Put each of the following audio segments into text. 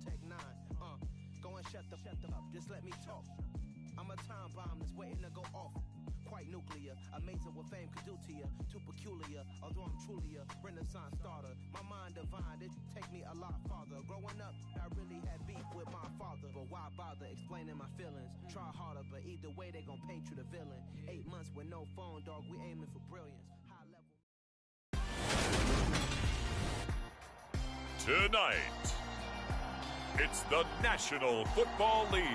Tech 9. Go and shut the up. Just let me talk. I'm a time bomb that's waiting to go off. Quite nuclear, amazing what fame could do to you. Too peculiar, although I'm truly a Renaissance starter. My mind divine, it take me a lot farther. Growing up, I really had beef with my father. But why bother explaining my feelings? Try harder, but either way they gon' paint you the villain. 8 months with no phone, dog, we aiming for brilliance. High level. Tonight, it's the National Football League.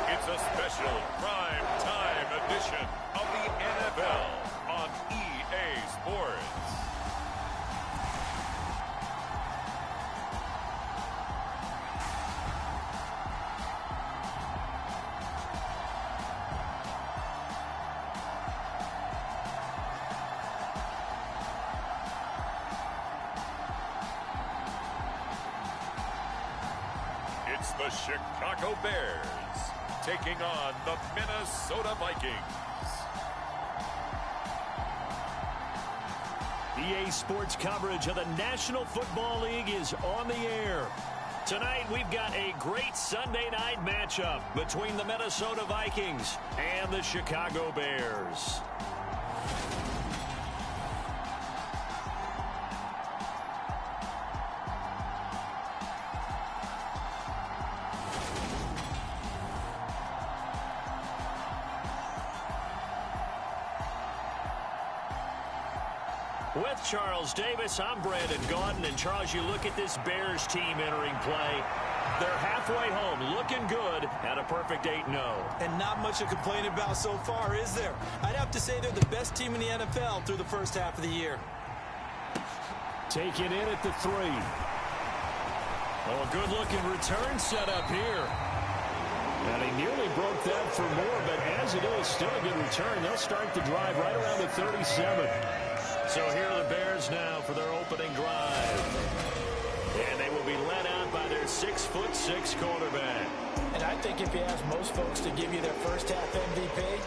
It's a special prime time edition of the NFL on EA Sports. It's the Chicago Bears taking on the Minnesota Vikings. EA Sports coverage of the National Football League is on the air. Tonight, we've got a great Sunday night matchup between the Minnesota Vikings and the Chicago Bears. With Charles Davis, I'm Brandon Gaudin. And Charles, you look at this Bears team entering play. They're halfway home, looking good at a perfect 8-0. And not much to complain about so far, is there? I'd have to say they're the best team in the NFL through the first half of the year. Taken in at the 3. Oh, a good-looking return set up here. And he nearly broke that for more, but as it is, still a good return. They'll start the drive right around the 37. So here are the Bears now for their opening drive. And they will be led out by their 6'6" quarterback. And I think if you ask most folks to give you their first half MVP,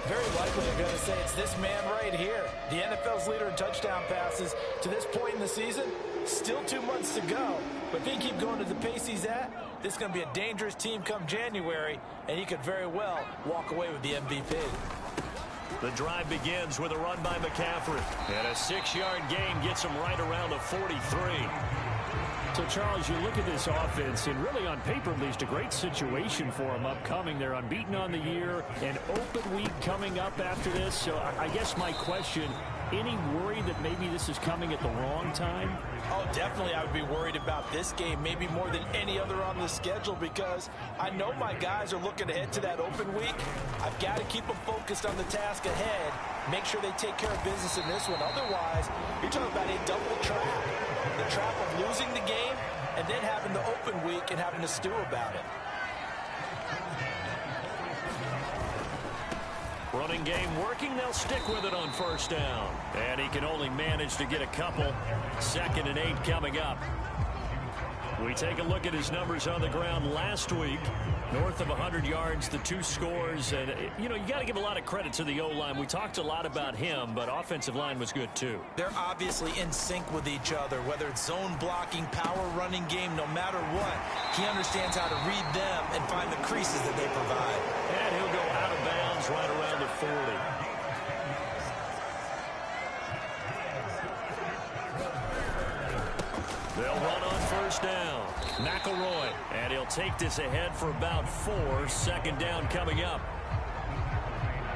very likely they're going to say it's this man right here. The NFL's leader in touchdown passes to this point in the season. Still 2 months to go. But if he keeps going to the pace he's at, this is going to be a dangerous team come January, and he could very well walk away with the MVP. The drive begins with a run by McCaffrey. And a 6-yard gain gets him right around the 43. So, Charles, you look at this offense, and really on paper, at least, a great situation for them upcoming. They're unbeaten on the year, an open week coming up after this. So I guess my question, any worry that maybe this is coming at the wrong time? Oh, definitely I would be worried about this game, maybe more than any other on the schedule, because I know my guys are looking ahead to that open week. I've got to keep them focused on the task ahead, make sure they take care of business in this one. Otherwise, you're talking about a double trap. The trap of losing the game and then having the open week and having to stew about it. Running game working. They'll stick with it on first down. And he can only manage to get a couple. 2nd and 8 coming up. We take a look at his numbers on the ground last week. North of 100 yards, the 2 scores. And, you know, you got to give a lot of credit to the O-line. We talked a lot about him, but offensive line was good too. They're obviously in sync with each other, whether it's zone blocking, power running game, no matter what. He understands how to read them and find the creases that they provide. And he'll go out of bounds right around the 40. They'll run on first down. McElroy, and he'll take this ahead for about 4. 2nd down coming up.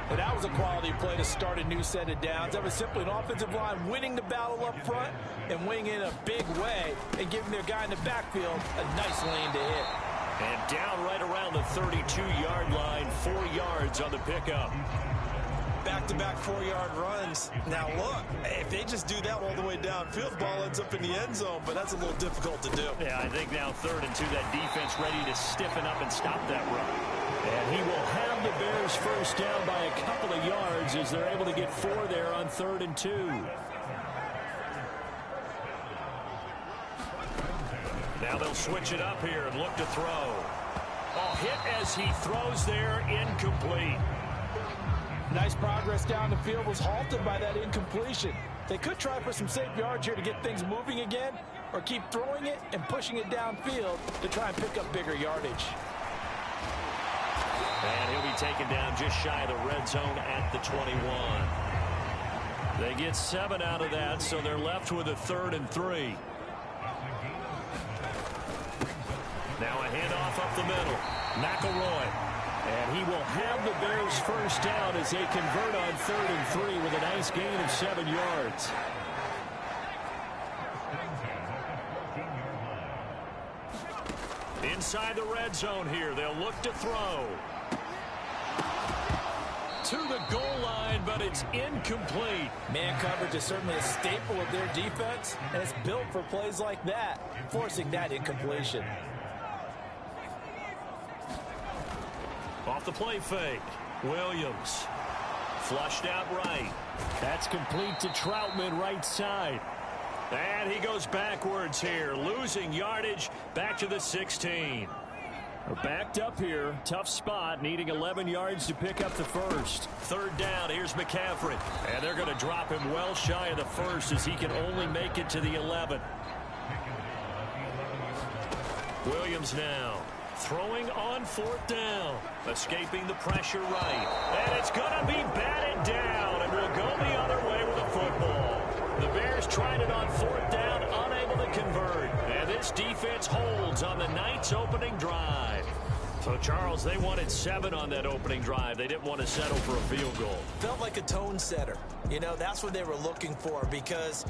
But that was a quality play to start a new set of downs. That was simply an offensive line winning the battle up front and winning in a big way and giving their guy in the backfield a nice lane to hit. And down right around the 32-yard line, 4 yards on the pickup. Back-to-back 4-yard runs. Now, look, if they just do that all the way downfield, ball ends up in the end zone, but that's a little difficult to do. Yeah, I think now 3rd and 2, that defense ready to stiffen up and stop that run. And he will have the Bears first down by a couple of yards as they're able to get 4 there on 3rd and 2. Now they'll switch it up here and look to throw. Oh, hit as he throws there, incomplete. Nice progress down the field, was halted by that incompletion. They could try for some safe yards here to get things moving again, or keep throwing it and pushing it downfield to try and pick up bigger yardage. And he'll be taken down just shy of the red zone at the 21. They get 7 out of that, so they're left with a 3rd and 3. Now a handoff up the middle. McElroy. And he will have the Bears first down as they convert on 3rd and 3 with a nice gain of 7 yards. Inside the red zone here. They'll look to throw. To the goal line, but it's incomplete. Man coverage is certainly a staple of their defense, and it's built for plays like that, forcing that incompletion. Off the play fake. Williams. Flushed out right. That's complete to Troutman right side. And he goes backwards here, losing yardage back to the 16. We're backed up here. Tough spot, needing 11 yards to pick up the first. 3rd down, here's McCaffrey. And they're going to drop him well shy of the first as he can only make it to the 11. Williams now. Throwing on 4th down. Escaping the pressure right. And it's going to be batted down. And will go the other way with a football. The Bears tried it on 4th down, unable to convert. And this defense holds on the Knights' opening drive. So, Charles, they wanted 7 on that opening drive. They didn't want to settle for a field goal. Felt like a tone setter. You know, that's what they were looking for, because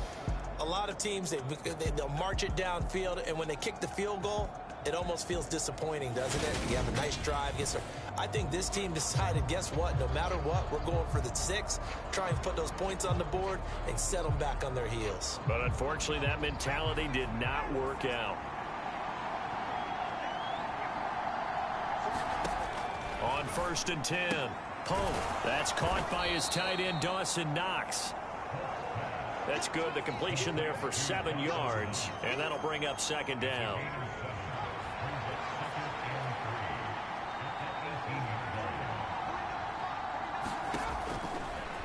a lot of teams, they'll march it downfield, and when they kick the field goal, it almost feels disappointing, doesn't it? You have a nice drive. I think this team decided, guess what? No matter what, we're going for the 6, try and put those points on the board and set them back on their heels. But unfortunately, that mentality did not work out. On 1st and 10, Pope. That's caught by his tight end, Dawson Knox. That's good. The completion there for 7 yards, and that'll bring up 2nd down.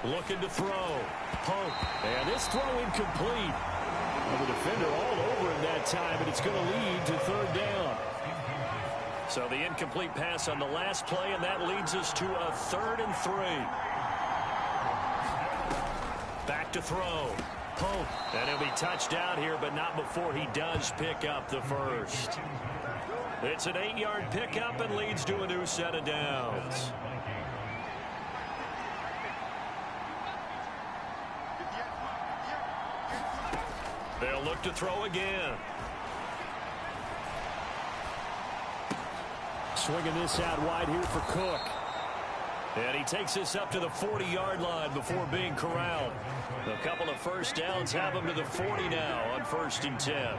Looking to throw. Pope. And this throw incomplete. Well, the defender all over him that time, and it's going to lead to 3rd down. So the incomplete pass on the last play, and that leads us to a 3rd and 3. Back to throw. Pope. And he'll be touched out here, but not before he does pick up the first. It's an 8-yard pickup and leads to a new set of downs. They'll look to throw again. Swinging this out wide here for Cook. And he takes this up to the 40-yard line before being corralled. A couple of first downs have him to the 40 now on 1st and 10.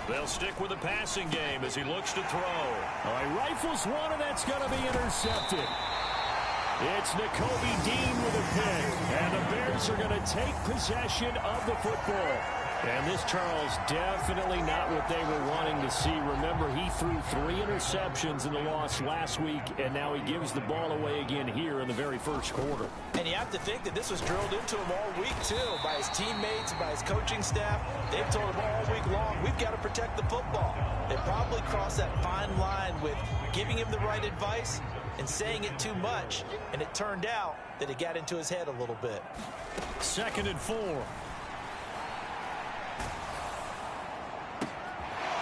They'll stick with the passing game as he looks to throw. All right, rifles one, and that's going to be intercepted. It's Nakobe Dean with a pick, and the Bears are going to take possession of the football. And this, Charles, definitely not what they were wanting to see. Remember, he threw 3 interceptions in the loss last week, and now he gives the ball away again here in the very first quarter. And you have to think that this was drilled into him all week, too, by his teammates, by his coaching staff. They've told him all week long, we've got to protect the football. They probably crossed that fine line with giving him the right advice and saying it too much, and it turned out that it got into his head a little bit. 2nd and 4.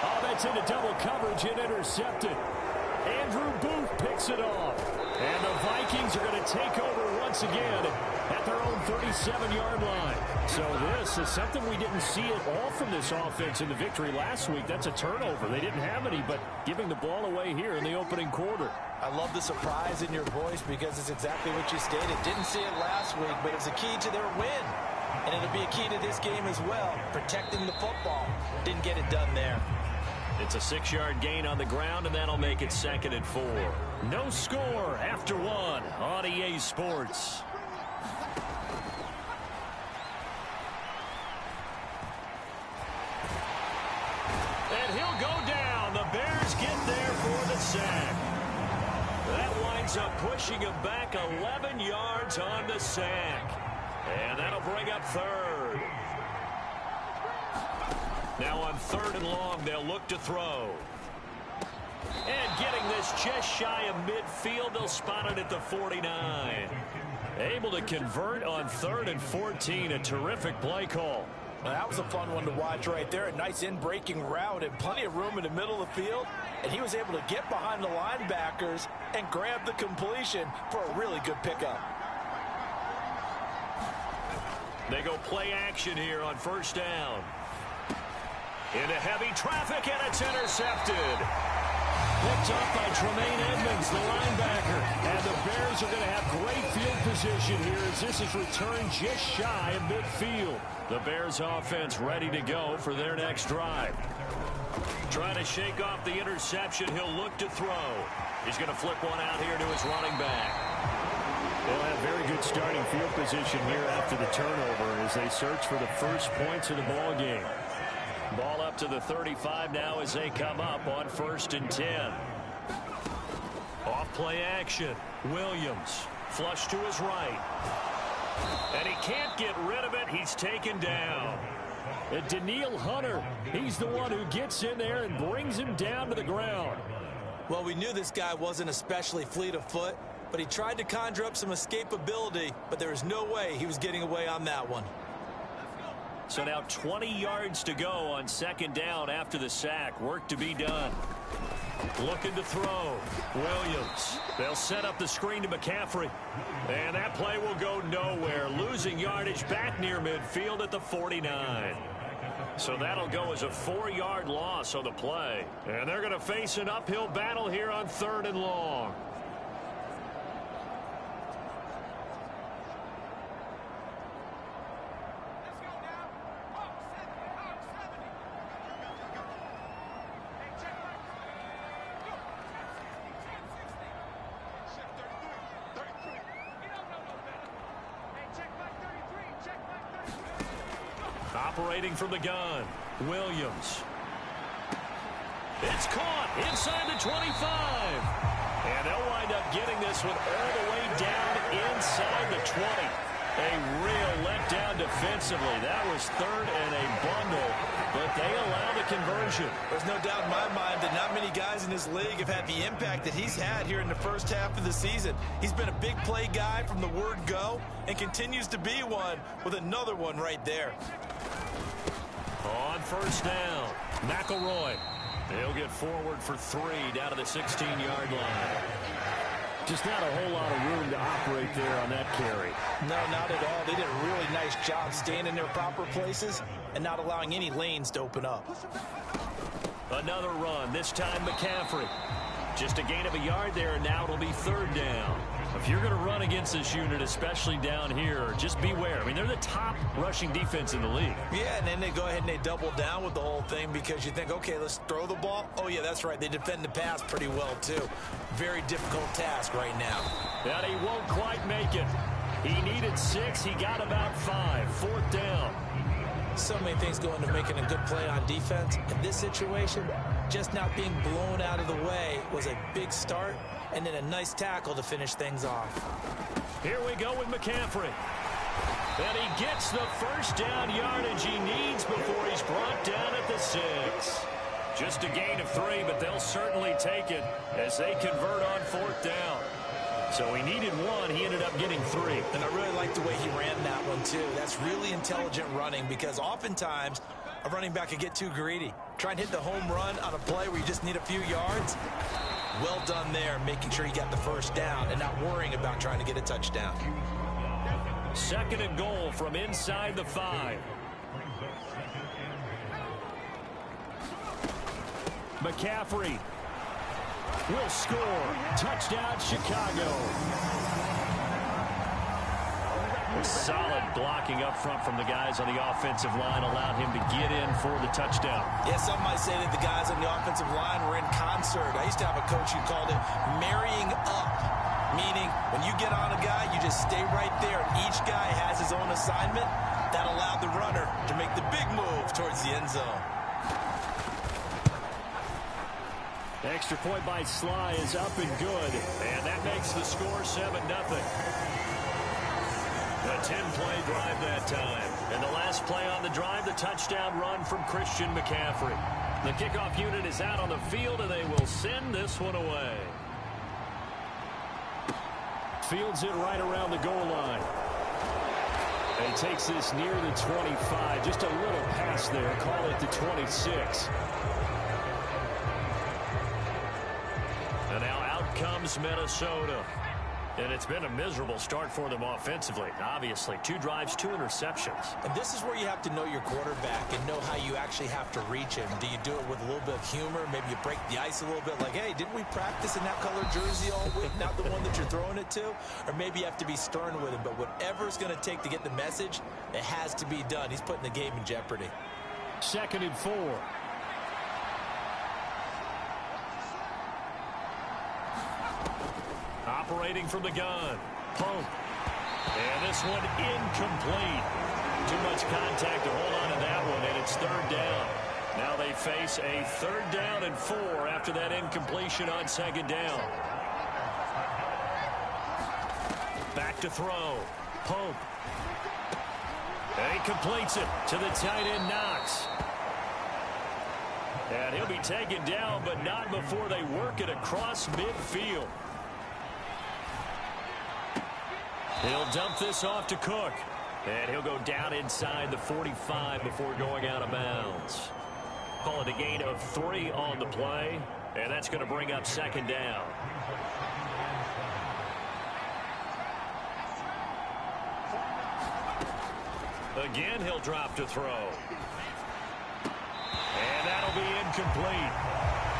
Oh, that's into double coverage and intercepted. Andrew Booth picks it off. And the Vikings are going to take over once again at their own 37-yard line. So this is something we didn't see at all from this offense in the victory last week. That's a turnover. They didn't have any, but giving the ball away here in the opening quarter. I love the surprise in your voice because it's exactly what you stated. Didn't see it last week, but it's a key to their win. And it'll be a key to this game as well, protecting the football. Didn't get it done there. It's a 6-yard gain on the ground, and that'll make it 2nd and 4. No score after 1 on EA Sports. And he'll go down. The Bears get there for the sack. That winds up pushing him back 11 yards on the sack. And that'll bring up third. Now on 3rd and long, they'll look to throw. And getting this just shy of midfield, they'll spot it at the 49. Able to convert on 3rd and 14. A terrific play call. Well, that was a fun one to watch right there. A nice in-breaking route and plenty of room in the middle of the field. And he was able to get behind the linebackers and grab the completion for a really good pickup. They go play action here on 1st down. Into heavy traffic, and it's intercepted. Picked up by Tremaine Edmonds, the linebacker. And the Bears are going to have great field position here as this is returned just shy of midfield. The Bears offense ready to go for their next drive. Trying to shake off the interception. He'll look to throw. He's going to flip one out here to his running back. They'll have very good starting field position here after the turnover as they search for the first points of the ball game. Ball up to the 35 now as they come up on 1st and 10. Off play action. Williams flush to his right. And he can't get rid of it. He's taken down. And Danielle Hunter, he's the one who gets in there and brings him down to the ground. Well, we knew this guy wasn't especially fleet of foot, but he tried to conjure up some escapability, but there was no way he was getting away on that one. So now 20 yards to go on 2nd down after the sack. Work to be done. Looking to throw. Williams. They'll set up the screen to McCaffrey. And that play will go nowhere. Losing yardage back near midfield at the 49. So that'll go as a 4-yard loss on the play. And they're going to face an uphill battle here on 3rd and long. Operating from the gun, Williams. It's caught inside the 25. And they'll wind up getting this one all the way down inside the 20. A real letdown defensively. That was 3rd and a bundle, but they allow the conversion. There's no doubt in my mind that not many guys in this league have had the impact that he's had here in the first half of the season. He's been a big play guy from the word go and continues to be one with another one right there. On 1st down, McElroy. He'll get forward for 3 down to the 16-yard line. Just not a whole lot of room to operate there on that carry. No, not at all. They did a really nice job staying in their proper places and not allowing any lanes to open up. Another run, this time McCaffrey. Just a gain of a yard there, and now it'll be 3rd down. If you're going to run against this unit, especially down here, just beware. I mean, they're the top rushing defense in the league. Yeah, and then they go ahead and they double down with the whole thing because you think, okay, let's throw the ball. Oh, yeah, that's right. They defend the pass pretty well, too. Very difficult task right now. And he won't quite make it. He needed 6. He got about 5. 4th down. So many things go into making a good play on defense. In this situation, just not being blown out of the way was a big start, and then a nice tackle to finish things off. Here we go with McCaffrey. And he gets the first down yardage he needs before he's brought down at the 6. Just a gain of 3, but they'll certainly take it as they convert on 4th down. So he needed 1. He ended up getting 3. And I really like the way he ran that one, too. That's really intelligent running because oftentimes a running back could get too greedy. Try and hit the home run on a play where you just need a few yards. Well done there, making sure you got the first down and not worrying about trying to get a touchdown. 2nd and goal from inside the 5. McCaffrey will score. Touchdown, Chicago. Solid blocking up front from the guys on the offensive line allowed him to get in for the touchdown. Yeah, some might say that the guys on the offensive line were in concert. I used to have a coach who called it marrying up, meaning when you get on a guy, you just stay right there. Each guy has his own assignment. That allowed the runner to make the big move towards the end zone. Extra point by Sly is up and good, and that makes the score 7-0. The 10-play drive that time. And the last play on the drive, the touchdown run from Christian McCaffrey. The kickoff unit is out on the field, and they will send this one away. Fields it right around the goal line. And he takes this near the 25. Just a little pass there. Call it the 26. And now out comes Minnesota. And it's been a miserable start for them offensively. Obviously, 2 drives, 2 interceptions. And this is where you have to know your quarterback and know how you actually have to reach him. Do you do it with a little bit of humor? Maybe you break the ice a little bit like, hey, didn't we practice in that color jersey all week, not the one that you're throwing it to? Or maybe you have to be stern with him. But whatever it's going to take to get the message, it has to be done. He's putting the game in jeopardy. 2nd and 4. Operating from the gun. Pope. And this one incomplete. Too much contact to hold on to that one, and it's 3rd down. Now they face a 3rd down and 4 after that incompletion on 2nd down. Back to throw. Pope. And he completes it to the tight end, Knox. And he'll be taken down, but not before they work it across midfield. He'll dump this off to Cook. And he'll go down inside the 45 before going out of bounds. Call it a gain of 3 on the play. And that's going to bring up 2nd down. Again, he'll drop to throw. And that'll be incomplete.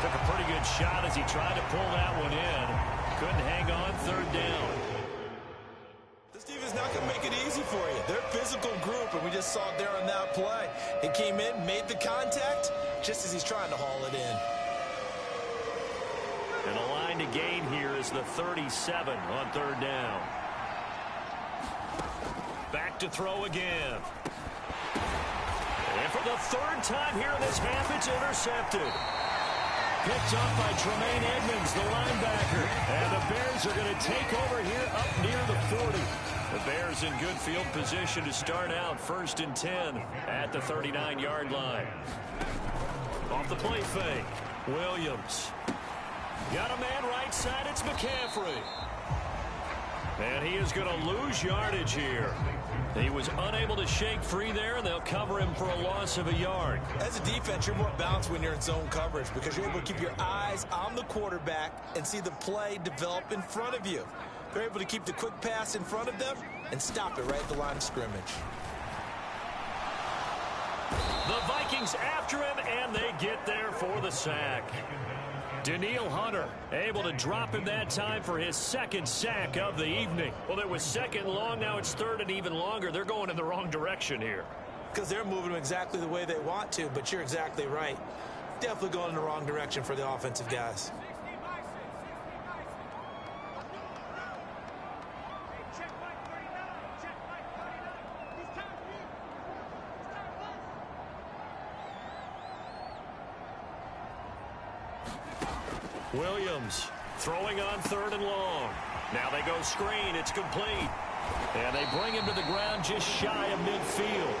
Took a pretty good shot as he tried to pull that one in. Couldn't hang on. 3rd down. Is not going to make it easy for you. They're a physical group, and we just saw it there on that play. He came in, made the contact, just as he's trying to haul it in. And the line to gain here is the 37 on 3rd down. Back to throw again. And for the 3rd time here in this half, it's intercepted. Picked up by Tremaine Edmonds, the linebacker. And the Bears are going to take over here up near the 40. The Bears in good field position to start out 1st and 10 at the 39-yard line. Off the play fake, Williams. Got a man right side, it's McCaffrey. And he is going to lose yardage here. He was unable to shake free there, and they'll cover him for a loss of a yard. As a defense, you're more balanced when you're in zone coverage because you're able to keep your eyes on the quarterback and see the play develop in front of you. They're able to keep the quick pass in front of them and stop it right at the line of scrimmage. The Vikings after him, and they get there for the sack. Danielle Hunter able to drop him that time for his 2nd sack of the evening. Well, it was 2nd long. Now it's 3rd and even longer. They're going in the wrong direction here. Because they're moving them exactly the way they want to, but you're exactly right. Definitely going in the wrong direction for the offensive guys. Williams throwing on 3rd and long. Now they go screen. It's complete. And they bring him to the ground just shy of midfield.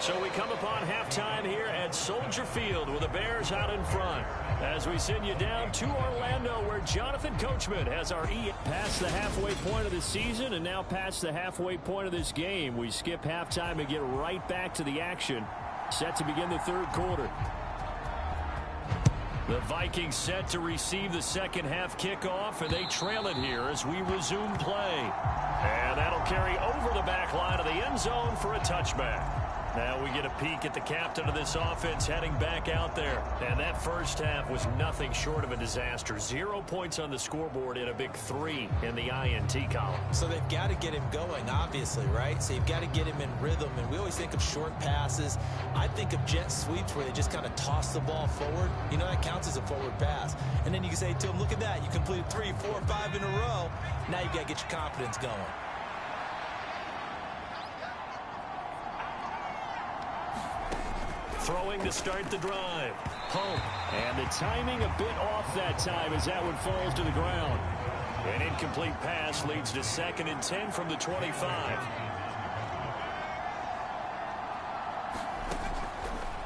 So we come upon halftime here at Soldier Field with the Bears out in front. As we send you down to Orlando where Jonathan Coachman has our past the halfway point of the season and now past the halfway point of this game. We skip halftime and get right back to the action. Set to begin the 3rd quarter. The Vikings set to receive the 2nd half kickoff, and they trail it here as we resume play. And that'll carry over the back line of the end zone for a touchback. Now we get a peek at the captain of this offense heading back out there. And that 1st half was nothing short of a disaster. 0 points on the scoreboard and a big 3 in the INT column. So they've got to get him going, obviously, right? So you've got to get him in rhythm. And we always think of short passes. I think of jet sweeps where they just kind of toss the ball forward. You know, that counts as a forward pass. And then you can say to him, look at that. You completed 3, 4, 5 in a row. Now you've got to get your confidence going. Throwing to start the drive. Pope. And the timing a bit off that time as that one falls to the ground. An incomplete pass leads to 2nd and 10 from the 25.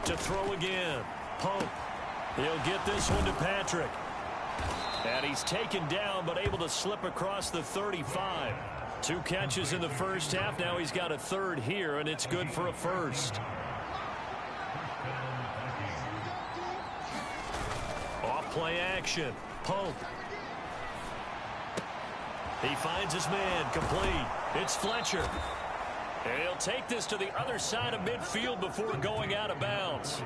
To throw again. Pope. He'll get this one to Patrick. And he's taken down but able to slip across the 35. 2 catches in the first half. Now he's got a 3rd here, and it's good for a 1st. Off play action. Pope. He finds his man. Complete. It's Fletcher. And he'll take this to the other side of midfield before going out of bounds.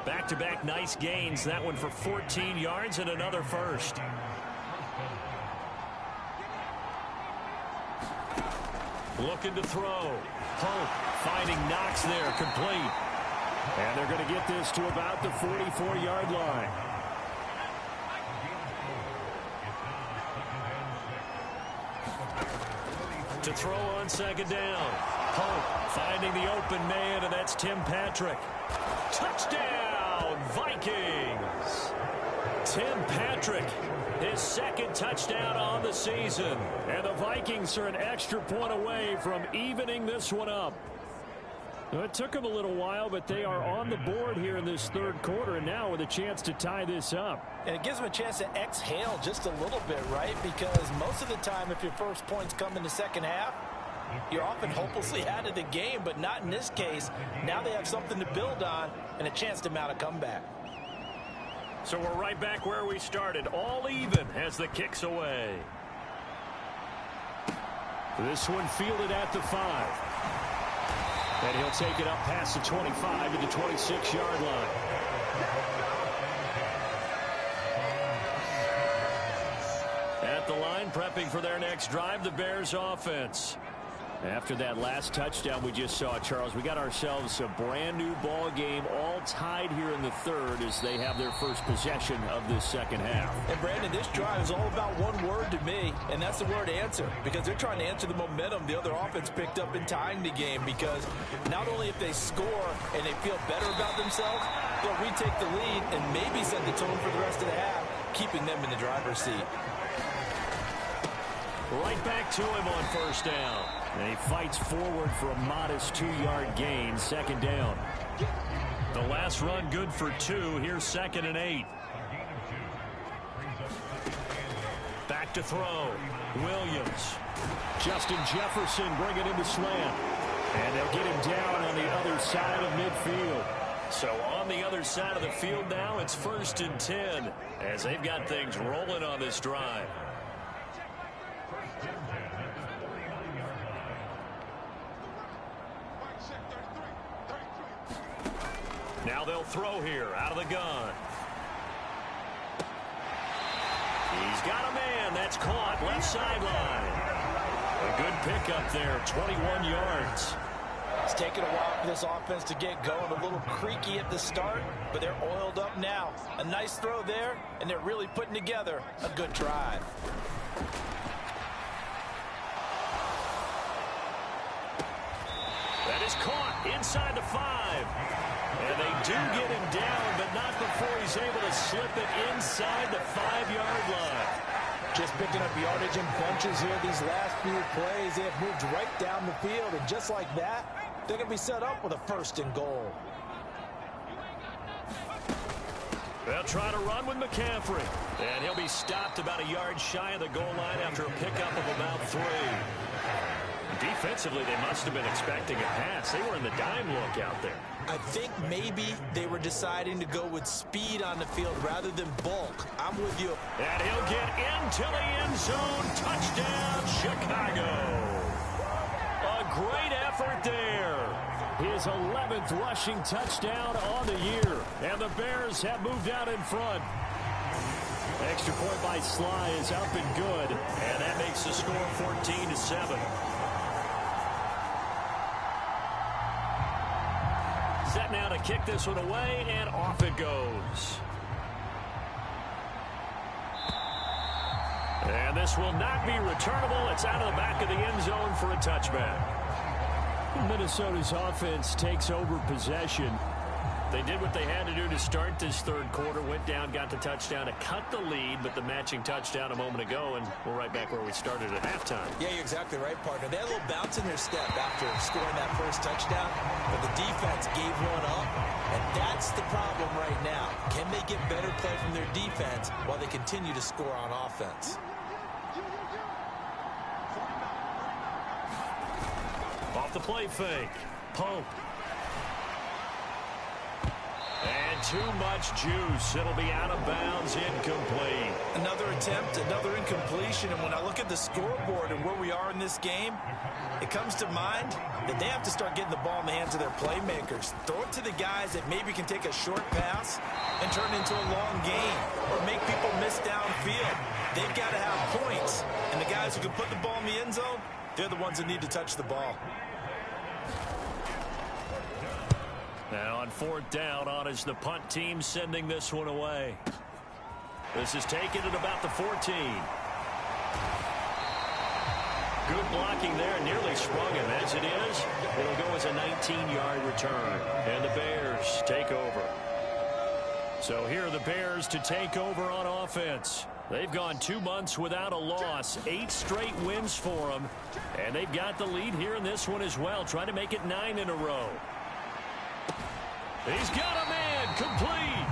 Back-to-back nice gains. That one for 14 yards and another 1st. Looking to throw. Pope finding Knox there. Complete. And they're going to get this to about the 44-yard line. To throw on 2nd down. Pope finding the open man, and that's Tim Patrick. Touchdown, Vikings! Tim Patrick, his 2nd touchdown on the season. And the Vikings are an extra point away from evening this one up. It took them a little while, but they are on the board here in this 3rd quarter, and now with a chance to tie this up. And it gives them a chance to exhale just a little bit, right? Because most of the time, if your first points come in the 2nd half, you're often hopelessly out of the game, but not in this case. Now they have something to build on and a chance to mount a comeback. So we're right back where we started, all even as the kick's away. This one fielded at the 5. And he'll take it up past the 25 to the 26-yard line. At the line, prepping for their next drive, the Bears offense. After that last touchdown we just saw, Charles, we got ourselves a brand new ball game, all tied here in the 3rd as they have their first possession of this 2nd half. And Brandon, this drive is all about one word to me, and that's the word answer, because they're trying to answer the momentum the other offense picked up in tying the game, because not only if they score and they feel better about themselves, they'll retake the lead and maybe set the tone for the rest of the half, keeping them in the driver's seat. Right back to him on 1st down. And he fights forward for a modest 2-yard gain, 2nd down. The last run good for 2. Here's 2nd and 8. Back to throw. Williams. Justin Jefferson bringing in the slant. And they'll get him down on the other side of midfield. So on the other side of the field now, it's 1st and 10 as they've got things rolling on this drive. Now they'll throw here out of the gun. He's got a man. That's caught left sideline. A good pickup there, 21 yards. It's taken a while for this offense to get going. A little creaky at the start, but they're oiled up now. A nice throw there, and they're really putting together a good drive. That is caught inside the 5. And they do get him down, but not before he's able to slip it inside the 5-yard line. Just picking up yardage in bunches here these last few plays. They have moved right down the field, and just like that, they're going to be set up with a 1st and goal. They'll try to run with McCaffrey. And he'll be stopped about a yard shy of the goal line after a pickup of about 3. Defensively, they must have been expecting a pass. They were in the dime look out there. I think maybe they were deciding to go with speed on the field rather than bulk. I'm with you. And he'll get into the end zone. Touchdown, Chicago. A great effort there. His 11th rushing touchdown on the year. And the Bears have moved out in front. Extra point by Sly is up and good. And that makes the score 14-7. Set now to kick this one away, and off it goes. And this will not be returnable. It's out of the back of the end zone for a touchback. Minnesota's offense takes over possession. They did what they had to do to start this third quarter, went down, got the touchdown to cut the lead, but the matching touchdown a moment ago, and we're right back where we started at halftime. Yeah, you're exactly right, partner. They had a little bounce in their step after scoring that first touchdown, but the defense gave one up, and that's the problem right now. Can they get better play from their defense while they continue to score on offense? Off the play fake. Pope. And too much juice. It'll be out of bounds, incomplete. Another attempt, another incompletion, and when I look at the scoreboard and where we are in this game, it comes to mind that they have to start getting the ball in the hands of their playmakers. Throw it to the guys that maybe can take a short pass and turn it into a long game or make people miss downfield. They've got to have points, and the guys who can put the ball in the end zone, they're the ones that need to touch the ball. Now on fourth down, on is the punt team sending this one away. This is taken at about the 14. Good blocking there, nearly sprung him. As it is, it'll go as a 19-yard return. And the Bears take over. So here are the Bears to take over on offense. They've gone 2 months without a loss, 8 straight wins for them. And they've got the lead here in this one as well, trying to make it 9 in a row. He's got a man, complete.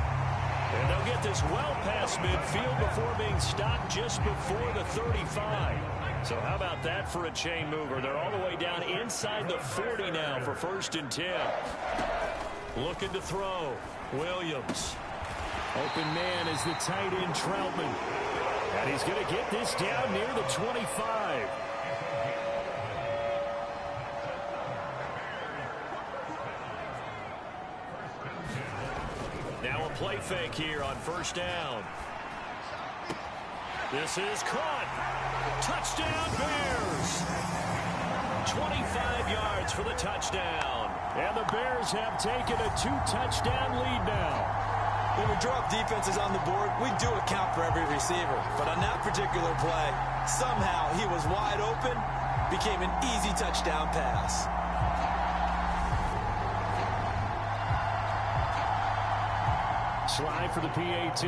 And they'll get this well past midfield before being stopped just before the 35. So how about that for a chain mover? They're all the way down inside the 40 now for 1st and 10. Looking to throw. Williams. Open man is the tight end Troutman. And he's going to get this down near the 25. Now a play fake here on 1st down. This is caught. Touchdown Bears. 25 yards for the touchdown. And the Bears have taken a 2-touchdown lead now. When we draw up defenses on the board, we do account for every receiver. But on that particular play, somehow he was wide open, became an easy touchdown pass. Slide for the PAT.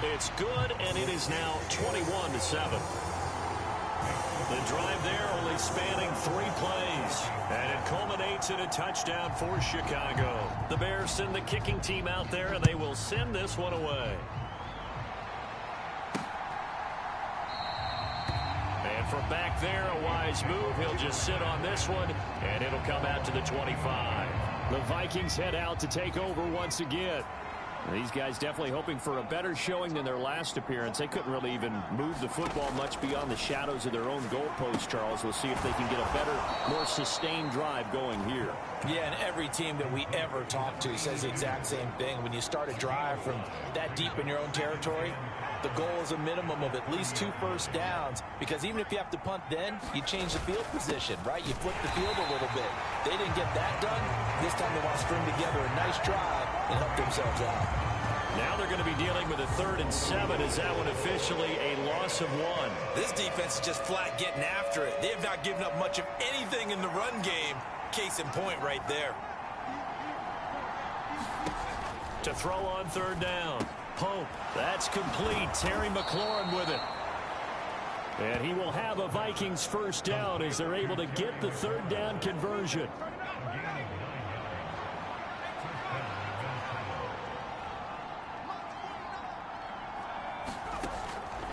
It's good, and it is now 21-7. The drive there only spanning 3 plays, and it culminates in a touchdown for Chicago. The Bears send the kicking team out there, and they will send this one away. And from back there, a wise move. He'll just sit on this one, and it'll come out to the 25. The Vikings head out to take over once again. These guys definitely hoping for a better showing than their last appearance. They couldn't really even move the football much beyond the shadows of their own goalpost, Charles. We'll see if they can get a better, more sustained drive going here. Yeah, and every team that we ever talk to says the exact same thing. When you start a drive from that deep in your own territory, the goal is a minimum of at least 2 first downs, because even if you have to punt then, you change the field position, right? You flip the field a little bit. They didn't get that done. This time they want to string together a nice drive and help themselves out. Now they're going to be dealing with a 3rd and 7. Is that one officially a loss of 1? This defense is just flat getting after it. They have not given up much of anything in the run game. Case in point right there. To throw on 3rd down. Pope, that's complete. Terry McLaurin with it. And he will have a Vikings 1st down as they're able to get the 3rd down conversion.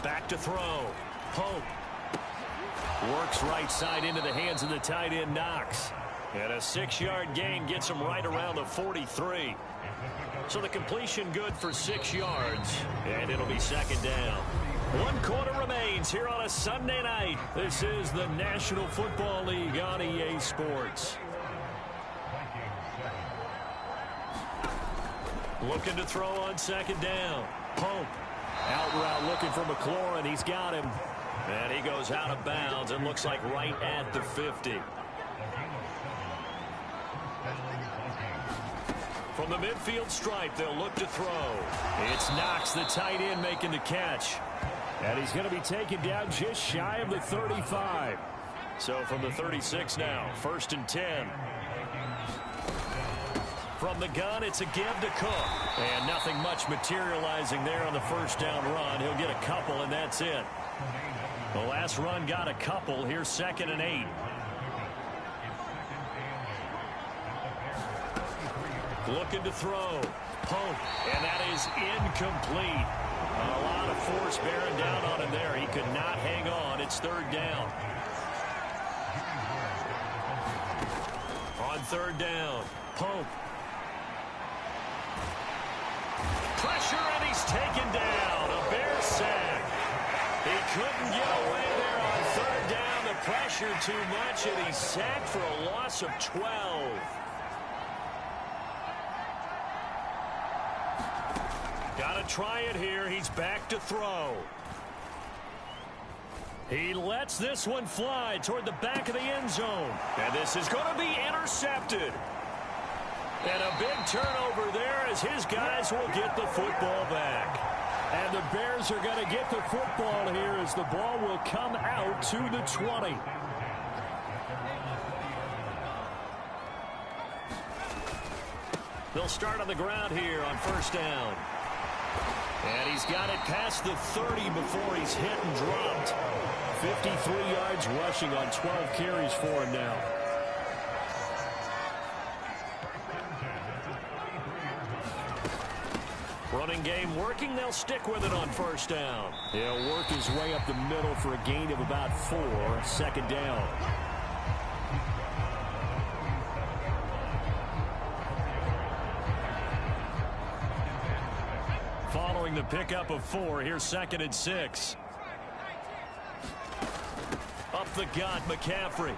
Back to throw. Pope. Works right side into the hands of the tight end Knox. And a 6-yard gain gets him right around the 43. So the completion good for 6 yards. And it'll be 2nd down. 1 quarter remains here on a Sunday night. This is the National Football League on EA Sports. Looking to throw on 2nd down. Pope. Out route looking for McLaurin. He's got him. And he goes out of bounds and looks like right at the 50. From the midfield stripe, they'll look to throw. It's Knox, the tight end, making the catch. And he's going to be taken down just shy of the 35. So from the 36 now, 1st and 10. From the gun, it's a give to Cook. And nothing much materializing there on the first down run. He'll get a couple, and that's it. The last run got a couple. Here's 2nd and 8. Looking to throw. Pope, and that is incomplete. A lot of force bearing down on him there. He could not hang on. It's 3rd down. On 3rd down, Pope. Pressure, and he's taken down. A Bear sack. He couldn't get away there on 3rd down. The pressure too much, and he's sacked for a loss of 12. Got to try it here. He's back to throw. He lets this one fly toward the back of the end zone. And this is going to be intercepted. And a big turnover there as his guys will get the football back. And the Bears are going to get the football here as the ball will come out to the 20. They'll start on the ground here on 1st down. And he's got it past the 30 before he's hit and dropped. 53 yards rushing on 12 carries for him now. Running game working. They'll stick with it on 1st down. He'll work his way up the middle for a gain of about 4. 2nd down. Following the pickup of 4, here's 2nd and 6. Up the gut, McCaffrey.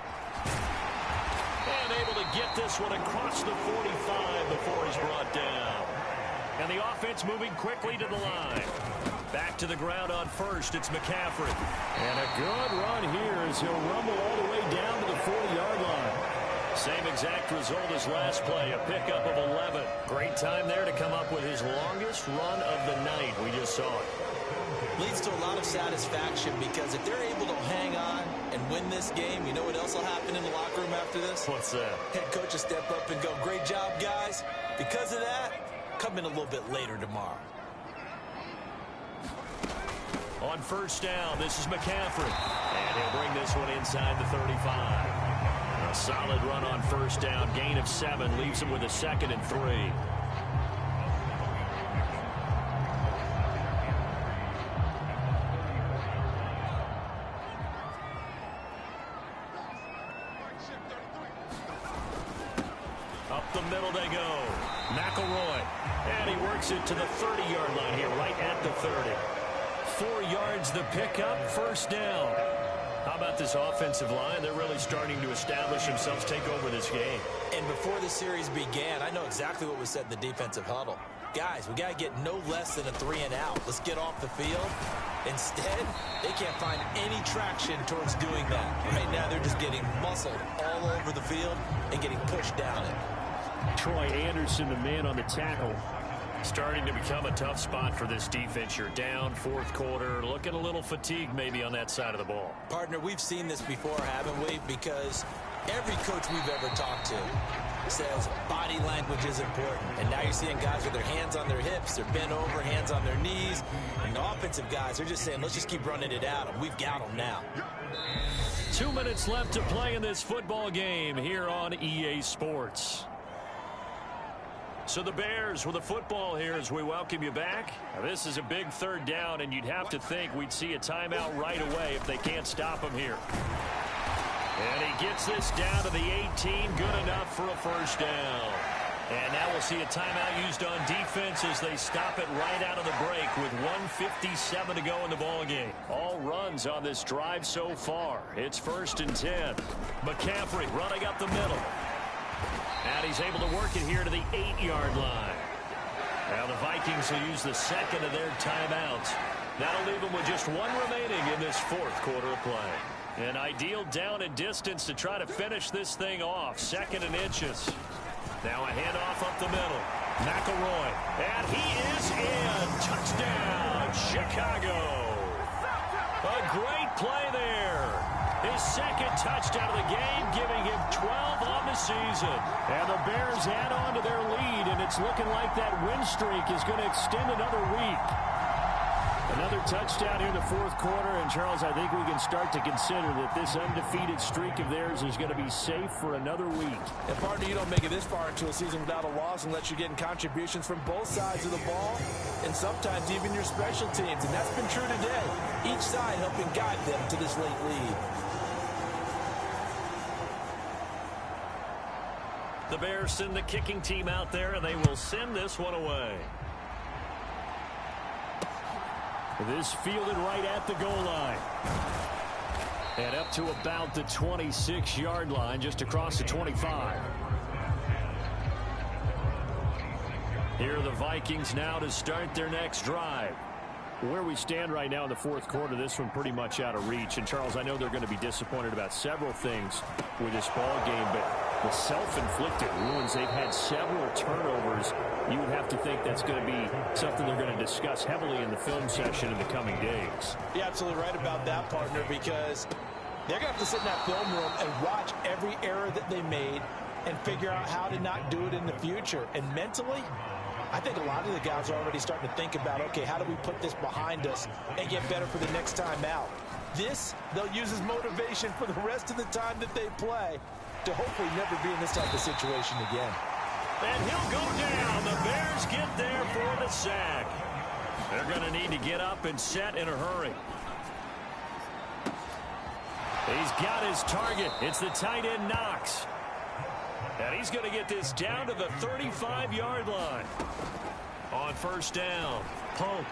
And able to get this one across the 45 before he's brought down. And the offense moving quickly to the line. Back to the ground on 1st, it's McCaffrey. And a good run here as he'll rumble all the way down to the 40-yard line. Same exact result as last play, a pickup of 11. Great time there to come up with his longest run of the night. We just saw it. Leads to a lot of satisfaction because if they're able to hang on and win this game, you know what else will happen in the locker room after this? What's that? Head coach will step up and go, great job, guys. Because of that, come in a little bit later tomorrow. On 1st down, this is McCaffrey. And he'll bring this one inside the 35. A solid run on 1st down. Gain of 7 leaves him with a 2nd and 3. Up the middle they go. McElroy. And he works it to the 30-yard line here, right at the 30. 4 yards the pickup, 1st down. How about this offensive line? They're really starting to establish themselves, take over this game. And before the series began, I know exactly what was said in the defensive huddle. Guys, we got to get no less than a 3-and-out. Let's get off the field. Instead, they can't find any traction towards doing that. Right now, they're just getting muscled all over the field and getting pushed down it. Troy Anderson, the man on the tackle. Starting to become a tough spot for this defense. You're down, 4th quarter, looking a little fatigued maybe on that side of the ball. Partner, we've seen this before, haven't we? Because every coach we've ever talked to says body language is important. And now you're seeing guys with their hands on their hips, they're bent over, hands on their knees. And the offensive guys are just saying, let's just keep running it out, and we've got them now. 2 minutes left to play in this football game here on EA Sports. So the Bears with the football here as we welcome you back. Now this is a big 3rd down, and you'd have to think we'd see a timeout right away if they can't stop him here. And he gets this down to the 18, good enough for a 1st down. And now we'll see a timeout used on defense as they stop it right out of the break with 1:57 to go in the ballgame. All runs on this drive so far. It's 1st and 10. McCaffrey running up the middle. And he's able to work it here to the 8-yard line. Now the Vikings will use the 2nd of their timeouts. That'll leave them with just 1 remaining in this 4th quarter of play. An ideal down and distance to try to finish this thing off. 2nd and inches. Now a handoff up the middle. McElroy. And he is in. Touchdown, Chicago. A great play there. His second touchdown of the game, giving him 12 on the season. And the Bears add on to their lead, and it's looking like that win streak is going to extend another week. Another touchdown here in the fourth quarter, and Charles, I think we can start to consider that this undefeated streak of theirs is going to be safe for another week. And partner, you don't make it this far into a season without a loss unless you're getting contributions from both sides of the ball, and sometimes even your special teams, and that's been true today. Each side helping guide them to this late lead. The Bears send the kicking team out there, and they will send this one away. This fielded right at the goal line. And up to about the 26-yard line, just across the 25. Here are the Vikings now to start their next drive. Where we stand right now in the fourth quarter, this one pretty much out of reach. And, Charles, I know they're going to be disappointed about several things with this ball game, but the self-inflicted wounds, they've had several turnovers. You would have to think that's going to be something they're going to discuss heavily in the film session in the coming days. You're absolutely right about that, partner, because they're going to have to sit in that film room and watch every error that they made and figure out how to not do it in the future. And mentally, I think a lot of the guys are already starting to think about, okay, how do we put this behind us and get better for the next time out? This, they'll use as motivation for the rest of the time that they play to hopefully never be in this type of situation again. And he'll go down. The Bears get there for the sack. They're going to need to get up and set in a hurry. He's got his target. It's the tight end Knox. And he's going to get this down to the 35-yard line. On first down, Pope.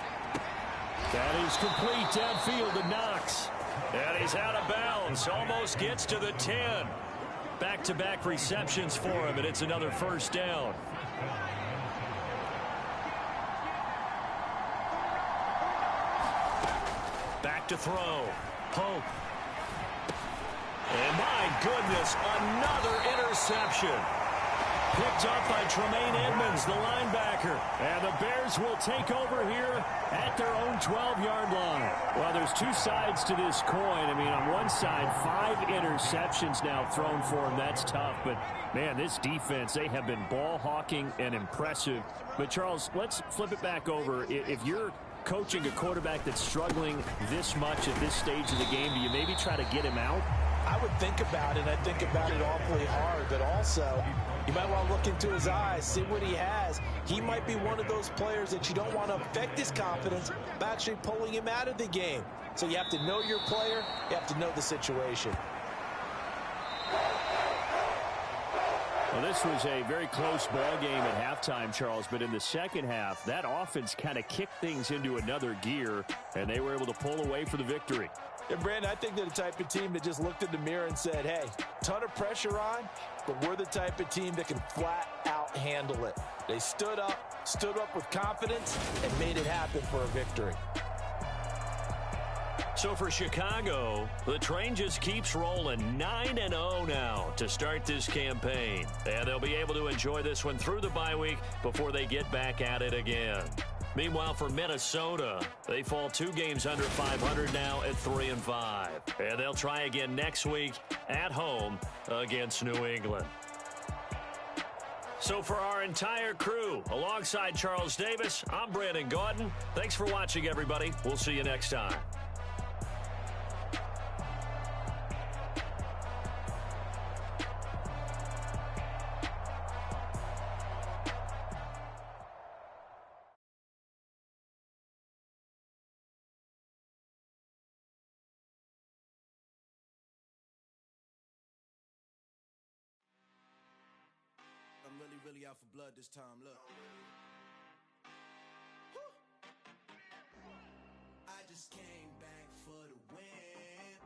That is complete downfield to Knox. And he's out of bounds. Almost gets to the 10. Back-to-back receptions for him, and it's another first down. Back to throw. Pope. And my goodness, another interception. Picked up by Tremaine Edmonds, the linebacker. And the Bears will take over here at their own 12-yard line. Well, there's two sides to this coin. I mean, on one side, 5 interceptions now thrown for him. That's tough. But, man, this defense, they have been ball hawking and impressive. But, Charles, let's flip it back over. If you're coaching a quarterback that's struggling this much at this stage of the game, do you maybe try to get him out? I would think about it. I think about it awfully hard, but also you might want to look into his eyes, see what he has. He might be one of those players that you don't want to affect his confidence by actually pulling him out of the game. So you have to know your player. You have to know the situation. Well, this was a very close ball game at halftime, Charles, but in the second half, that offense kind of kicked things into another gear, and they were able to pull away for the victory. Yeah, Brandon, I think they're the type of team that just looked in the mirror and said, hey, ton of pressure on, but we're the type of team that can flat out handle it. They stood up with confidence, and made it happen for a victory. So for Chicago, the train just keeps rolling 9-0 now to start this campaign. And they'll be able to enjoy this one through the bye week before they get back at it again. Meanwhile, for Minnesota, they fall 2 games under 500 now at 3-5. And they'll try again next week at home against New England. So for our entire crew, alongside Charles Davis, I'm Brandon Gaudin. Thanks for watching, everybody. We'll see you next time. I'm really out for blood this time, look. I just came back for the win.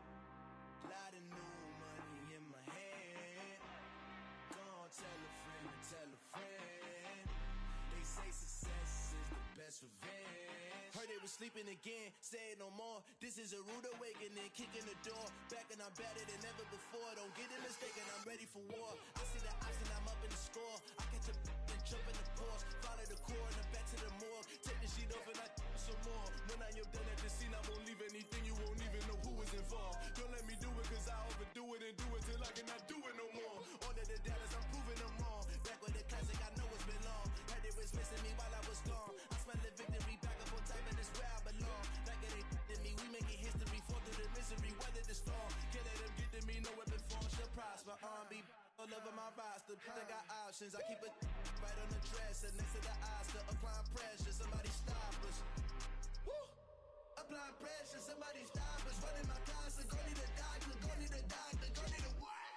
Lot of new money in my hand. Gonna tell a friend to tell a friend. They say success is the best revenge. Heard they was sleeping again, say it no more. This is a rude awakening, kicking the door. Back and I'm better than ever before. Don't get it mistaken, I'm ready for war. I see the option, I'm up in the score. I catch a and jump in the Porsche. Follow the core and I'm back to the morgue. Take the sheet off and I so some more. When I am done at the scene, I won't leave anything. You won't even know who was involved. Don't let me do it, cause I overdo it and do it till I cannot do it no more. All of the Dallas, I'm proving them wrong. Back with the classic, I know it's been long. Heard it was missing me while I was gone. I smell the victory back up on time, and it's where I belong. Like it ain't to me, we making history. Fall through the misery, weather the storm. Can't let them get to me, no weapon form shall prosper. Be all over my roster, I got options. I keep it right on the dresser, next to the Oscar. Applying pressure, somebody stop us. Woo! Applying pressure, somebody stop us. Running my closet, go need a doctor, go need a doctor, go need a what?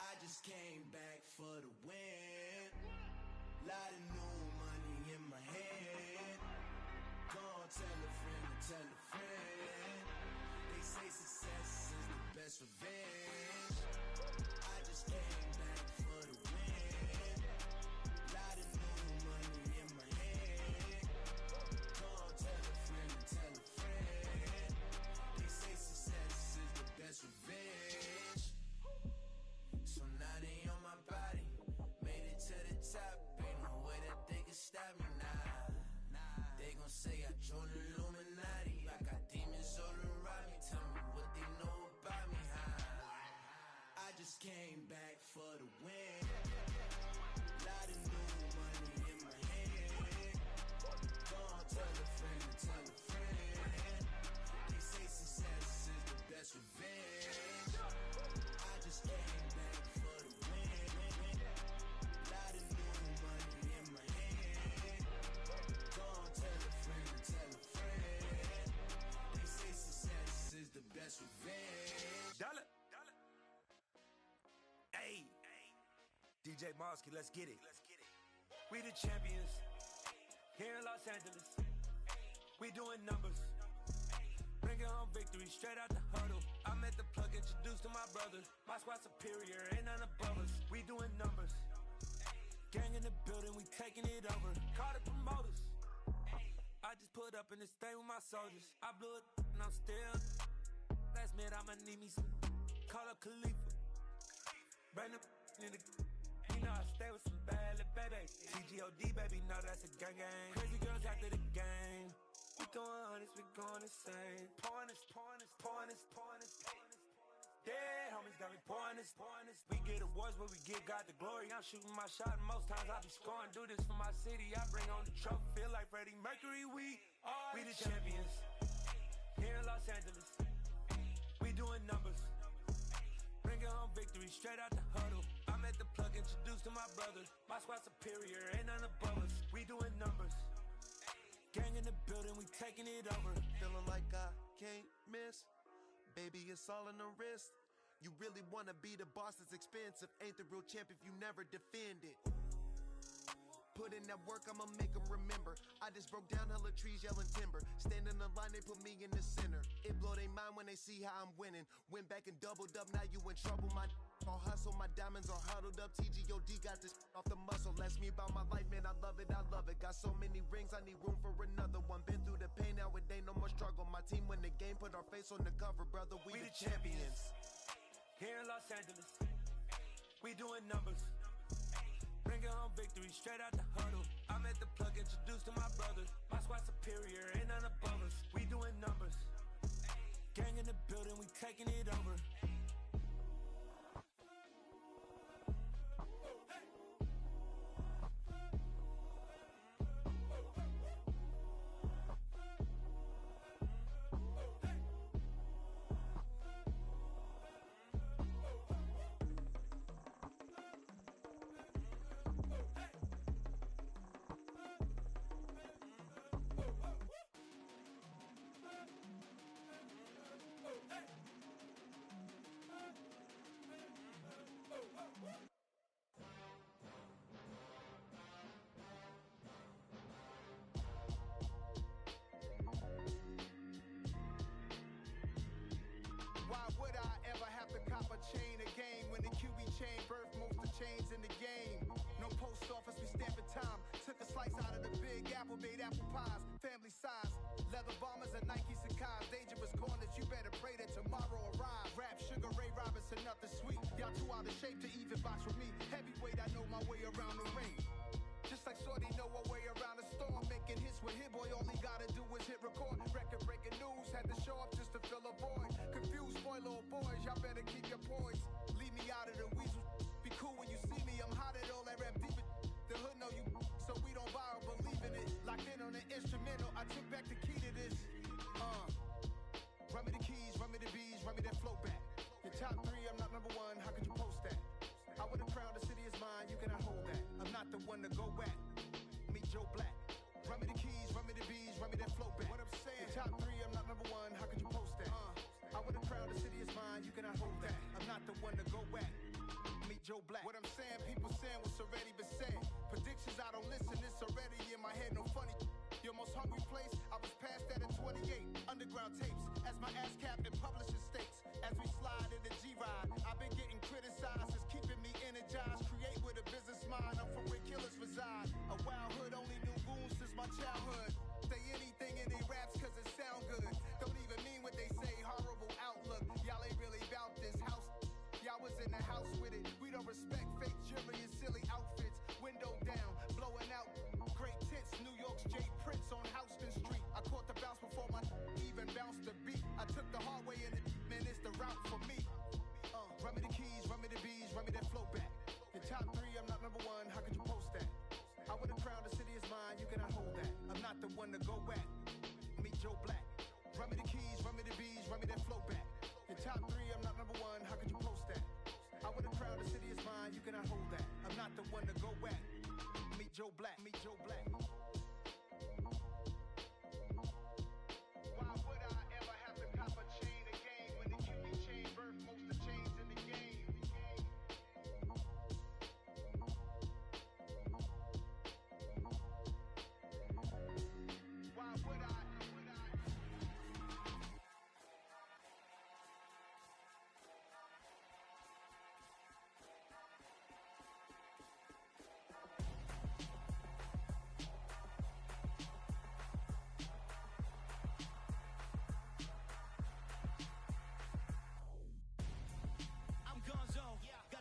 I just came back for the win. Lot of new money in my head. Go on, tell a friend and tell a friend. They say success is the best revenge. I just came back for the win. Lot of new money in my head. Go on, tell a friend and tell a friend. They say success is the best revenge. So now they on my body. Made it to the top. Ain't no way that they can stop me now. They gon' say I joined the Illuminati. I got demons all around me. Tell me what they know about me, huh? I just came back for the win. Lot of new money in my head. Go on, tell a friend and tell a friend. They say success is the best revenge. I just came back for the win. Lot of new money in my head. Go on, tell a friend and tell a friend. They say success is the best revenge. Dollar. Hey, DJ Mosky, let's get it. We the champions here in Los Angeles. We doing numbers. Bringing home victory straight out the huddle. I'm at the plug, introduced to my brothers. My squad superior, ain't none above us. We doing numbers. Gang in the building, we taking it over. Call the promoters. I just put up in this thing with my soldiers. I blew it and I'm still. Last minute, I'ma need me some. Call up Khalifa. Brand new in the. You know I stay with some bad little baby. TGOD, baby, know that's a gang gang. Crazy girls after the game. We throwing hundreds, we going insane. Pouring this. Yeah, homies got me pouring this. We get awards, but we give God the glory. I'm shooting my shot, and most times I be scoring. Do this for my city, I bring on the trophy. Feel like Freddie Mercury, we the champions. Here in Los Angeles, we doing numbers. Bringing home victory straight out the huddle. I'm at the plug, introduced to my brothers. My squad superior, ain't none above us. We doing numbers. Gang in the building, we taking it over. Feeling like I can't miss. Baby, it's all in the wrist. You really wanna be the boss, it's expensive. Ain't the real champ if you never defend it. Put in that work, I'ma make them remember. I just broke down hella trees, yelling timber. Stand in the line, they put me in the center. It blow their mind when they see how I'm winning. Went back and doubled up, now you in trouble. My all hustle, my diamonds are huddled up. TGOD got this off the muscle. Ask me about my life, man, I love it, I love it. Got so many rings, I need room for another one. Been through the pain, now it ain't no more struggle. My team win the game, put our face on the cover, brother. We the champions. Here in Los Angeles, we doing numbers. Bringing home victory straight out the huddle. I'm at the plug, introduced to my brothers. My squad superior, ain't none above us. We doing numbers. Gang in the building, we taking it over. Why would I ever have to cop a chain again when the QB chain birthed most of chains in the game? No post office, we stamping time. Took a slice out of the big apple, made apple pies, family size. Leather bombers and Nike Sacai's. Dangerous corners, you better pray that tomorrow arrives. Rap Sugar Ray Robinson, nothing sweet. Y'all too out of shape to even box with me. Heavyweight, I know my way around the ring. Just like Shorty know her way around the storm. Make making hits with Hit Boy. All he gotta do is hit record. Record breaking news, had to show up just to fill a void. Confused boy, little boys, y'all better keep your poise. Leave me out of the weasel. Be cool when you see me, I'm hot at all that rap deep. The hood know you, so we don't borrow, believe in it. Locked in on the instrumental, I took back the key to this. Run me the keys, run me the bees, run me that flow back. Your top 3, I'm not number 1, how could you post that? I would've crowned the city is mine, you cannot hold that. I'm not the one to go back. Meet Joe Black. Run me the keys, run me the bees, run me that flow back. What I'm saying, your top 3, I'm not number 1, how could you post that? I would've crowned the city is mine, you cannot hold that. I'm not the one to go back. Meet Joe Black. What I'm saying, people saying what's already been said. Predictions, I don't listen, it's already in my head, no funny. Your most hungry place, I was past that at 28. Underground tapes, as my ass cap in publishing states. As we slide in the G-Ride, I've been getting criticized, it's keeping me energized. Create with a business mind, I'm from where killers reside. A wild hood, only knew goons since my childhood. Say anything in they raps cause it sound good. Don't even mean what they say, horrible outlook. Y'all ain't really about this house. Y'all was in the house with it. We don't respect fake jewelry and silly outfits. Window down, blowing out great tits. New York's Jay Prince on Houston Street. I caught the bounce before my even bounced the beat. I took the hard way and man, it's the route for me. Run me the keys, run me the bees, run me that flow back. Your top 3, I'm not number 1, how could you post that? I would've crowned the city is mine, you cannot hold that. I'm not the one to go back. Meet Joe Black. Run me the keys, run me the bees, run me that flow back. Your top 3, I'm not number 1, how could you post that? I would've crowned the city is mine, you cannot hold that. I'm not the one to go back. Meet Joe Black, meet Joe Black. Why would I ever have to cop a chain again when the QB chain birthed most of chains in the game? Why would I?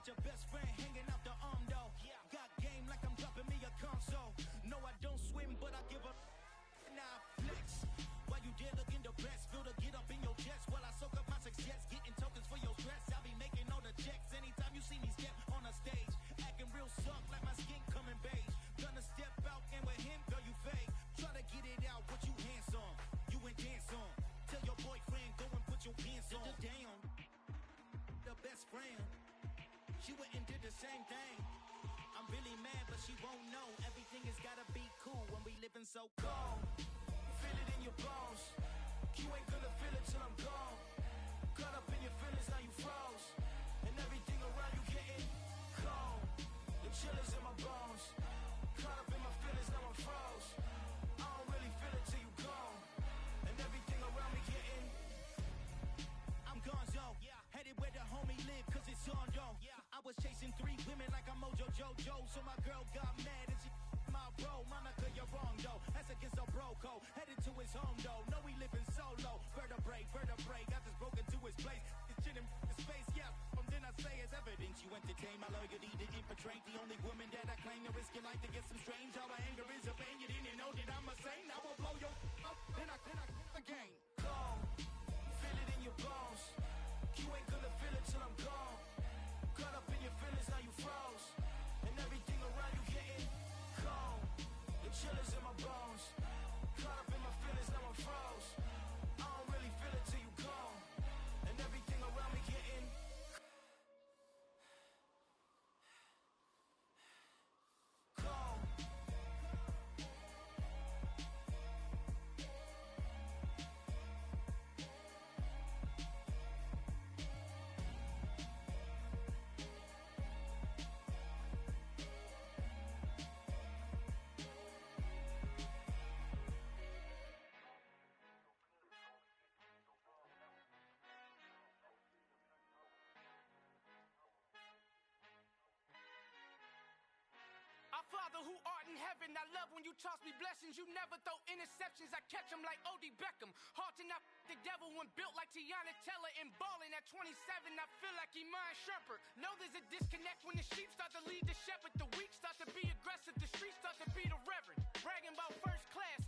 Your best friend hanging out the arm though. Got game like I'm dropping me a console. No, I don't swim, but I give up. Now flex. While you there looking the best, feel the get up in your chest while I soak up my success, getting tokens for your stress. I'll be making all the checks anytime you see me step on a stage, acting real soft like my skin coming beige. Gonna step out and with him, girl, you fake. Try to get it out, what you hands on, you ain't dance on. Tell your boyfriend go and put your pants on. Down, the best friend. She went and did the same thing. I'm really mad, but she won't know. Everything has gotta be cool when we living so cold. Feel it in your bones. You ain't gonna feel it till I'm gone. Caught up in your feelings, now you froze. And everything around you getting cold. The chill is in my bones. Caught up in my feelings, now I'm froze. I don't really feel it till you gone. And everything around me getting. I'm gone, yo. Headed where the homie live, cause it's on, yo. I was chasing 3 women like I'm Mojo Jojo, so my girl got mad and she my bro. Monica, you're wrong, though. That's against a bro code. Headed to his home, though. No, we living solo. Vertebrae, got this broken to his place. It's chin in his face, yeah. Then I say it's evidence you entertain my loyalty to infiltrate. The only woman that I claim to risk your life to get some strange. How my anger is a pain. You didn't know that I'm a saint. I will blow your up, then I again. Cold, feel it in your bones. You ain't gonna feel it till I'm gone. Caught up in your feelings, now you froze. And everything around you getting cold. The chill is in my bones. Caught up in my feelings, now I'm froze. I don't really feel it till you gone. And everything around me getting cold. Our Father who art in heaven, I love when you toss me blessings. You never throw interceptions, I catch them like O.D. Beckham. Hard to not the devil when built like Tiana Teller. And balling at 27, I feel like Iman Shumpert. Know there's a disconnect when the sheep start to lead the shepherd. The weak start to be aggressive, the streets start to be the reverend. Bragging about first class,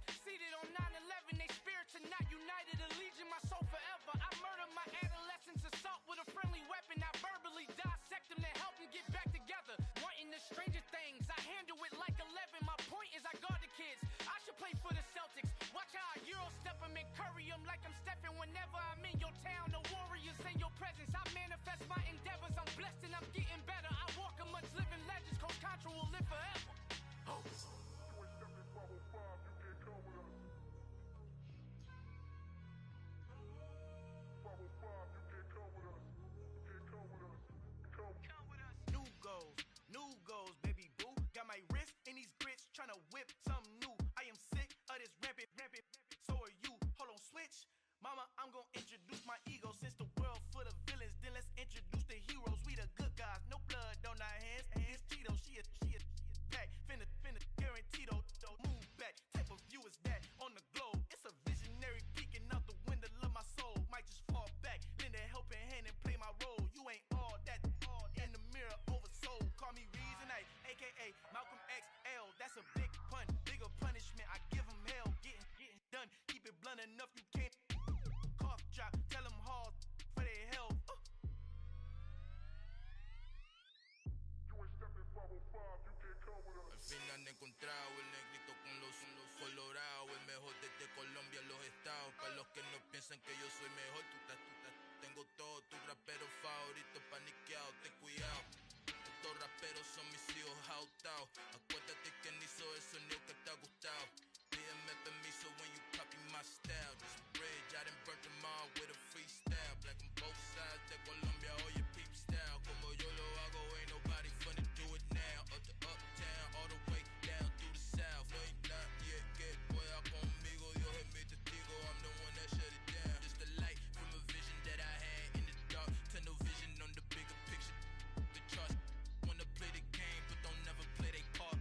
Hey, Malcolm XL, that's a big pun. Bigger punishment, I give him hell. Getting done. Keep it blunt enough, you can't cough drop. Tell them hard for their health. Al fin han encontrado el negrito con los colorados, el mejor desde Colombia, los estados. Para los que no piensan que yo soy mejor, tengo todo, tus raperos favoritos paniqueados, ten cuidado. Estos raperos son mis hijos jautados. Acuérdate que ni hizo el sonido que te ha gustado. Pídeme permiso when you copy my style. This bridge, I done burnt them all with a freestyle. Black on both sides de Colombia, oye peep style. Como yo lo hago, ain't nobody funny, do it now. Up to uptown, all the way down through the south. No ain't not yet, que pueda conmigo, Dios es mi testigo. I'm the one that shut it down. Just a light from a vision that I had in the dark. Tunnel vision on the bigger picture. The charts wanna play the game, but don't never play their part.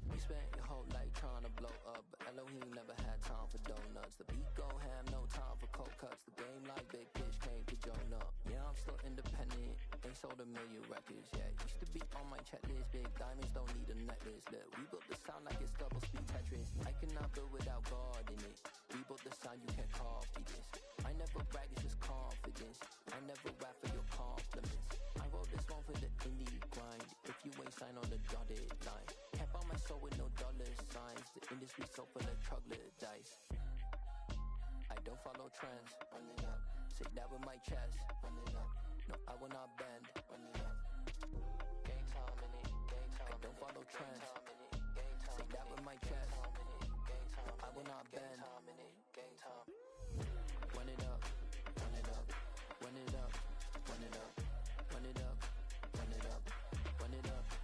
We spent your whole life trying to blow up, but Elohim never had time for donuts. The beat go ham, no time for cold cuts. The game like Big Pitch came to join up. Yeah, I'm still independent, ain't sold a million records yet. Used to be on my checklist, big diamonds don't need a necklace. Look, we built the sound like it's double speed Tetris. I cannot build without God in it. We built the sound, you can't copy this. I never brag, it's just confidence. I never rap for your compliments. I wrote this one for the indie grind. If you ain't signed on the dotted line, can't buy my soul with no dollar signs. The industry so full of troglodytes. I don't follow trends. Run it up. Say that with my chest. Run it up. No, I will not bend. Run it up. Game time in it. Game time. I don't follow trends. Say that with my chest. Game time. I will not bend. Game time. Run it up. Run it up. Run it up. Run it up. Run it up. Run it up. Run it up. Run it up.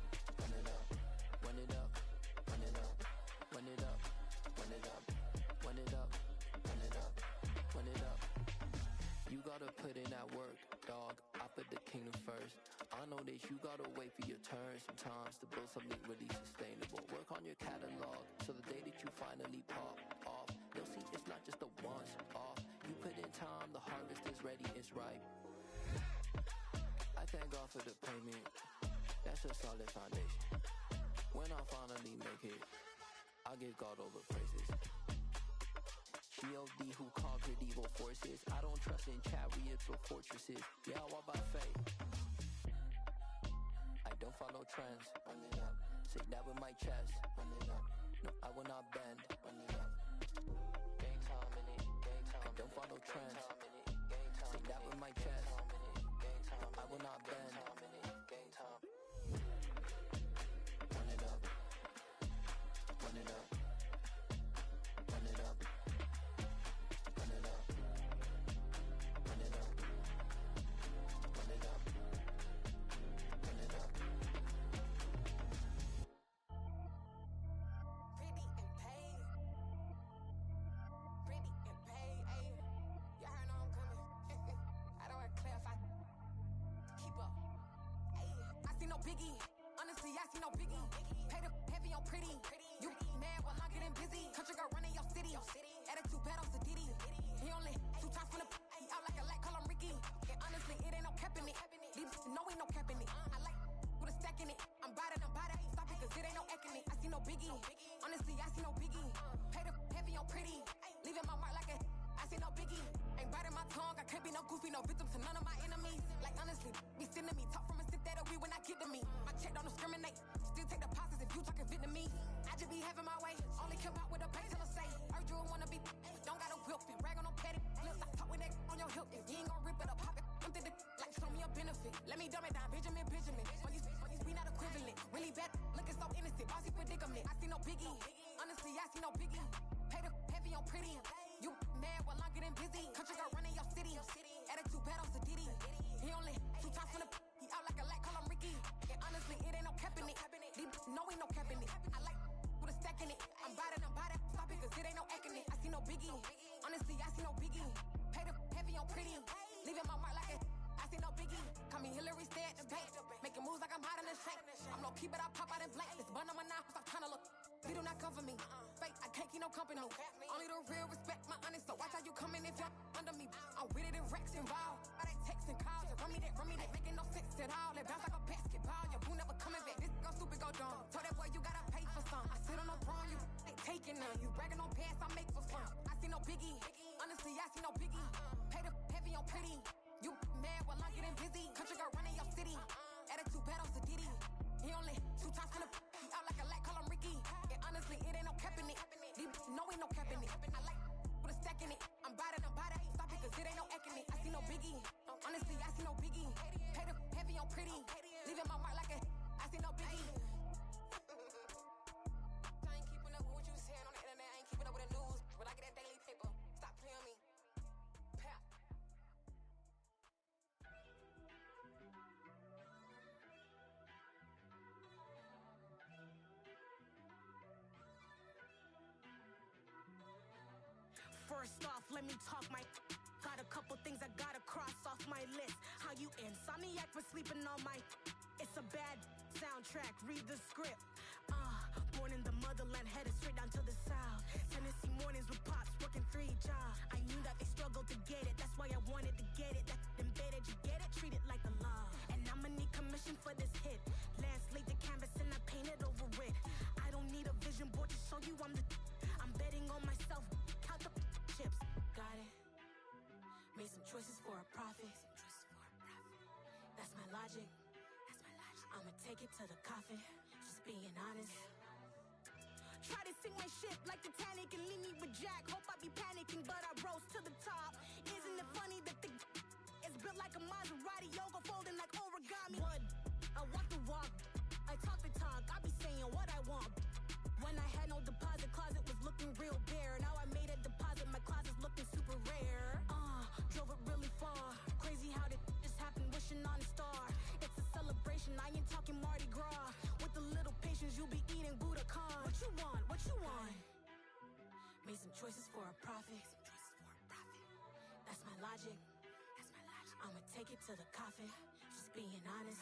Run it up. Run it up. Run it up. Run it up. Run it up. Run it up. Run it up. You gotta put in that work, dog. I put the kingdom first. I know that you gotta wait for your turn sometimes to build something really sustainable. Work on your catalog, so the day that you finally pop off, you'll see it's not just a once off. You put in time, the harvest is ready, it's ripe. I thank God for the payment. That's a solid foundation. When I finally make it, I'll give God all the praises. G.O.D. who conquered evil forces. I don't trust in chariots or fortresses. Yeah, I walk by faith. I don't follow trends. Run it up. Say that with my chest. Run it up. No, I will not bend. Run it up. Game time in it. Game time. I don't follow trends. Say that with my chest. I will not bend. Game time. Run it up. Run it up. Run it up. Run it up. Run it up. Run it up. Run it up. Pretty and paid. Pretty and paid, ayy. Y'all heard know I'm coming. I don't want to clarify. Keep up. Ayy. I see no biggie. Honestly, I see no biggie. Pay the heavy on pretty. You mad while I'm getting busy. Country girl running your city. Attitude bad on Sadiddy. He only 2 times from the he out like a light, call him Ricky. And honestly, it ain't no cap in it. These no ain't no cap in it. I like with a stack in it. I'm bad it. Stop it, cause it ain't no eck in it. I see no biggie. Honestly, I see no biggie. Pay the heavy on pretty. Leaving my mark like a I see no biggie. Ain't biting my tongue. I can't be no goofy, no victim to none of my enemies. Like honestly, be sending me talk from a sit that we when I get to me. My check don't discriminate. Still take deposits if you talking Vietnamese. I just be having my way. Only come out with a pay till I say. Heard you wanna be. Don't gotta whip it. Brag on no petty. Lips, I talk with that on your hip. If you ain't gon' rip it up, pop it. Empty the like show me a benefit. Let me dumb it down, Benjamin. On these we not equivalent. Really bad, looking so innocent. Bossy predicament. I see no biggie. Honestly, I see no biggie. Pay the heavy on pretty. You mad while I'm getting busy. Country girl running your city. Attitude bad on Sadiddy. He only 2 times from the he out like a light, call him Ricky. And honestly, it ain't no cap in it. These no ain't no cap in it. I like with a stack in it. I'm bad it. Stop it, cause it ain't no eck in it. I see no biggie. Honestly, I see no biggie. Pay the heavy on pretty. Leaving my mark like a I see no biggie. Call me Hillary, stay at the bank. Making moves like I'm hot in the shank. I'm low key, but I pop out in blank. This bun on my knife, stop trying to look. You do not come for me. Fake, I can't keep no company. Only the real respect my honest. So watch how you coming if you're under me. I'm with it in Rex involved. By that text and call. making none. You bragging on past, I make for fun. I see no biggie. Honestly, I see no biggie. Pay the heavy on pretty. You mad while I'm getting busy. Country girl running your city. Attitude bad on Sadiddy. He only 2 times in the he out like a light, call him Ricky. And honestly, it ain't no cap in it. No, ain't no cap in it. I like with a stack in it. I'm bad it. Stop it, cause it ain't no acting it. I see no biggie. Honestly, I see no biggie. Pay the heavy on pretty. Leaving my mark like a I see no biggie. I ain't keeping up with what you saying on the internet. I ain't keeping up with the news. When I get that daily paper, stop playing me. Pap. First off, let me talk my got a couple things I gotta cross off my list. How you insomniac for sleeping on my it's a bad soundtrack, read the script. Born in the motherland, headed straight down to the south. Tennessee mornings with pops, working 3 jobs. I knew that they struggled to get it, that's why I wanted to get it. That embedded, you get it, treat it like a law. And I'ma need commission for this hit. Lance laid the canvas and I painted over it. I don't need a vision board to show you I'm betting on myself, count the chips. Got it. Made some choices for a profit. That's my logic. I'ma take it to the coffin. Just being honest. Try to sink my ship like Titanic and leave me with Jack. Hope I be panicking, but I rose to the top. Isn't it funny that the is built like a Maserati, yoga folding like origami? What? I walk the walk. I talk the talk. I be saying what I want. When I had no deposit, closet was looking real bare. Now I made a deposit, my closet's looking super rare. Drove it really far. Crazy how did this happen, wishing on a star. It's a celebration, I ain't talking Mardi Gras. With a little patience, you'll be eating Budokan. What you want? What you want? Made some choices for a profit. That's my logic. I'ma take it to the coffin. Just being honest.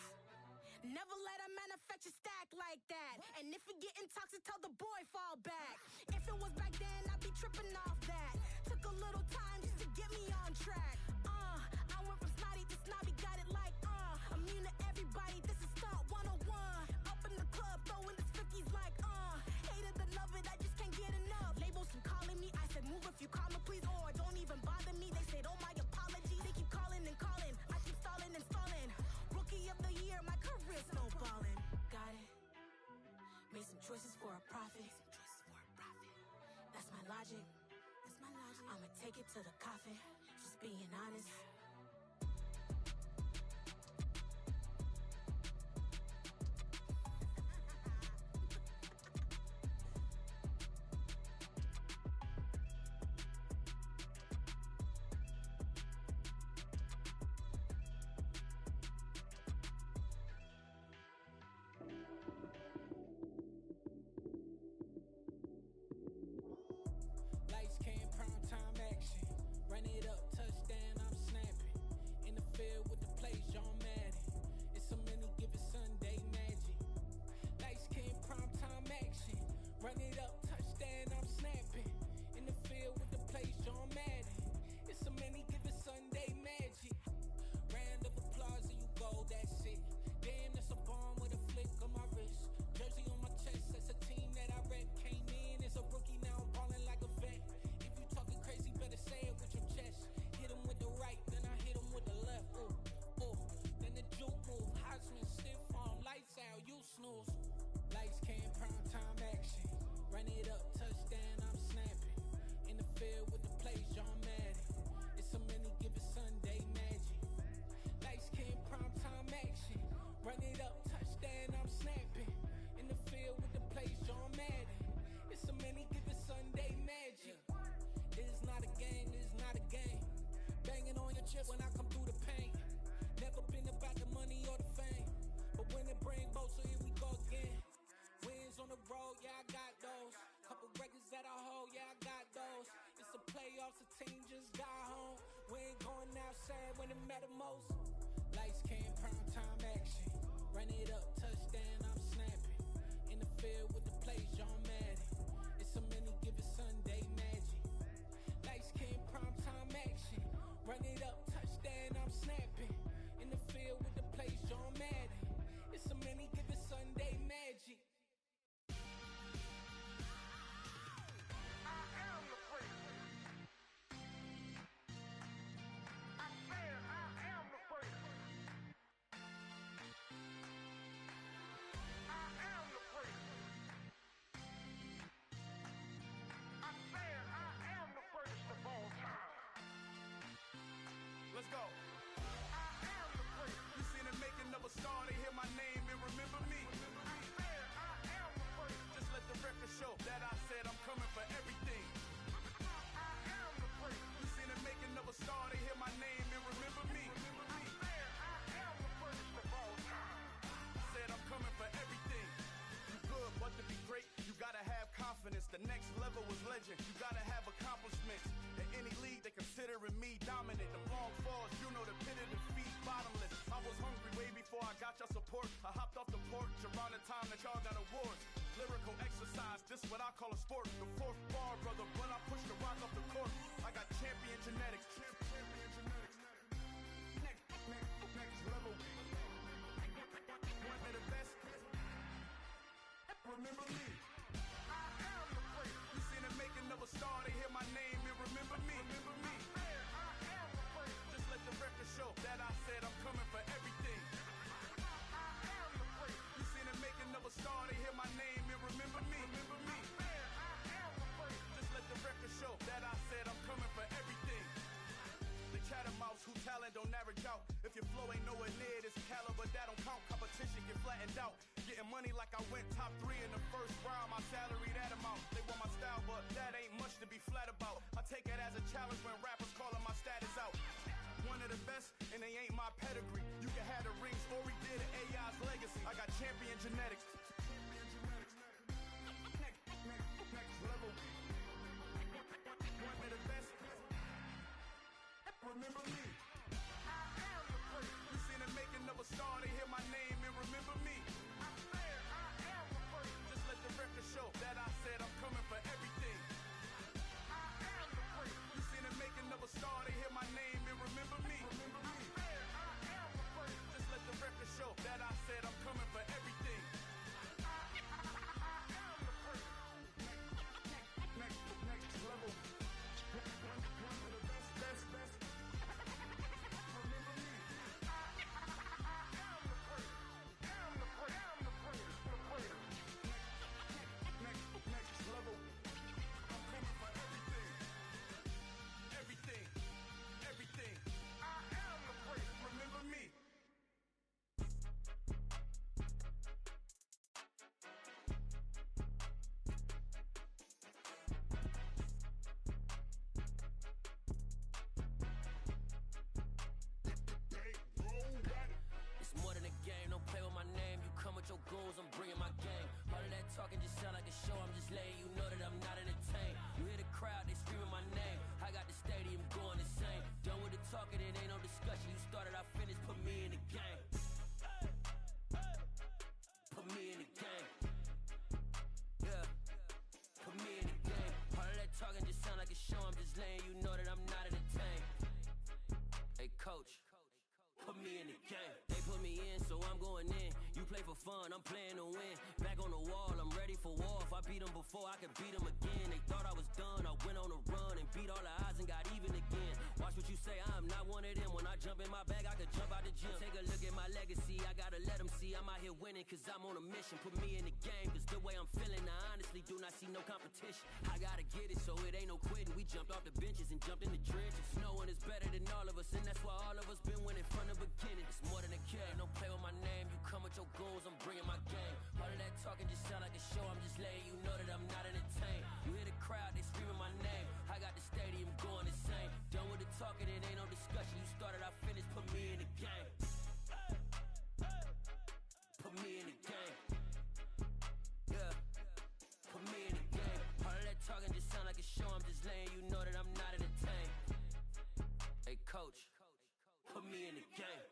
Never let a manufacture stack like that. And if it getting toxic, tell the boy fall back. If it was back then, I'd be tripping off that. Took a little time just to get me on track. I went from snotty to snobby, got it like immune to everybody, this is stunt 101. Up in the club, throwing this 50s like hated to love it, I just can't get enough. Labels keep calling me, I said move if you call me please, or don't even bother me. They said oh my apology, they keep calling and calling. I keep stalling and stalling. Rookie of the year, my career snowballing. Got it. Made some choices for a profit. That's my logic. I'ma take it to the coffin. Just being honest. Lights came, prime time action. Run it up, touchdown, I'm snapping. In the field with the plays, John Madden. It's so many, give it Sunday magic. Lights came, prime time action. Run it up, touchdown, I'm snapping. In the field with the plays, John Madden. It's so many, give it Sunday magic. Round of applause and you go, that's it. Damn, that's a bomb with a flick on my wrist. Jersey on my chest, that's a team that I rep. Came in as a rookie, now I'm balling like a vet. If you talking crazy, better say it with your chest. Hit him with the right, then I hit him with the left. Then the juke move, Heisman, stiff arm, lights out, you snooze. Lights came, prime time action. Run it up, touchdown, I'm snapping. In the field with the plays, John Madden. It's so many, give it Sunday magic. Lights came, prime time action. Run it up, touchdown, I'm snapping. In the field with the plays, John Madden. It's so many, give it Sunday magic. This is not a game, this is not a game. Banging on your chest when I come through the paint. Never been about the money or the fame. But when it bring both, so here we go again. Wins on the road, yeah, I got those. Couple records that I hold, yeah, I got those. It's the playoffs, the team just got home. We ain't going outside when it matter most. Lights came, prime time action. Run it up, touchdown, I'm snapping. In the field with the plays, John Madden. It's so many, give it Sunday magic. Lights came, prime time action. Run it up, touchdown, I'm snapping. In the field with the plays, John Madden. It's so many, give it Sunday magic. let's go. I am the great. You seen the making of a star, they hear my name and remember me. I am the great. Just let the record show that I said I'm coming for everything. I am the great. You seen the making of a star, they hear my name and remember me. I am the greatest of all time. Said I'm coming for everything. You good, but to be great, you gotta have confidence. The next level was legend. You gotta have accomplishments. In any league, they considering me dominant. The long falls, you know the pit of defeat, bottomless. I was hungry way before I got your support. I hopped off the porch around the time that y'all got awards. Lyrical exercise, this what I call a sport. The fourth bar, brother, when I push the rock off the court. I got champion genetics. Champion genetics. Next level. One of the best. Remember me. I am the great. You seen the making of a star, they hear my name and remember me. Remember me. I am the great. Just let the record show that I said I'm coming for everything. I am the great. You seen the making of a star, they hear my name and remember me. Remember me. I am the great. Just let the record show that I said I'm coming for everything. The chattermouths who talent don't average out. If your flow ain't nowhere near this caliber, that don't count. Competition get flattened out. Getting money like I went top 3 in the first round. My salary that amount. They want my style, but that ain't much to be flat about. I take it as a challenge when rappers calling my status out. One of the best, and they ain't my pedigree. You can have the rings, or we did an AI's legacy. I got champion genetics. Next level. One of the best. Remember me. I am the great. You seen the making of a star, they hear my name and remember me. I am the great. Just let the record show that I said I'm coming for everything. I am the great. You seen the making of a star, they hear my name and remember me. Remember me. I am the great. Just let the record show that I said I'm coming for everything. I am the great. Next level. One of the best. Goals, I'm bringing my game. All of that talking just sound like a show. I'm just letting you know that I'm not entertained. You hear the crowd, they screaming my name. I got the stadium going insane. Done with the talking, it ain't no discussion. You started, I finished, put me in the game. Put me in the game. Yeah. Put me in the game. All of that talking just sound like a show. I'm just letting you know that I'm not entertained. Hey, coach, put me in the game. They put me in, so I'm going in. You play for fun, I'm playing to win. Back on the wall, I'm ready for war. If I beat them before, I can beat them again. They thought I was done, I went on a run and beat all the odds and got even again. Watch what you say, I'm not one of them. When I jump in my bag, I could jump out the gym. Take a look at my legacy, I gotta let them see I'm out here winning, cause I'm on a mission. Put me in the game, cause the way I'm feeling, I honestly do not see no competition. I gotta get it, so it ain't no quitting. We jumped off the benches and jumped in the trenches. No one is better than all of us, and that's why all of us been winning from the beginning. It's more than a kid, don't play with my name. You come with your goals, I'm bringing my game. All of that talking just sound like a show. I'm just letting you know that I'm not entertained. You hear the crowd, they screaming my name. I got the stadium going insane. Done with the talking, it ain't no discussion. You started, I finished, put me in the game. Put me in the game. Yeah. Put me in the game. All of that talking just sound like a show. I'm just letting you know that I'm not entertained. Hey, coach, put me in the game.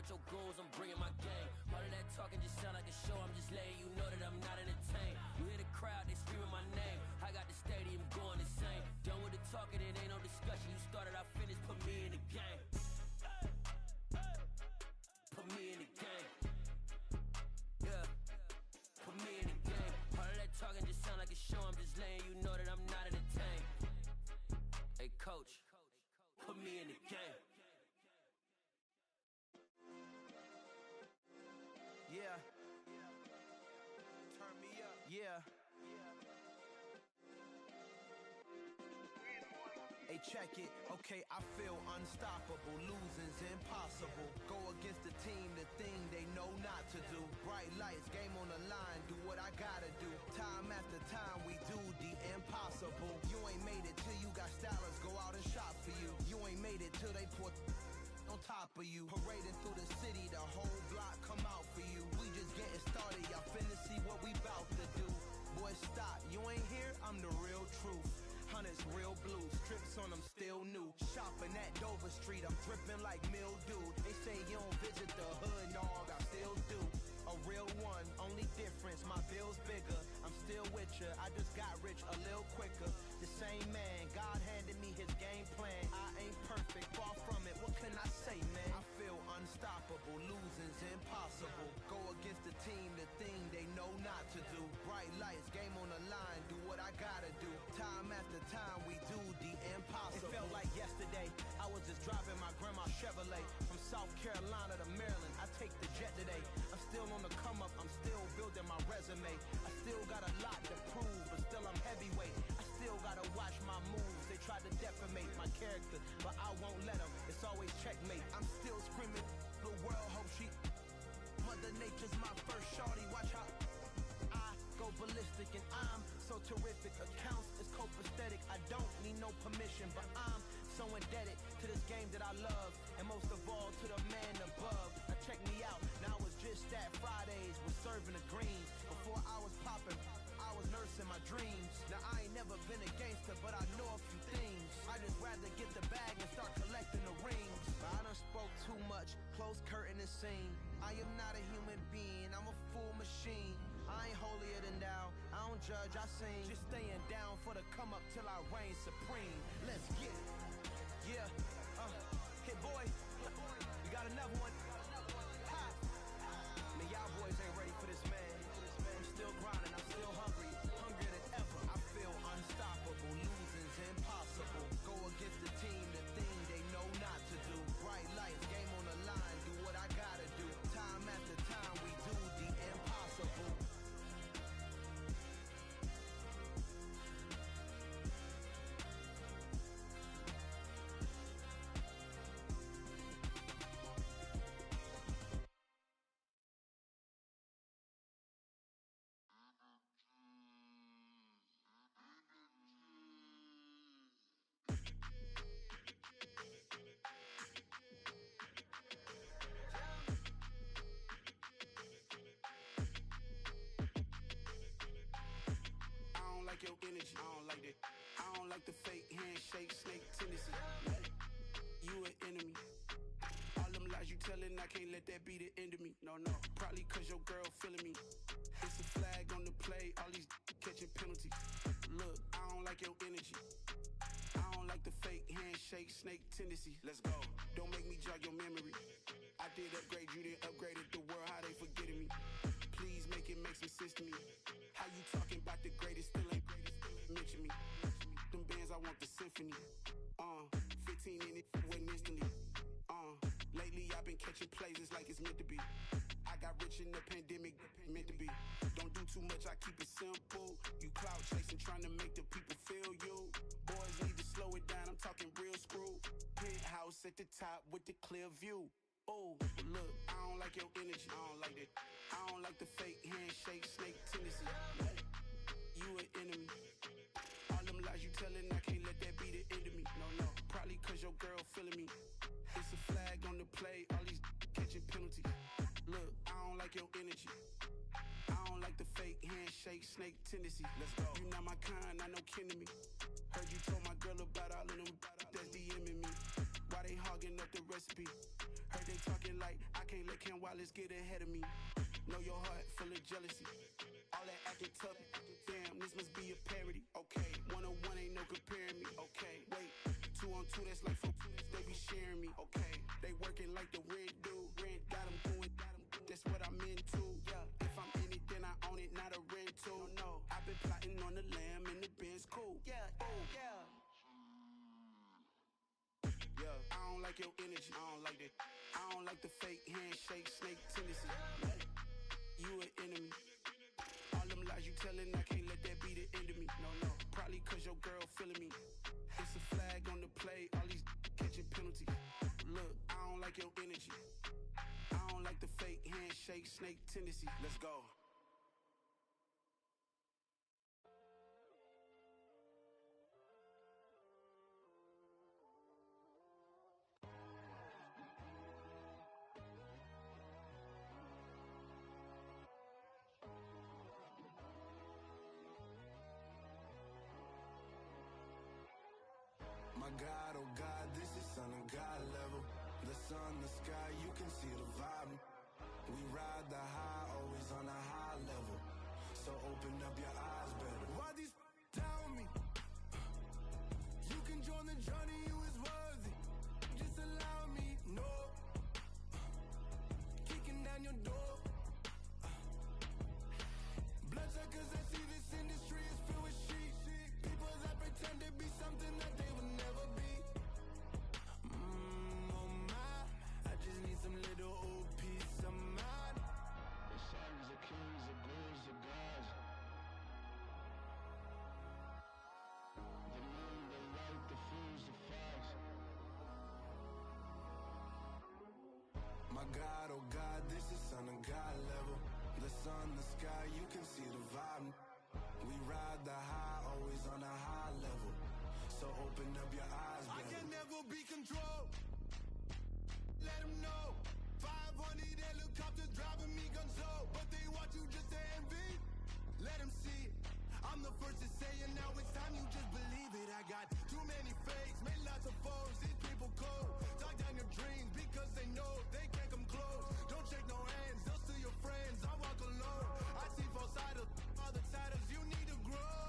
Your goals, I'm bringing my game. All of that talking just sound like a show. I'm just letting you know that I'm not entertained. You hear the crowd, they screaming my name. I got the stadium going insane. Done with the talking, it ain't no discussion. You started, I finished, put me in Put me in the game. Yeah. Turn me up. Yeah. Hey, check it. Okay, I feel unstoppable. Losing's impossible. Go against the team, the thing they know not to do. Bright lights, game on the line. Do what I gotta do. Time after time, we do the impossible. You ain't made it till you got stylers go out and shop for you. You ain't made it till they put on top of you. Parading through the city, the whole block come out for you. We just getting started, y'all finna see what we bout to do. Boy, stop, you ain't here, I'm the real truth. Hunters real blue, strips on them still new. Shopping at Dover Street, I'm dripping like mildew. They say you don't visit the hood, dog, I still do. A real one, only difference, my bill's bigger. I'm still with ya, I just got rich a little quicker. The same man, God handed me his game plan. I ain't perfect, far from it, what can I say, man? I feel unstoppable, losing's impossible. Go against the team, the thing they know not to do. Bright lights, game on the line, do what I gotta do. Time after time, we do the impossible. It felt like yesterday, I was just driving my grandma's Chevrolet from South Carolina to Maryland. I take the jet today. I'm still on the come up, I'm still building my resume. I still got a lot to prove, but still I'm heavyweight. I still gotta watch my moves. They tried to defamate my character, but I won't let them. It's always checkmate. I'm still screaming, the world hope she. Mother Nature's my first shorty. Watch how I go ballistic, and I'm so terrific. Accounts is copacetic. I don't need no permission, but I'm so indebted to this game that I love, and most of all to the man above. Now check me out. Now it was just that Fridays was serving the greens. Before I was popping, I was nursing my dreams. Now I ain't never been a gangster, but I know a few things. I just rather get the bag and start collecting the rings. But I done spoke too much. Close curtain and scene. I am not a human being. I'm a full machine. I ain't holier than thou. I don't judge, I sing. Just staying down for the come up till I reign supreme. Let's get it. Yeah. Hey boy, we got another one. Ha. Man, y'all boys ain't ready for this, man. I'm still grinding, I'm still hungry. Hungrier than ever. I feel unstoppable. Losing's impossible. Go against the team, the thing they know not to do. Bright lights, game on the line. Do what I gotta do. Time after time, we do the impossible. Your energy, I don't like that. I don't like the fake handshake, snake tendency. You an enemy. All them lies you telling, I can't let that be the end of me. No, probably cause your girl feeling me. It's a flag on the play, all these catching penalties. Look, I don't like your energy. I don't like the fake handshake, snake tendency. Let's go. Don't make me jog your memory. I did upgrade, you didn't upgrade it. The world, how they forgetting me. Please make it make some sense to me. How you talking about the greatest, still ain't mention me. Them bands, I want the symphony. 15 in it, went instantly. Lately I've been catching plays, it's like it's meant to be. I got rich in the pandemic, meant to be. Don't do too much, I keep it simple. You clout chasing, trying to make the people feel you. Boys need to slow it down, I'm talking real screw. Penthouse at the top with the clear view. Oh, look, I don't like your energy, I don't like that. I don't like the fake handshake, snake tendency. You an enemy. All them lies you telling, I can't let that be the end of me. No, probably cause your girl feeling me. It's a flag on the play, all these catching penalties. Look, I don't like your energy. I don't like the fake handshake, snake tendency. Let's go. You not my kind, not no kin to me. Heard you told my girl about all of them that's DMing me. Why they hogging up the recipe? Heard they talking like I can't let Ken Wallace get ahead of me. Know your heart full of jealousy. All that acting tough, damn, this must be a parody. Okay, 1-on-1 ain't no comparing me. Okay, wait, 2-on-2, that's like 4, they be sharing me. Okay, they working like the rent do. Rent got them doing, that's what I'm into. Yeah, if I'm in it, then I own it, not a rental. No, I've been plotting on the lamb and the Benz cool. Yeah, oh, yeah. like your energy. I don't like that. I don't like the fake handshake, snake tendency. Hey, you an enemy. All them lies you telling, I can't let that be the end of me. No, probably cause your girl feeling me. It's a flag on the play, all these catching penalties. Look, I don't like your energy. I don't like the fake handshake, snake tendency. Let's go. My God, oh God, this is son of God level. The sun, the sky, you can see the vibe. We ride the high, always on a high level. So open up your eyes better. Why these tell me? You can join the journey, you is worthy. Just allow me, no. Kicking down your door. Bloodsuckers that see this industry is filled with shit. People that pretend to be something that they will never be. Oh my, I just need some little old peace of mind. The sons of kings, the gurus, the gods. The moon, the light, the fools, the facts. My God, oh God, this is son of God level. The sun, the sky, you can see the vibe. We ride the high, always on a high level. So open up your eyes, I baby. can never be controlled. Let them know. 500 helicopters driving me gunso, but they watch you just to envy. Let them see it. I'm the first to say it, now it's time you just believe it. I got too many fakes, made lots of foes. These people cold. Talk down your dreams because they know they can't come close. Don't shake no hands, they'll steal your friends. I walk alone. I see false idols, other titles. You need to grow.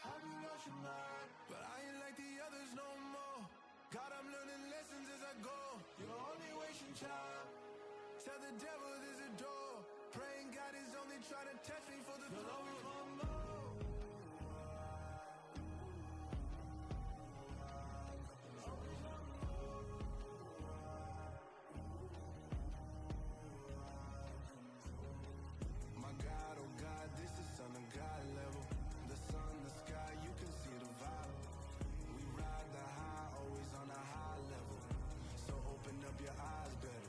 Have you lost your mind? But I ain't like the others no more. God, I'm learning lessons as I go. You're only wasting child. Tell the devil there's a door. Praying God is only trying to test me for the glory for more. My God, oh God, this is son of God level. The sun, the sky, you can see the vibe. We ride the high, always on a high level. So open up your eyes better.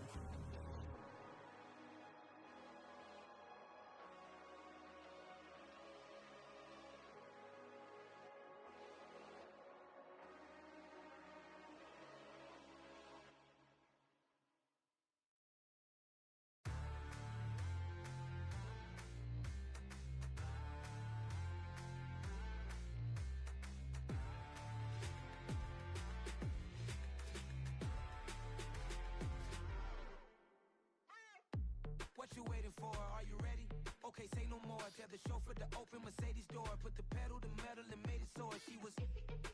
What you waiting for? Are you ready? Okay, say no more. Tell the chauffeur to open Mercedes door. Put the pedal to metal and made it soar. She was,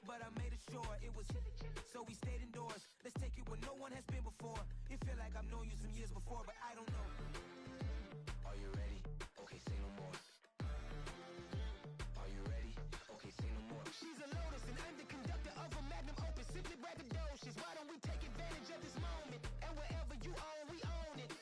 but I made it sure it was. So we stayed indoors. Let's take it where no one has been before. It feel like I've known you some years before, but I don't know. Are you ready? Okay, say no more. Are you ready? Okay, say no more. She's a Lotus and I'm the conductor of a Magnum Opus. Simply braggadocious. Why don't we take advantage of this moment? And wherever you own, we own it.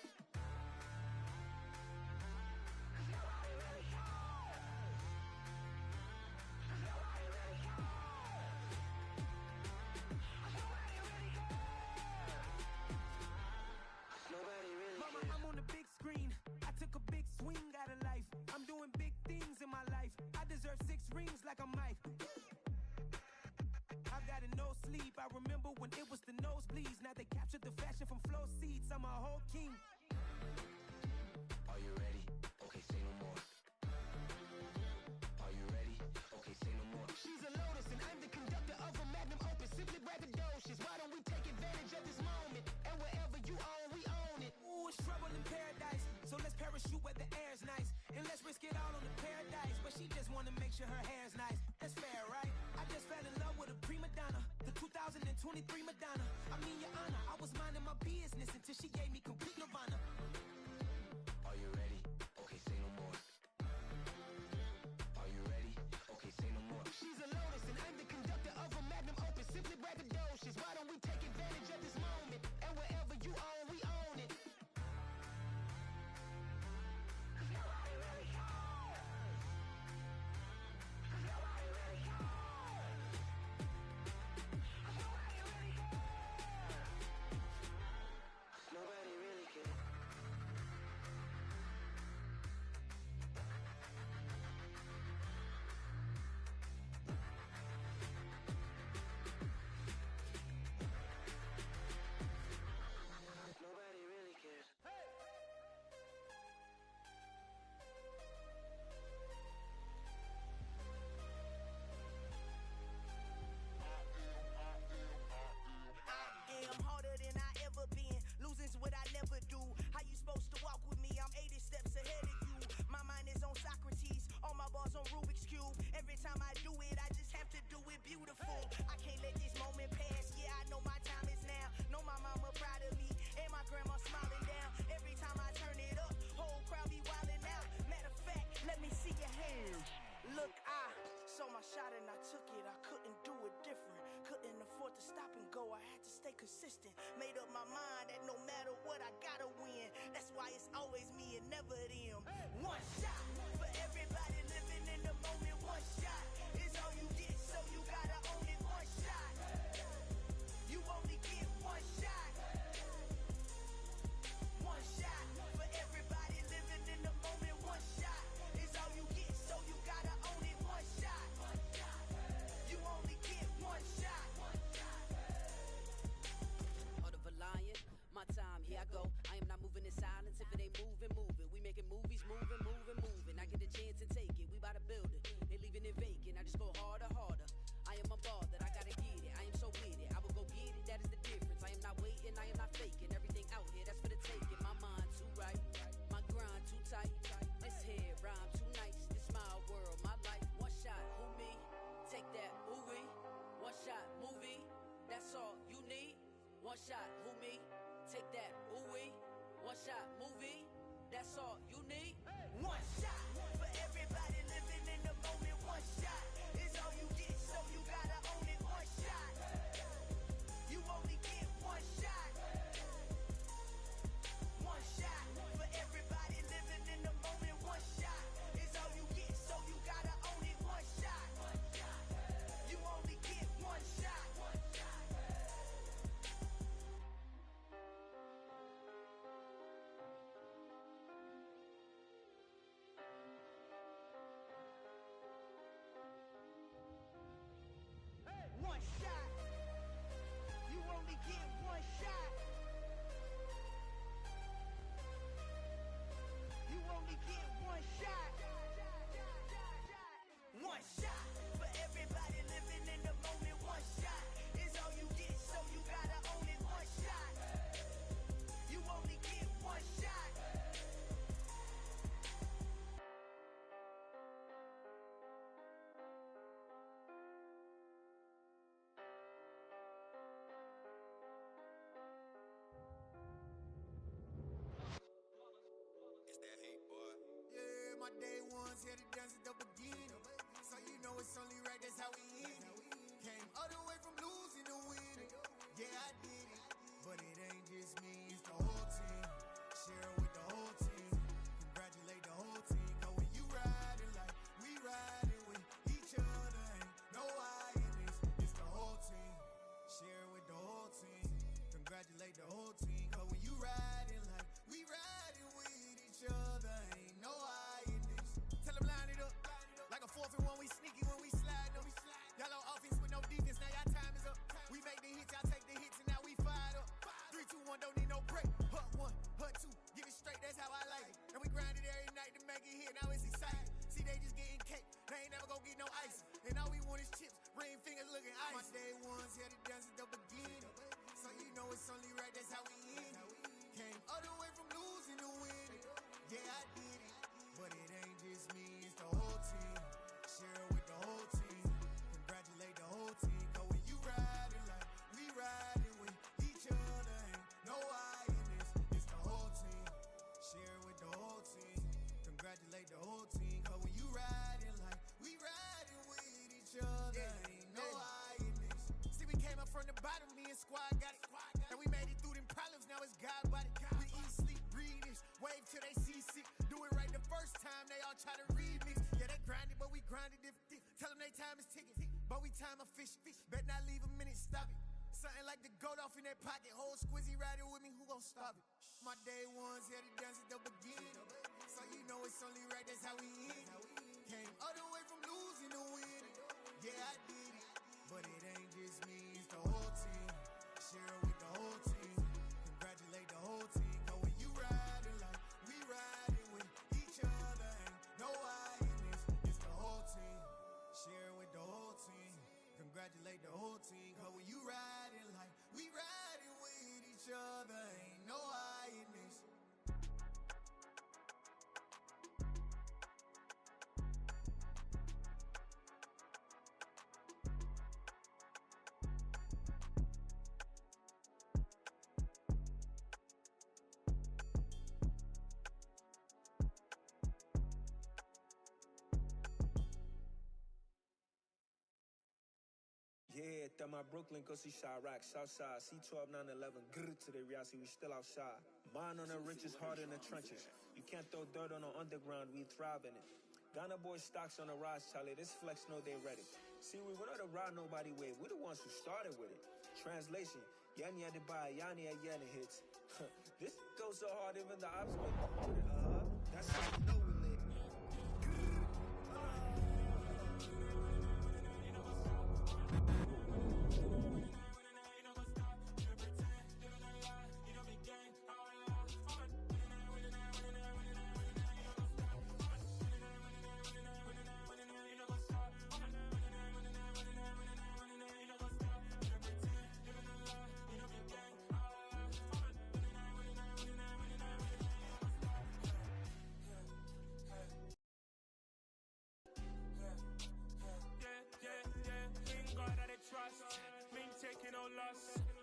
Mama, I'm on the big screen. I took a big swing out of life. I'm doing big things in my life. I deserve 6 rings like I'm Mike. I've got no sleep. I remember when it was the nosebleeds. Now they captured the fashion from flow seats. I'm a whole king. Are you ready? Okay, say no more. Are you ready? Okay, say no more. She's a Lotus and I'm the conductor of a Magnum Opus. Simply braggadocious. Why don't we take advantage of this moment? And wherever you own, we own it. Ooh, it's trouble in paradise. So let's parachute where the air's nice. And let's risk it all on the paradise. But she just wanna make sure her hair's nice. That's fair, right? I just fell in love with a prima donna. The 2023 Madonna. I mean, your honor, I was minding my business until she gave me complete nirvana. Are you ready? Okay, say no more. Are you ready? Okay, say no more. She's a Lotus and I'm the conductor of a Magnum Opus. Simply braggadocious. Why consistent. Made up my mind that no matter what, I gotta win. That's why it's always me and never them. One shot for everybody living in the moment. One shot is all you get, so you gotta own it. One shot. You only get one shot. One shot for everybody living in the moment. One shot is all you get, so you gotta own it. One shot. You only get one shot. Heart of a lion, my time, here I go. I am not moving in silence. If it ain't moving, moving. We making movies, moving, moving, moving. I get a chance to take it. We bout to build it. They leaving it vacant. I just go harder, harder. I am a ball that I gotta get it. I am so with it. I will go get it. That is the difference. I am not waiting. I am not faking. Everything out here, that's for the taking. My mind too right. My grind too tight. This head rhyme too nice. This my world, my life. One shot, who me? Take that, ooh we. One shot, movie. That's all you need. One shot, who me? Take that, ooh we. One shot, movie. That's all you need. One shot for everybody living in the moment. One shot is all you get, so you gotta own it. One shot. You only get one shot. One shot for everybody living in the moment. One shot is all you get, so you gotta own it. One shot. You only get one shot. One shot. You only get one shot. You only get one shot. One shot for everybody living in the moment. One shot is all you get, so you gotta own it. One shot. You only get one shot. It's that hate, boy. Yeah, my day ones here to dance at the beginning. So you know it's only right, that's how we end it. Came all the way from losing to winning. Yeah, I did it. But it ain't just me, it's the whole team. Share it with the whole team. Congratulate the whole team. Cause when you riding like we riding with each other, ain't no I in this. It's the whole team. Share it with the whole team. Congratulate the whole team. Cause when you riding like we riding with each other, ain't no I in this. Tell them line it up. Like a 4th and 1, we sneaky when we slide them. Y'all on offense with no defense, now y'all time is up. We make the hits, y'all take the hits, and now we fired up. 3, 2, 1, don't need no break. Hut 1, hut 2, give it straight, that's how I like it. And we grind it every night to make it hit, now it's exciting. See, they just getting cake, they ain't never gonna get no ice. And all we want is chips, ring fingers looking ice. My day ones here to dance at the beginning. So you know it's only right, that's how we end it. Came all the way from losing to winning. Yeah, I did it. But it ain't just me, it's the whole team. Share it with the whole team. Congratulate the whole team. Cause when you riding like we riding with each other, ain't no I in this. It's the whole team. Share it with the whole team. Congratulate the whole team. Cause when you riding like we riding with each other, ain't no I in this. See, we came up from the bottom, me and squad got it. And we made it through them problems, now it's God body. We eat, sleep, breathe this. Wave till they see sick. Do it right the first time, they all try to remix. Yeah, they grinded, but we grinded different. Tell them they time is ticking, but we time a fish. Bet not leave a minute, stop it. Something like the goat off in their pocket. Whole squizzy riding with me, who gon' stop it? My day ones here to dance at the beginning. So you know it's only right, that's how we end it. Came all the way from losing to winning. Yeah, I did it. But it ain't just me, it's the whole team. Share it with the whole team. Congratulate the whole team. Cause when you riding like we riding with each other, ain't no I in this. It's the whole team. Share it with the whole team. Congratulate the whole team. Cause when you riding like we riding with each other, ain't no I in this. that my Brooklyn, go see Chirac, Southside, C12, 911, grr to the Riasi, we still outside. Mine on the riches, hard in the trenches. You can't throw dirt on the underground, we thrive in it. Ghana boys stocks on the rise, Charlie, this flex know they ready. See, we're not a ride nobody wave, we're the ones who started with it. Translation, Yani had to buy, Yani at Yani hits. This goes so hard, even the ops went with it. That's how you know we lit.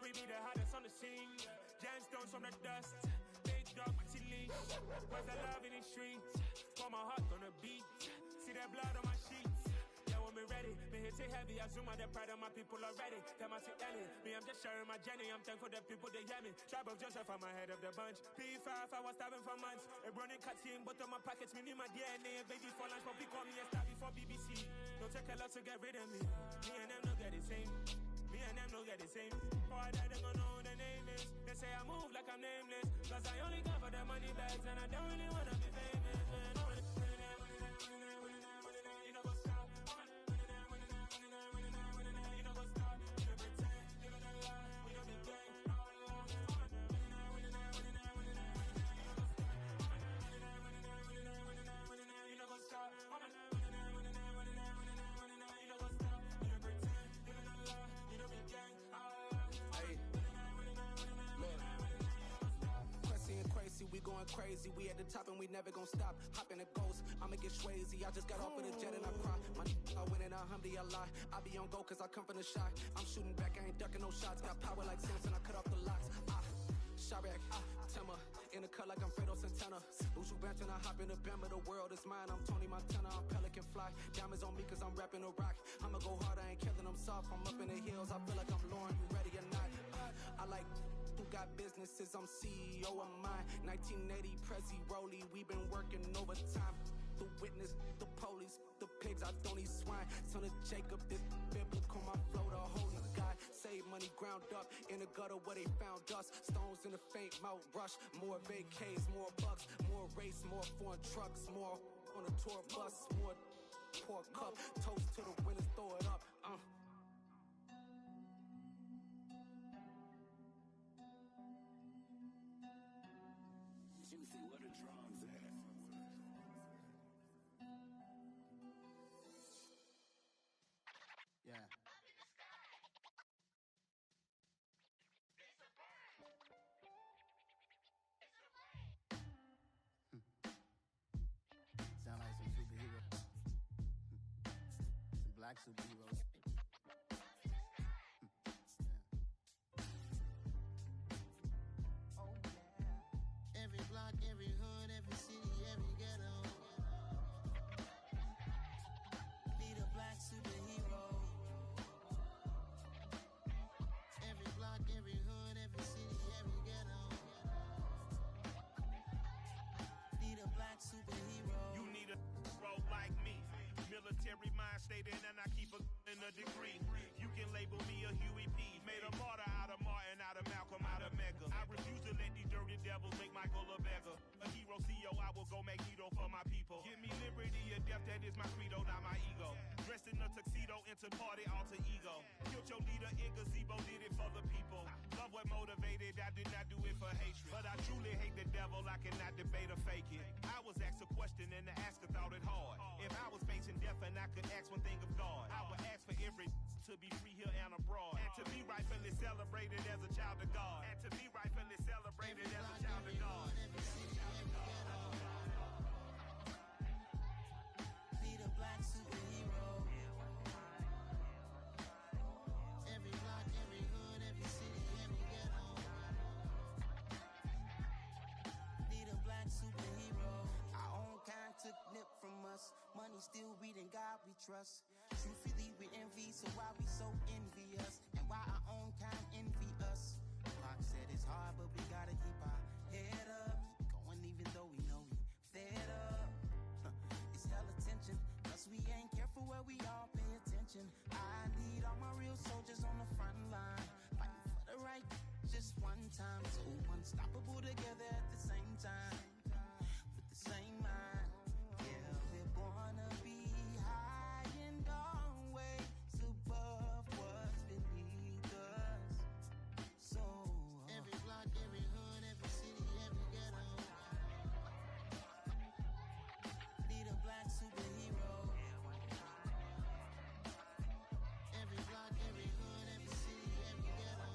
We be the hottest on the scene. Gemstones from the dust. Big dog with your leash. Where's the love in the streets? Pour my heart on the beat. See that blood on my sheets. Yeah, when we ready, me hit it heavy. I zoom out the pride of my people already. Them I see Ellie. Me, I'm just sharing my journey. I'm thankful the people they hear me. Tribe of Joseph, I'm ahead of the bunch. P5, I was starving for months. A running cut seeing but on my pockets. Me need my DNA. Baby for lunch, but call me a star before BBC. Don't take a lot to get rid of me. Me and them don't get the same. Me and them don't get the same. For I die, they gon' know who the name is. They say I move like I'm nameless. Cause I only come for the money bags. And I don't really wanna be famous, man. You know what's up? You know what's up? You know pretend. You know the lie. We don't be gang. You know what's up? We going crazy, we at the top and we never gon' stop. Hop in a ghost, I'ma get Swayze. I just got off of the jet and I cry. My I went in a Humvee, I lie. I be on go cause I come from the shot. I'm shooting back, I ain't ducking no shots. Got power like Samson, I cut off the locks. Chirac, Timmer, in the cut like I'm Fredo Santana. Buju Banton, I hop in the Bama, the world is mine. I'm Tony Montana, I'm Pelican Fly. Diamonds on me cause I'm rapping a rock. I'ma go hard, I ain't killing them soft. I'm up in the hills, I feel like I'm Lauren, you ready or not? I like who got businesses, I'm CEO of mine. 1980 Prezi Rolly, we been working overtime. The witness, the police, the pigs, I don't eat swine. Son of Jacob, this biblical, my flow, the holy God. Save money ground up in the gutter where they found us. Stones in the faint mouth rush. More vacays, more bucks, more race, more foreign trucks, more on a tour bus, more pour cup. Toast to the winners, throw it up. Juicy, where the drums at? Yeah. Sound like some superheroes. Some black superheroes. Every block, every hood, every city, every ghetto. Need a black superhero. Every block, every hood, every city, every ghetto. Need a black superhero. You need a hero like me. Military mind stated and I keep in a degree. You can label me a Huey P. Made a martyr out of Martin, out of Malcolm, out of Mega. I refuse to let these dirty devils make Michael a beggar. A hero CEO, I will go Magneto for my people. Give me liberty or death, that is my credo, not my ego. Dressed in a tuxedo, into party, alter ego. Killed your leader in gazebo, did it for the people. Love what motivated, I did not do it for hatred. But I truly hate the devil, I cannot debate or fake it. I was asked a question and the asker thought it hard. If I was facing death and I could ask one thing of God, I would ask for every to be free here and abroad. And to be rightfully celebrated as a child of God. And to be rightfully celebrated as a child of God. Need a black superhero. Every block, every hood, every city, every ghetto. Need a black superhero. Our own kind took nip from us. Money still reading God we trust. Truthfully we envy, so why we so envious? why our own kind envy us. Pac said it's hard, but we gotta keep our head up. Going even though we know we fed up. It's hella tension, cause we ain't careful where we all pay attention. I need all my real soldiers on the front line, fighting for the right just one time. So unstoppable together at the same time, with the same mind. Yeah, we're gonna be high and always above what's beneath us. So every block, every hood, every city, every ghetto need a black superhero. Every block, every hood, every city, every ghetto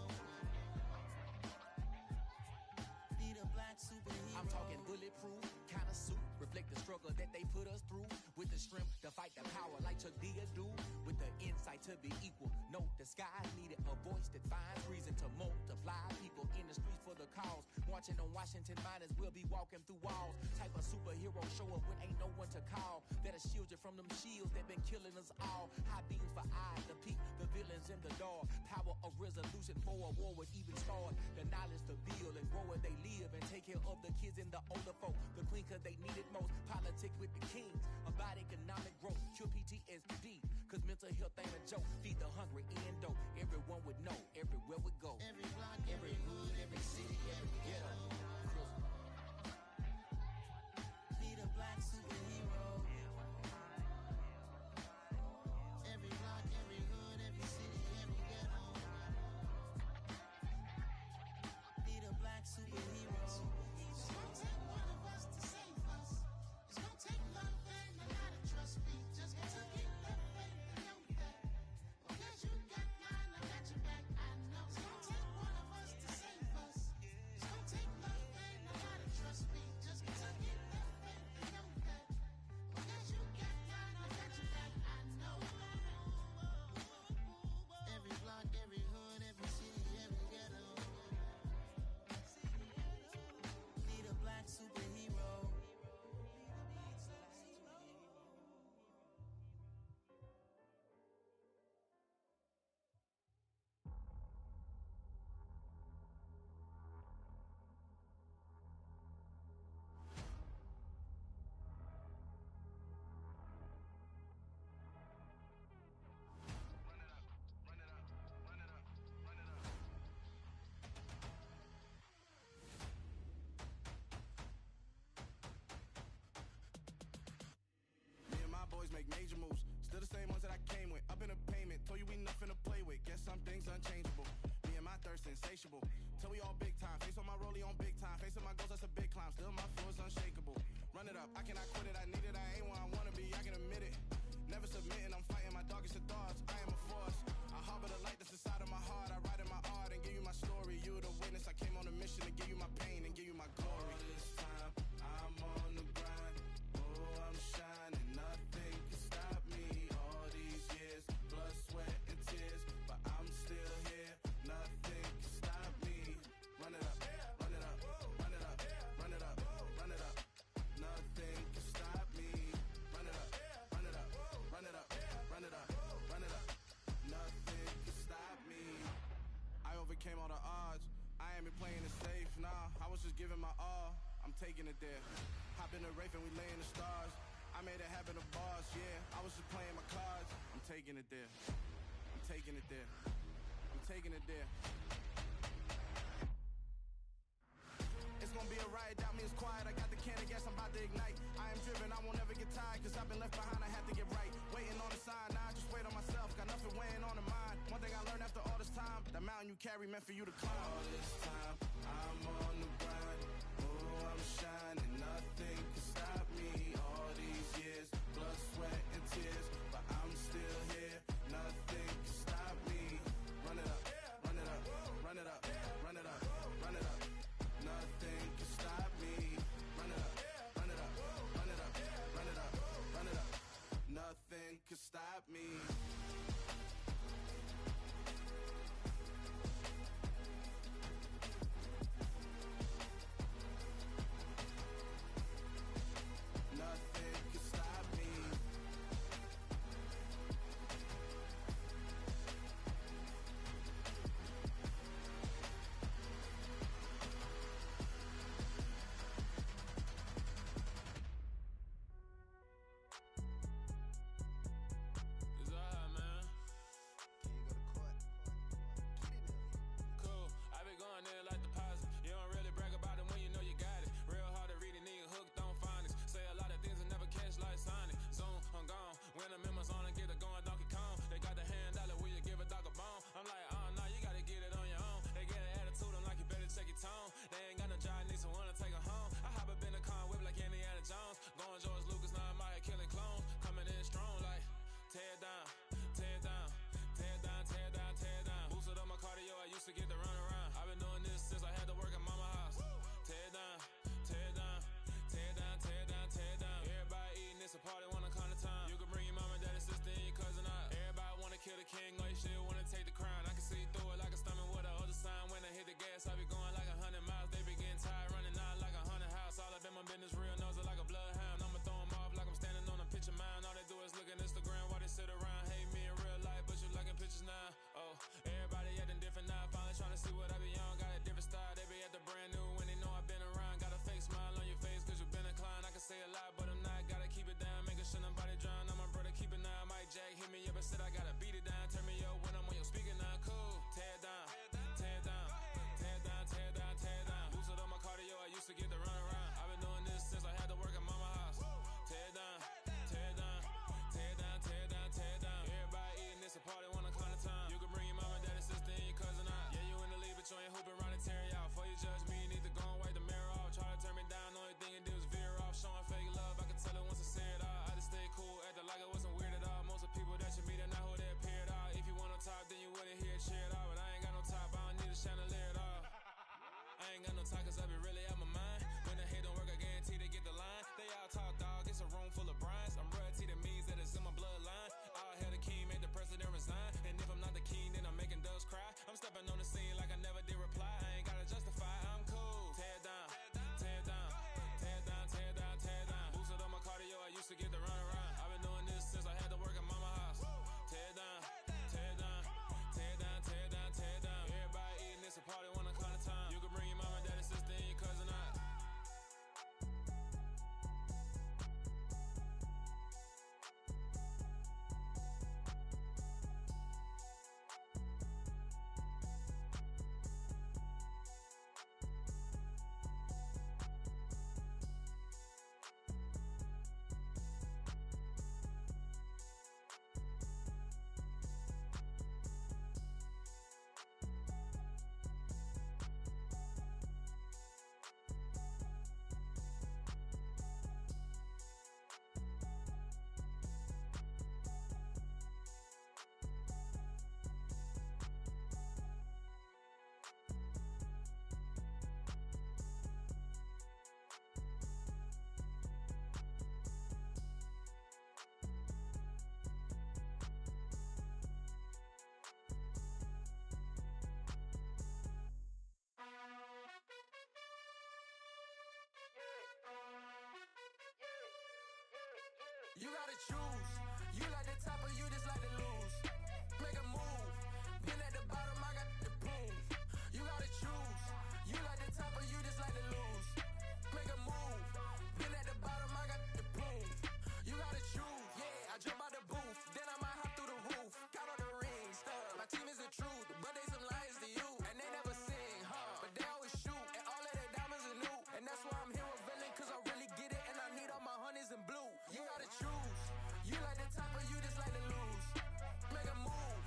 need a black superhero. I'm talking bulletproof kind of suit, reflect the struggle that they put us through, with the strength to fight the power like Chuck D do, with the insight to be equal. No disguise needed, a voice that finds reason to multiply people in the streets for the cause. Marching on Washington miners, we'll be walking through walls. Type of superhero show up when ain't no one to call. That'll shield you from them shields that been killing us all. High beams for eyes to peek the villains in the dark. Power of resolution for a war would even start. The knowledge to build and grow where they live and take care of the kids and the older folk. The clean cause they need it most. Politics with the kings. About economic growth. Cure PTSD. Cause mental health ain't a joke. Feed the hungry and dope. Everyone would know. Everywhere we go. Every block, every hood, every city, every ghetto need a black superhero. Every block, every hood, every city, every ghetto need a black superhero. It's gonna take one of us to save us. It's gonna take love and a lot of trust. We just got to get that faith and know that. Because you got mine, I got your back. I know. It's gonna take one of us to save us. It's gonna take love and a lot of trust. We just got to get that faith and know that. Because you got mine, I got your back. I know. Every block, every hood, every city, every ghetto need a black superhero. Me and my boys make major moves. Still the same ones that I came with. Up in a payment. Told you we nothing to play with. Guess some things unchangeable. Me and my thirst insatiable. Till we all big time. Face on my rollie on big time. Facing my goals, that's a big climb. Still my flow is unshakable. Run it up. I cannot quit it. I need it. I ain't where I wanna be. I can admit it. Never submitting. I'm fighting my darkest of thoughts. I am a force. I harbor the light that's inside of my heart. I write in my art and give you my story. You the witness. I came on a mission to give you my pain and give you my glory. All this time, I'm on the grind. Oh, I'm shining. Nothing can stop me. All these years, blood, sweat, and tears. But I'm still here. Nothing can stop me. Run it up. Run it up. Run it up. Run it up. Run it up. Nothing can stop me. Run it up. Run it up. Run it up. Run it up. Run it up. Nothing can stop me. I overcame all the odds. I ain't been playing it safe, nah. I was just giving my all. I'm taking it there. Hop in the Wraith and we lay in the stars. I made it happen to bars, yeah. I was just playing my cards. I'm taking it there. I'm taking it there. I'm taking it there. It's gonna be a riot, doubt me it's quiet. I got the can of gas, I'm about to ignite. I am driven, I won't ever get tired. Cause I've been left behind, I have to get right. Waiting on the sign, now I just wait on myself. Got nothing weighing on the mind. One thing I learned after all this time, the mountain you carry meant for you to climb. All this time, I'm on the grind. Oh, I'm shining, nothing can stop me. All these years, blood, sweat, and tears. But I'm still here, nothing can stop me. Run it up, run it up, run it up, run it up, run it up. Nothing can stop me. Run it up, run it up, run it up, run it up, run it up. Nothing can stop me. You gotta choose. You like the top or you just like to lose. Make a move. Been at the bottom, I got the proof. You gotta choose. You like the top or you just like to lose. Make a move. Been at the bottom, I got the proof. You gotta choose. Yeah, I jump out the booth, then I might hop through the roof. Count all the rings. My team is the truth, but they some liars to you. And they never sing, but they always shoot. And all of their diamonds are new. And that's why I'm here with Villain, cause I really get it. And I need all my honeys in blue. You gotta choose. You like the top or you just like to lose. Make a move.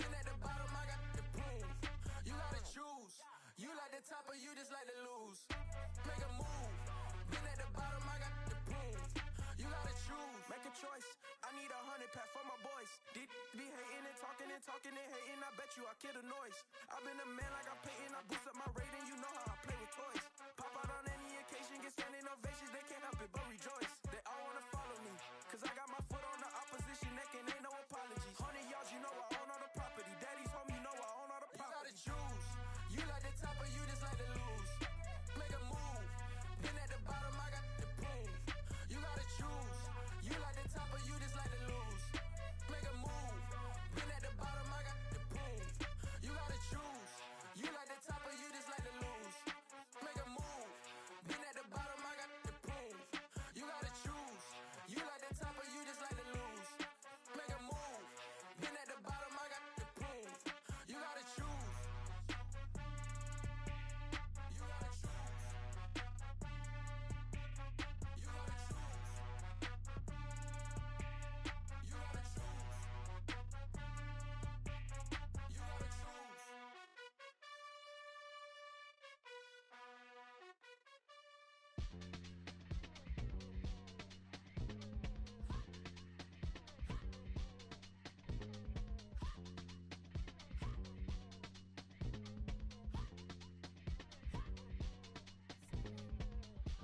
Been at the bottom, I got the proof. You gotta choose. You like the top or you just like to lose. Make a move. Been at the bottom, I got the proof. You gotta choose. Make a choice. I need 100 pack for my boys. Did be hating and talking and hating. I bet you I kill the noise. I've been a man like I'm Peyton. I boost up my rating. You know how I play with toys. Pop out on any occasion, get standing ovations. They can't help it but rejoice. They all wanna follow me, cause I got my foot on the opposition neck and ain't no apologies. 100 yards, you know I own all the property. Daddy's home, you know I own all the property. You gotta choose. You like the top or you just like to lose. Make a move. Been at the bottom, I got the proof. You gotta choose. You like the top or you just like to lose. Make a move. Been at the bottom, I got the proof. You gotta choose. You like the top or you just like to lose. Make a move. Been at the bottom, I got the proof. You gotta choose. You like the top or you just like to lose. Make a move. Been at the bottom, I got the proof. You gotta choose. You gotta choose. You gotta choose. You gotta choose. You gotta choose.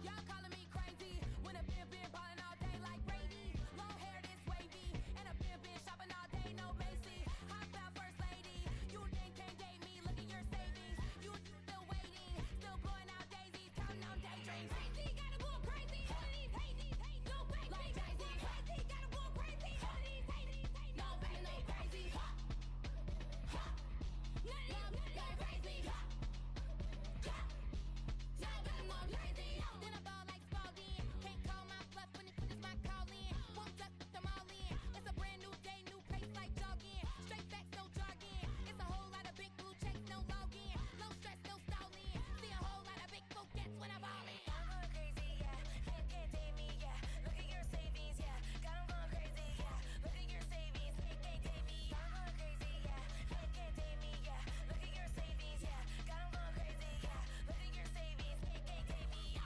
Y'all calling me crazy when a been ballin' all day like Brady. Long hair this wavy, and a been shopping all day, no Macy. Hop out first lady, you think can't date me? Look at your savings, you still waiting, still blowing out daisies, counting on daydreams. Crazy, gotta go crazy. All of these hate, no baby. Like Jay-Z, crazy, gotta go crazy. All of these hate, no baby, no crazy. None of these crazy. Then I ball like Spalding. Can't call my bluff when it's my calling. Won't duck them all in. It's a brand new day, new pace like jogging. Straight facts, no jogging. It's a whole lot of big blue checks, no login. No stress, no stalling. See a whole lot of big blue gets when I ball in. I'm going crazy, yeah. Can't date me, yeah. Look at your savings, yeah. Got 'em going crazy, yeah. Look at your savings, can't date me. I'm going crazy, yeah. Can't date me, yeah. Look at your savings, yeah. Got 'em going crazy, yeah. Look at your savings, can't date me.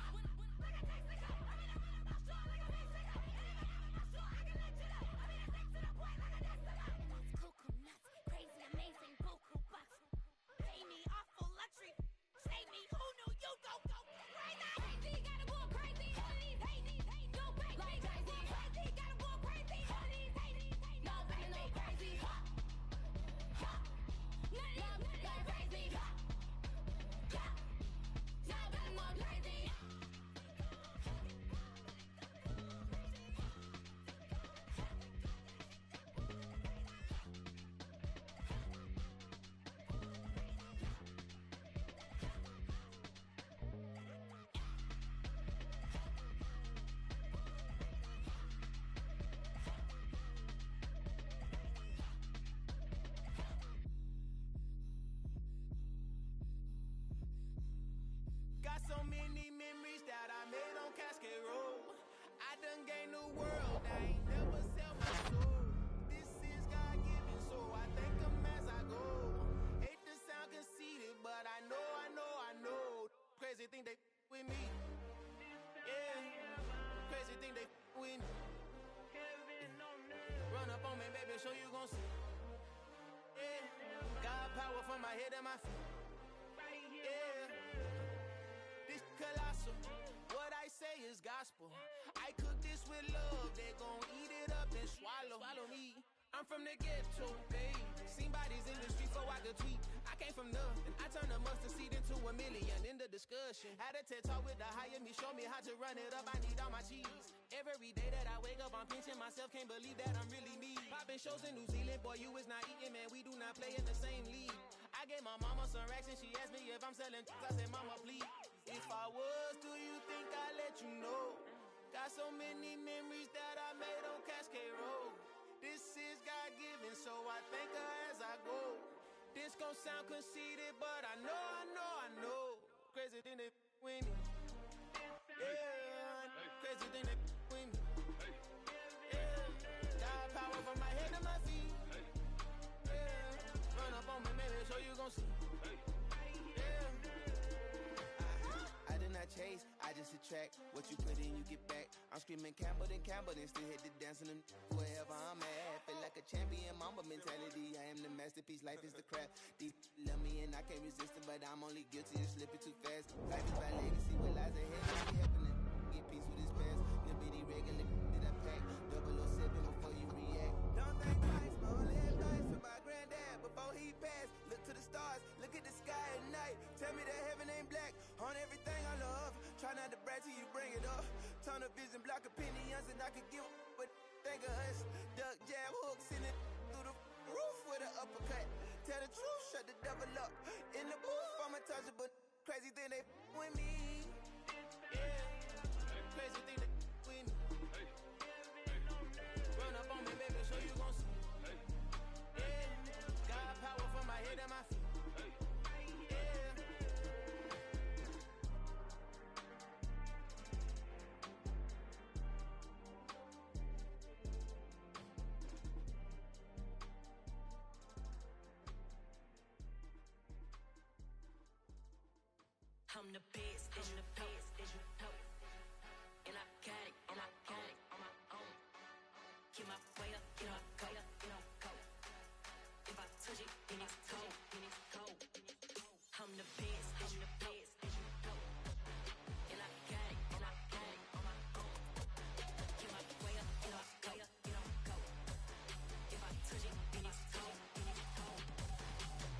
Cuckoo nuts, crazy, amazing, Goku bucks. Pay me awful luxury. Save me, who knew you go crazy? Crazy, gotta go crazy. All of these hate, no baby. Like Jay-Z, crazy, gotta go crazy. All of these hate, no baby, no crazy. None of these crazy. Now better more crazy. Got so many memories that I made on Cascade Road. I done gained the world, I ain't never sell my soul. This is God-given, so I thank him as I go. Hate to sound conceited, but I know. Crazy think they with me. Yeah, crazy think they with me. Run up on me, baby, show you gon' see. Yeah, God power from my head and my feet. Yeah. This colossal, what I say is gospel. I cook this with love, they gon' eat it up and swallow me. I'm from the ghetto, babe. Seen bodies in the street so I could tweet. I came from nothing, I turned a mustard seed into 1 million in the discussion. Had a TED talk with the higher me, show me how to run it up. I need all my cheese. Every day that I wake up, I'm pinching myself. Can't believe that I'm really me. Popping shows in New Zealand, boy, you is not eating, man. We do not play in the same league. I gave my mama some racks and she asked me if I'm selling. I said, mama, please. If I was, do you think I'd let you know? Got so many memories that I made on Cascade Road. This is God-given, so I thank her as I go. This gon' sound conceited, but I know. Crazy thing they with me. Yeah, crazy thing they with me. Yeah, got power from my head to my feet. Yeah, run up on me, maybe so you gon' see. I did not chase, I just attract. What you put in, you get back. I'm screaming Campbell, then still hit the dancing and wherever I'm at. Feel like a champion, mamba mentality. I am the masterpiece, life is the craft. Deep love me and I can't resist it, but I'm only guilty of slipping too fast. Life is my legacy, what lies ahead. I be happening. Get peace with his past. Little bitty regular that I pack. 007 before you react. Don't think twice, my only advice from my granddad before he passed. Look to the stars, look at the sky at night. Tell me that heaven ain't black on everything I love. Try not to brag till you bring it up. Tunnel vision, block opinions, and I could give but think of us. Duck, jab, hooks in it through the roof with an uppercut. Tell the truth, shut the devil up. In the booth, I'm untouchable. Crazy thing they with me. Yeah, crazy thing they with me. Run up on me, baby, so you gon' see. Yeah, got power from my head and my feet. I'm the best, I'm the best, and I got it, on my own. Get my way up, go. If I touch it, then it's cold, I'm the best, and I got it, on my own. Get my way up, go. If I touch it, then it's cold.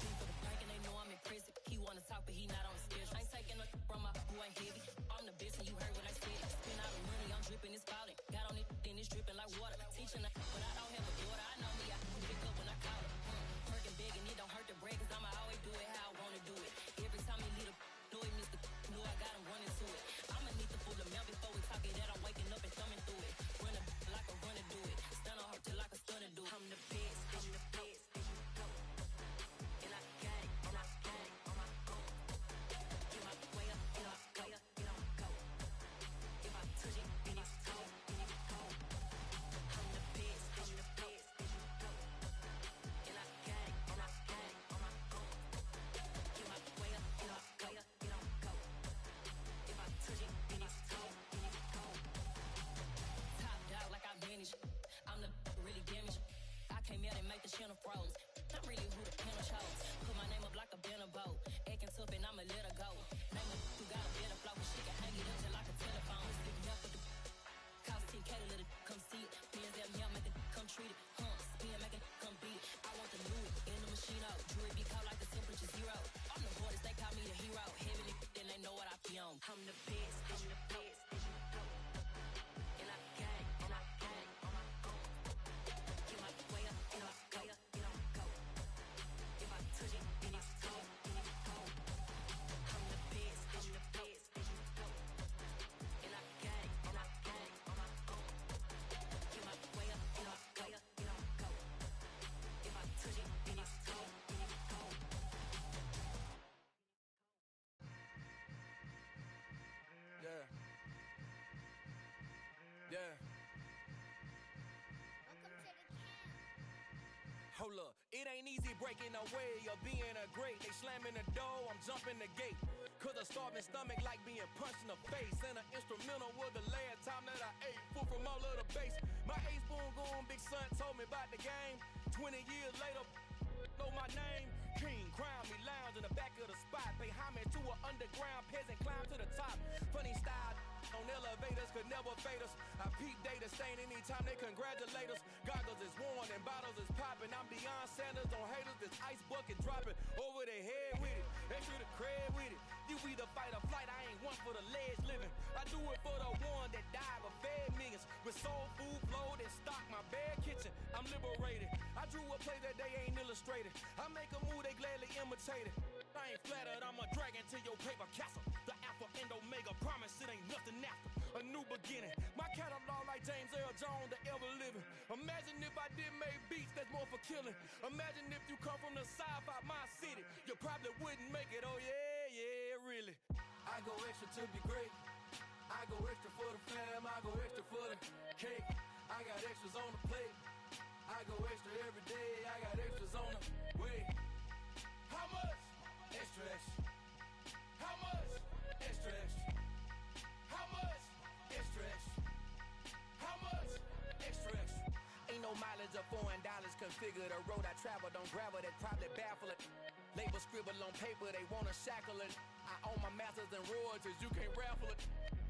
Beat for the prank and they know I'm in prison. He wanna talk, but he not on schedule. I ain't taking no from my who ain't heavy. I'm the best and you heard what I said. Spend all the money, I'm dripping, it's falling. Got on it, then it's dripping like water. Teaching her, but I don't have a daughter. I know me, I can pick up when I call her. Perking big and it don't hurt to break, cause I'ma always do it how I wanna do it. Every time he lead a know it, Mr. Know I got him running to it. I'ma need to pull the mail before we talk it that I'm waking up and thumbing through it. Run a like a runner do it. Stun on her till like a stunner do it. I'm the best, and I got it, on my own. Get my way up, go. If I touch it, then it's cold. I'm the best, and I got it, on my own. Get my way up, go. If I touch it, then it's cold. Top dog like I vanished. I'm the really damaged. I came out and make the channel froze. I'm really who the panel chose. Put my name up like a banner boat. Acting tough and I'ma let her go. Name her who got a better flow. She can hang it up just like a telephone. Sticking up with the cost 10K to let it come see it. Bands that me, make it come treat it. Spin, make it come beat it. I want the Louis in the machine out. Jewelry be cold like the temperature 0. I'm the hardest, they call me the hero. Heaven and then they know what I be on. I'm the best, and I got it, on my own. Get my way up, go. If I touch it, then it's cold. I'm the best, and I got it, on my own. Get my way up, go. If I touch it, then it's cold. Yeah. Hold up, it ain't easy breaking away or being a great. They slamming the door, I'm jumping the gate. Cause a starving stomach like being punched in the face. And an instrumental was the last time that I ate food from all of the base. My ace boom goon, big son told me about the game. 20 years later, know my name. King, crown me, lounge in the back of the spot. Pay homage to an underground peasant, climb to the top. Funny style on elevators could never fade us. I peep data stain anytime they congratulate us. Goggles is worn and bottles is popping. I'm Deion Sanders on haters, this ice bucket dropping over their head with it. They should have cred with it. With soul food flowed and stock my bare kitchen. I'm liberated. I drew a play that they ain't illustrated. I make a move, they gladly imitate it. I ain't flattered, I'm a dragon to your paper castle. The alpha and omega, promise it ain't nothing after. A new beginning. My catalog like James Earl Jones, the ever living. Imagine if I did make beats that's more for killing. Imagine if you come from the sci-fi, my city. You probably wouldn't make it, oh yeah, really. I go extra to be great. I go extra for the fam, I go extra for the cake. I got extras on the plate. I go extra every day, I got extras on the way. How much? Extra, extra. How much? Extra, extra. How much? Extra, extra. How much? Extra, extra. Ain't no mileage of $4 configure the road I travel. Don't gravel, that probably baffle it. Label scribble on paper, they wanna shackle it. I own my masters and royalties, you can't raffle it.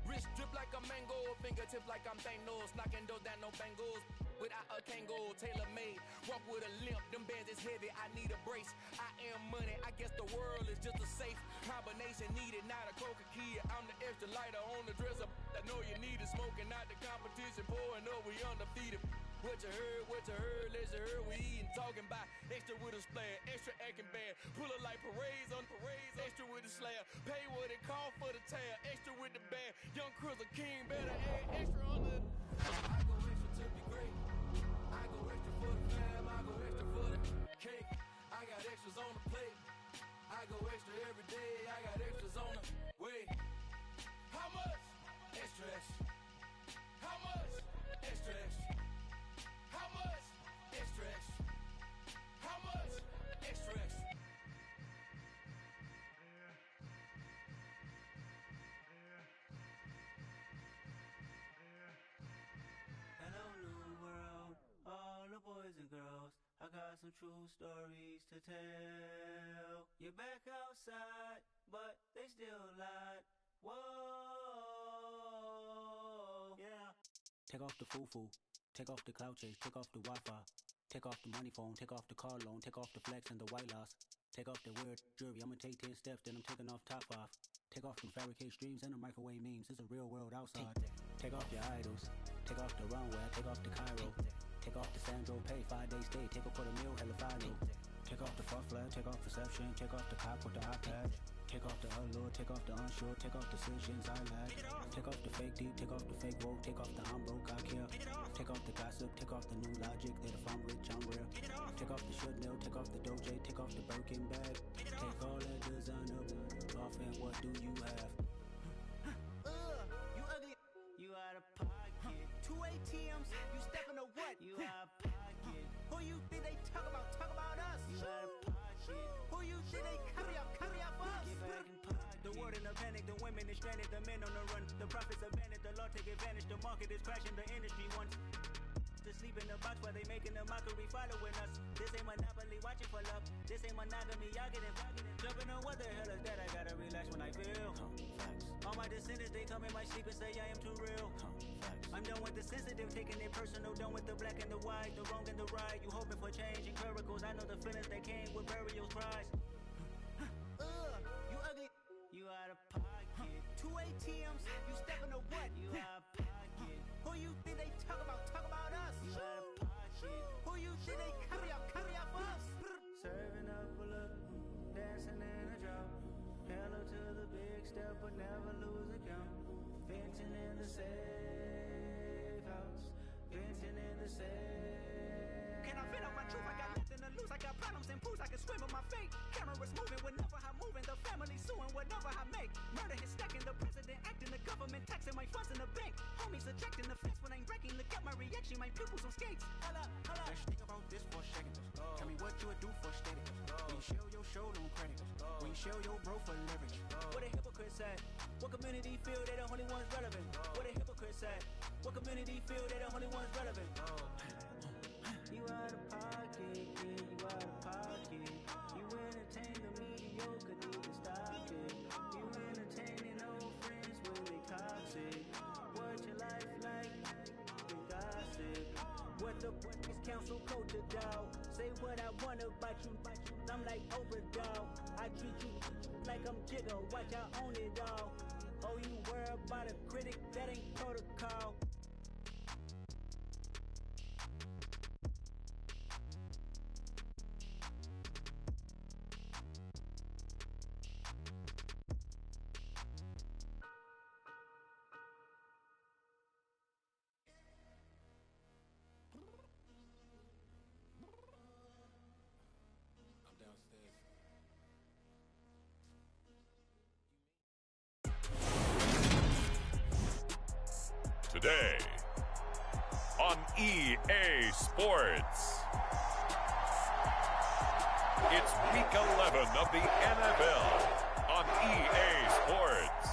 Wrist drip like a mango, fingertips like I'm Thanos. Knocking doors down, no bangles. Without a Kango, tailor-made. Walk with a limp, them bands is heavy, I need a brace. I am money, I guess the world is just a safe combination needed, not a coca key. I'm the extra lighter on the dresser. I know you need it, smoking out the competition, pouring up, we undefeated. What you heard, let's you heard, we eating, talking about extra with a splash, extra acting bad, pull it like parades on parades, extra with the slab, pay what it call for the tab, extra with the band, young Crizzle King, better add extra on the... I go extra to be great. I go extra for the fam, I go extra for the cake. I got extras on the plate. I go extra every day, I got extras on the way. How much? Extra, extra. How much? Extra, extra. How much? Extra, extra. How much? Extra, extra. Hello, new world, all the boys and girls. I got some true stories to tell. You're back outside, but they still lied. Whoa, yeah. Take off the foo-foo, take off the cloud chase, take off the Wi-Fi, take off the money phone, take off the car loan, take off the flex and the white loss, take off the weird jewelry. I'ma take 10 steps, then I'm taking off top 5. Take off the fabricated streams and the microwave memes. It's a real world outside. Take off your idols, take off the runway, take off the Cairo, take off the Sandro Pay, 5 days stay, take a quarter meal, hella follow. Take off the fuck flag, take off perception, take off the cop with the iPad. Take off the allure, take off the unsure, take off decisions I lack. Take off the fake deep, take off the fake woke, take off the I'm broke, I care. Take off the gossip, take off the new logic that if I'm rich, I'm real. Take off the should know, take off the Doja, take off the Birkin bag. Take all that designer off and what do you have? You ugly. You out of pocket. 2 ATMs, you stepping to what? You out of pocket. Who you think they talk about? Talk about us. You out of pocket. Who you think they carry up for us? Get back in pocket. The world in a panic, the women is stranded, the men on the run. The profits abandoned, the law take advantage. The market is crashing, the industry wants to sleep in the box while they making a mockery following us. This ain't monopoly, watching for love. This ain't monogamy, y'all getting jumping on what the hell is that? I gotta relax when I feel. All my descendants, they come in my sleep and say I am too real. I'm done with the sensitive, taking it personal. Done with the black and the white, the wrong and the right. You hoping for change and miracles. I know the feelings that came with burial cries. You ugly. You out of pocket. 2 ATMs, you stepping to what? You out of pocket. Who you think they talk about? Talk about us. You out of pocket. Who you think they carry up for us? Serving up a look, dancing in a drop. Hello to the big step, but never lose a count. Venting in the safe house. Venting in the safe. Can I vent out my truth? I got nothing to lose. I got problems and pools. I can swim with my fate. Cameras moving whenever I'm moving. The family suing whatever I make. Murder is stacking. The president acting. The government taxing my funds in the bank. Homies ejecting the fence when I'm breaking. Look at my reaction. My pupils on skates. Holla, holla. Let's think about this for a second. Tell me what you would do for status. When you show your show, no credit. When you show your bro for leverage. What a hypocrite said. What community feel they the only ones relevant? What a hypocrite said. What community feel they the only ones relevant? You out of pocket, yeah, you out of pocket. You entertain the mediocre, need to stop it. You entertaining old friends when they toxic. What your life like? The gossip. What is council culture, dog? Say what I want about you. I'm like overdog. I treat you like I'm Jigga. Watch I own it, dog. Oh, you worry about a critic? That ain't protocol. Today on EA Sports. It's week 11 of the NFL on EA Sports.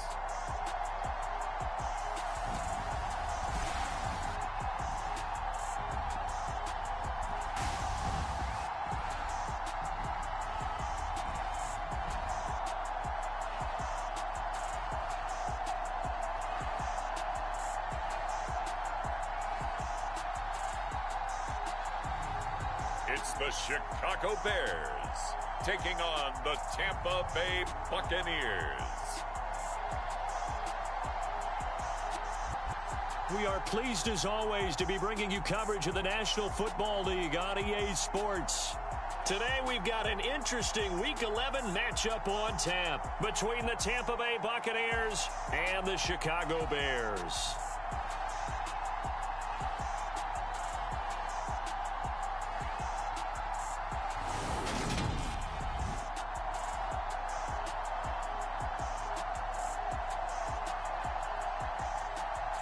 It's the Chicago Bears taking on the Tampa Bay Buccaneers. We are pleased as always to be bringing you coverage of the National Football League on EA Sports. Today we've got an interesting Week 11 matchup on tap between the Tampa Bay Buccaneers and the Chicago Bears.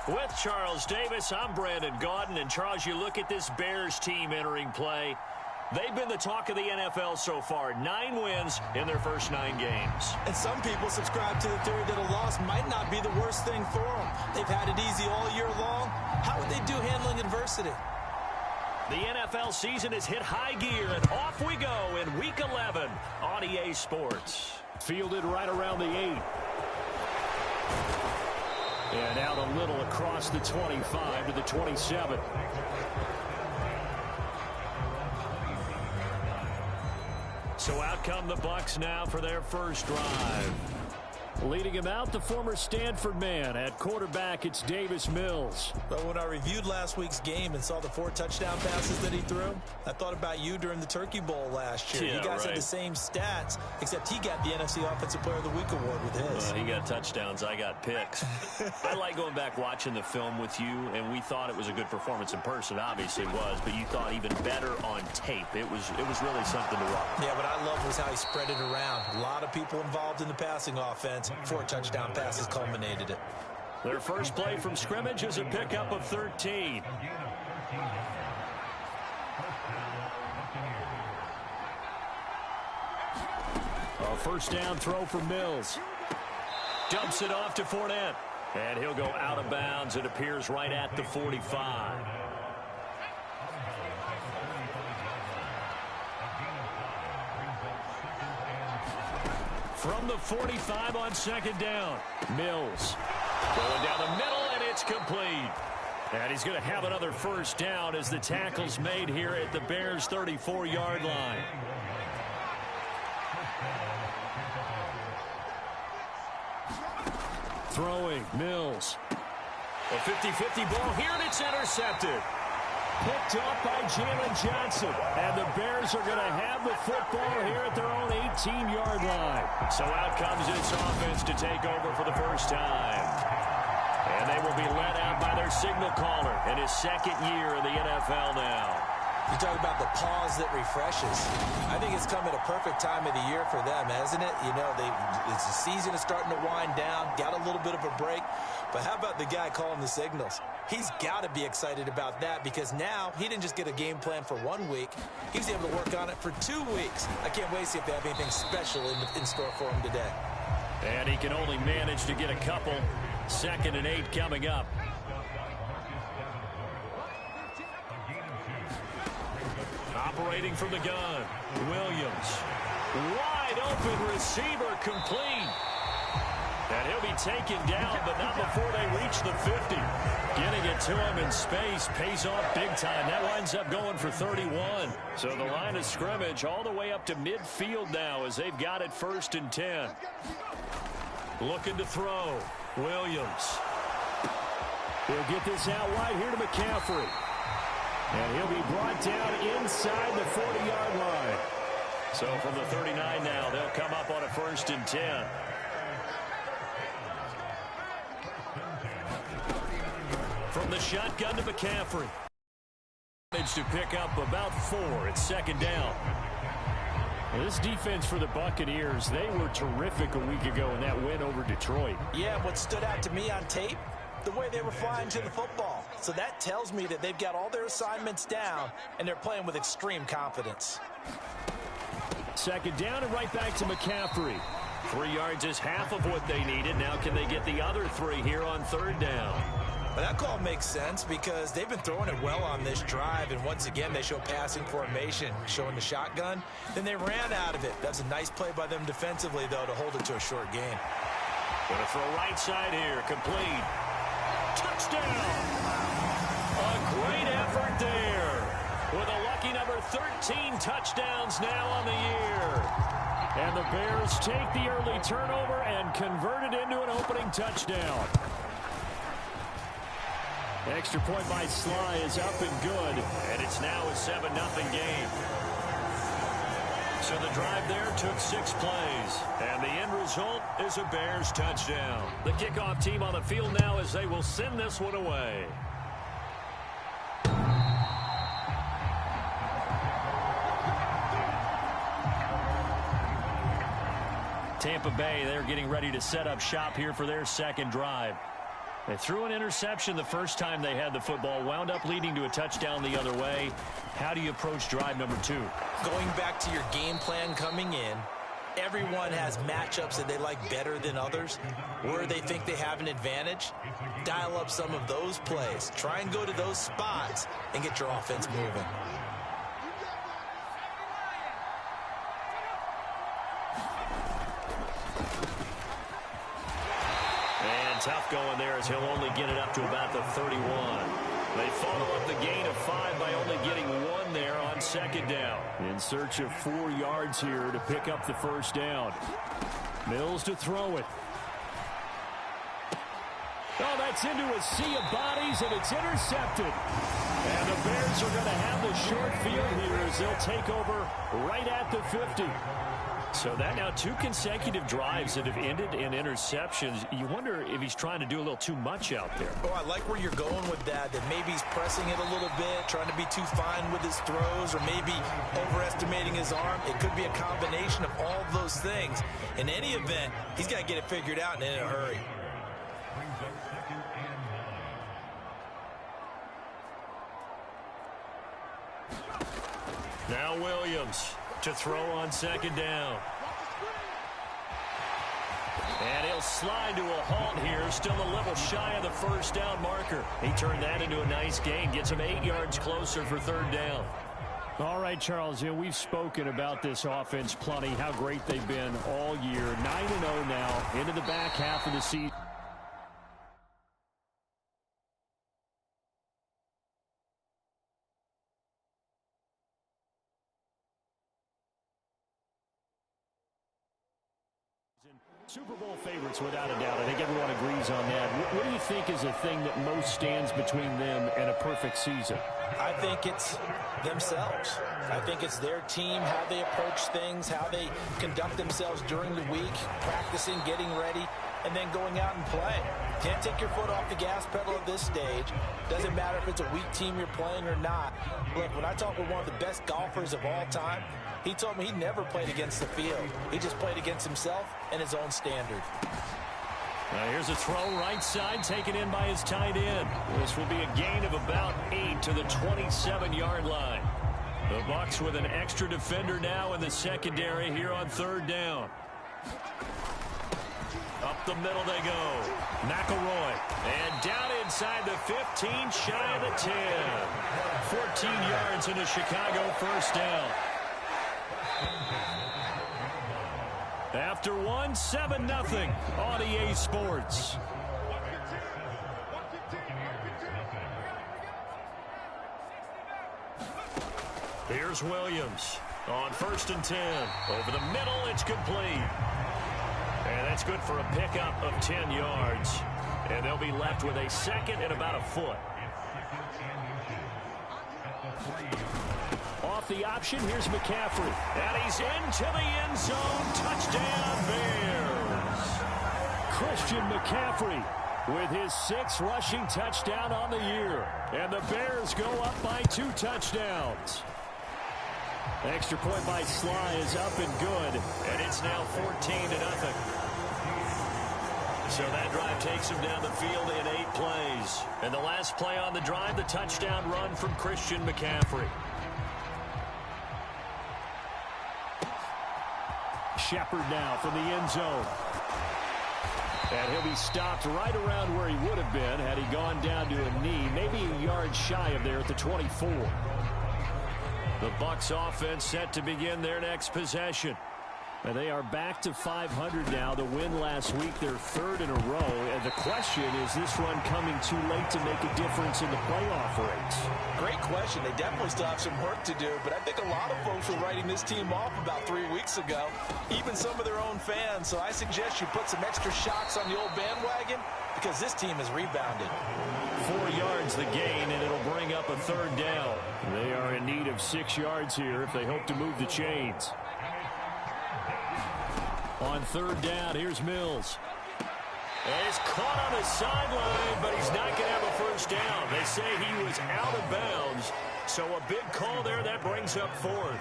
With Charles Davis, I'm Brandon Gaudin. And Charles, you look at this Bears team entering play. They've been the talk of the NFL so far. 9 wins in their first 9 games. And some people subscribe to the theory that a loss might not be the worst thing for them. They've had it easy all year long. How would they do handling adversity? The NFL season has hit high gear, and off we go in Week 11 on EA Sports. Fielded right around the 8. And out a little across the 25 to the 27. So out come the Bucs now for their first drive. Leading him out, the former Stanford man. At quarterback, it's Davis Mills. But when I reviewed last week's game and saw the 4 touchdown passes that he threw, I thought about you during the Turkey Bowl last year. Yeah, you guys right. had the same stats, except he got the NFC Offensive Player of the Week award with his. He got touchdowns. I got picks. I like going back watching the film with you, and we thought it was a good performance in person. Obviously it was, but you thought even better on tape. It was really something to watch. Yeah, what I loved was how he spread it around. A lot of people involved in the passing offense. 4 touchdown passes culminated it. Their first play from scrimmage is a pickup of 13. A first down throw for Mills. Dumps it off to Fournette. And he'll go out of bounds. It appears right at the 45. From the 45 on second down, Mills going down the middle, and it's complete. And he's going to have another first down as the tackle's made here at the Bears' 34-yard line. Throwing, Mills. A 50-50 ball here, and it's intercepted. Picked up by Jalen Johnson. And the Bears are going to have the football here at their own 18-yard line. So out comes this offense to take over for the first time. And they will be led out by their signal caller in his second year in the NFL now. You talk about the pause that refreshes. I think it's come at a perfect time of the year for them, hasn't it? You know, the season is starting to wind down, got a little bit of a break. But how about the guy calling the signals? He's got to be excited about that because now he didn't just get a game plan for 1 week. He was able to work on it for 2 weeks. I can't wait to see if they have anything special in store for him today. And he can only manage to get a couple. 2nd and 8 coming up. Operating from the gun, Williams. Wide open receiver, complete. And he'll be taken down, but not before they reach the 50. Getting it to him in space pays off big time. That winds up going for 31. So the line of scrimmage all the way up to midfield now as they've got it 1st and 10. Looking to throw, Williams. He'll get this out wide here to McCaffrey. And he'll be brought down inside the 40-yard line. So from the 39 now, they'll come up on a 1st and 10. From the shotgun to McCaffrey. Managed to pick up about 4 at 2nd down. Well, this defense for the Buccaneers, they were terrific a week ago in that win over Detroit. Yeah, what stood out to me on tape, the way they were flying to the football. So that tells me that they've got all their assignments down, and they're playing with extreme confidence. Second down and right back to McCaffrey. 3 yards is half of what they needed. Now can they get the other 3 here on third down? Well, that call makes sense because they've been throwing it well on this drive, and once again they show passing formation, showing the shotgun. Then they ran out of it. That's a nice play by them defensively, though, to hold it to a short gain. Going to throw right side here, complete. Touchdown! A great effort there with a lucky number 13 touchdowns now on the year. And the Bears take the early turnover and convert it into an opening touchdown. Extra point by Sly is up and good, and it's now a 7-0 game. So the drive there took 6 plays, and the end result is a Bears touchdown. The kickoff team on the field now as they will send this one away. Tampa Bay, they're getting ready to set up shop here for their second drive. They threw an interception the first time they had the football, wound up leading to a touchdown the other way. How do you approach drive number 2? Going back to your game plan coming in, everyone has matchups that they like better than others. Where they think they have an advantage, dial up some of those plays. Try and go to those spots and get your offense moving. Tough going there as he'll only get it up to about the 31. They follow up the gain of 5 by only getting 1 there on second down. In search of 4 yards here to pick up the first down. Mills to throw it. Oh, that's into a sea of bodies, and it's intercepted. And the Bears are going to have the short field here as they'll take over right at the 50. So that now 2 consecutive drives that have ended in interceptions. You wonder if he's trying to do a little too much out there. Oh, I like where you're going with that maybe he's pressing it a little bit, trying to be too fine with his throws, or maybe overestimating his arm. It could be a combination of all of those things. In any event, he's got to get it figured out and in a hurry. Now Williams to throw on second down. And he'll slide to a halt here, still a little shy of the first down marker. He turned that into a nice gain, gets him 8 yards closer for third down. All right, Charles, we've spoken about this offense plenty, how great they've been all year. 9-0 now, into the back half of the season. Super Bowl favorites, without a doubt. I think everyone agrees on that. What do you think is the thing that most stands between them and a perfect season? I think it's themselves. I think it's their team, how they approach things, how they conduct themselves during the week, practicing, getting ready, and then going out and playing. Can't take your foot off the gas pedal at this stage. Doesn't matter if it's a weak team you're playing or not. Look, when I talk with one of the best golfers of all time, he told me he never played against the field. He just played against himself and his own standard. Now here's a throw right side, taken in by his tight end. This will be a gain of about 8 to the 27-yard line. The Bucs with an extra defender now in the secondary here on third down. Up the middle they go. McElroy. And down inside the 15, shy of the 10. 14 yards into Chicago, first down. After 7-0 on EA Sports. Here's Williams on 1st and 10. Over the middle, it's complete. And that's good for a pickup of 10 yards. And they'll be left with a second and about a foot. Off the option, here's McCaffrey. And he's into the end zone. Touchdown, Bears. Christian McCaffrey with his 6th rushing touchdown on the year. And the Bears go up by 2 touchdowns. Extra point by Sly is up and good. And it's now 14-0. So that drive takes him down the field in 8 plays. And the last play on the drive, the touchdown run from Christian McCaffrey. Shepard now from the end zone. And he'll be stopped right around where he would have been had he gone down to a knee, maybe a yard shy of there at the 24. The Bucs offense set to begin their next possession. And they are back to 500 now. The win last week, their 3rd in a row. And the question, is this run coming too late to make a difference in the playoff race? Great question. They definitely still have some work to do, but I think a lot of folks were writing this team off about 3 weeks ago, even some of their own fans. So I suggest you put some extra shocks on the old bandwagon because this team has rebounded. 4 yards the gain, and it'll bring up a 3rd down. They are in need of 6 yards here if they hope to move the chains. On 3rd down, here's Mills. And he's caught on the sideline, but he's not going to have a first down. They say he was out of bounds, so a big call there. That brings up 4th.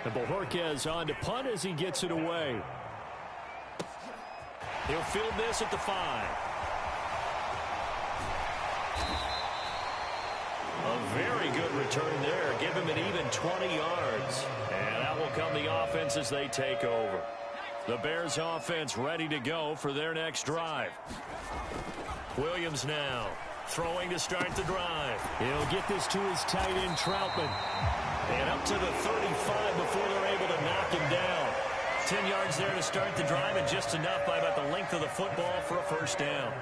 And Bojorquez on to punt as he gets it away. He'll field this at the 5. A very good return there. Give him an even 20 yards. And that will come the offense as they take over. The Bears offense ready to go for their next drive. Williams now throwing to start the drive. He'll get this to his tight end, Troutman. And up to the 35 before they're able to knock him down. 10 yards there to start the drive, and just enough by about the length of the football for a first down.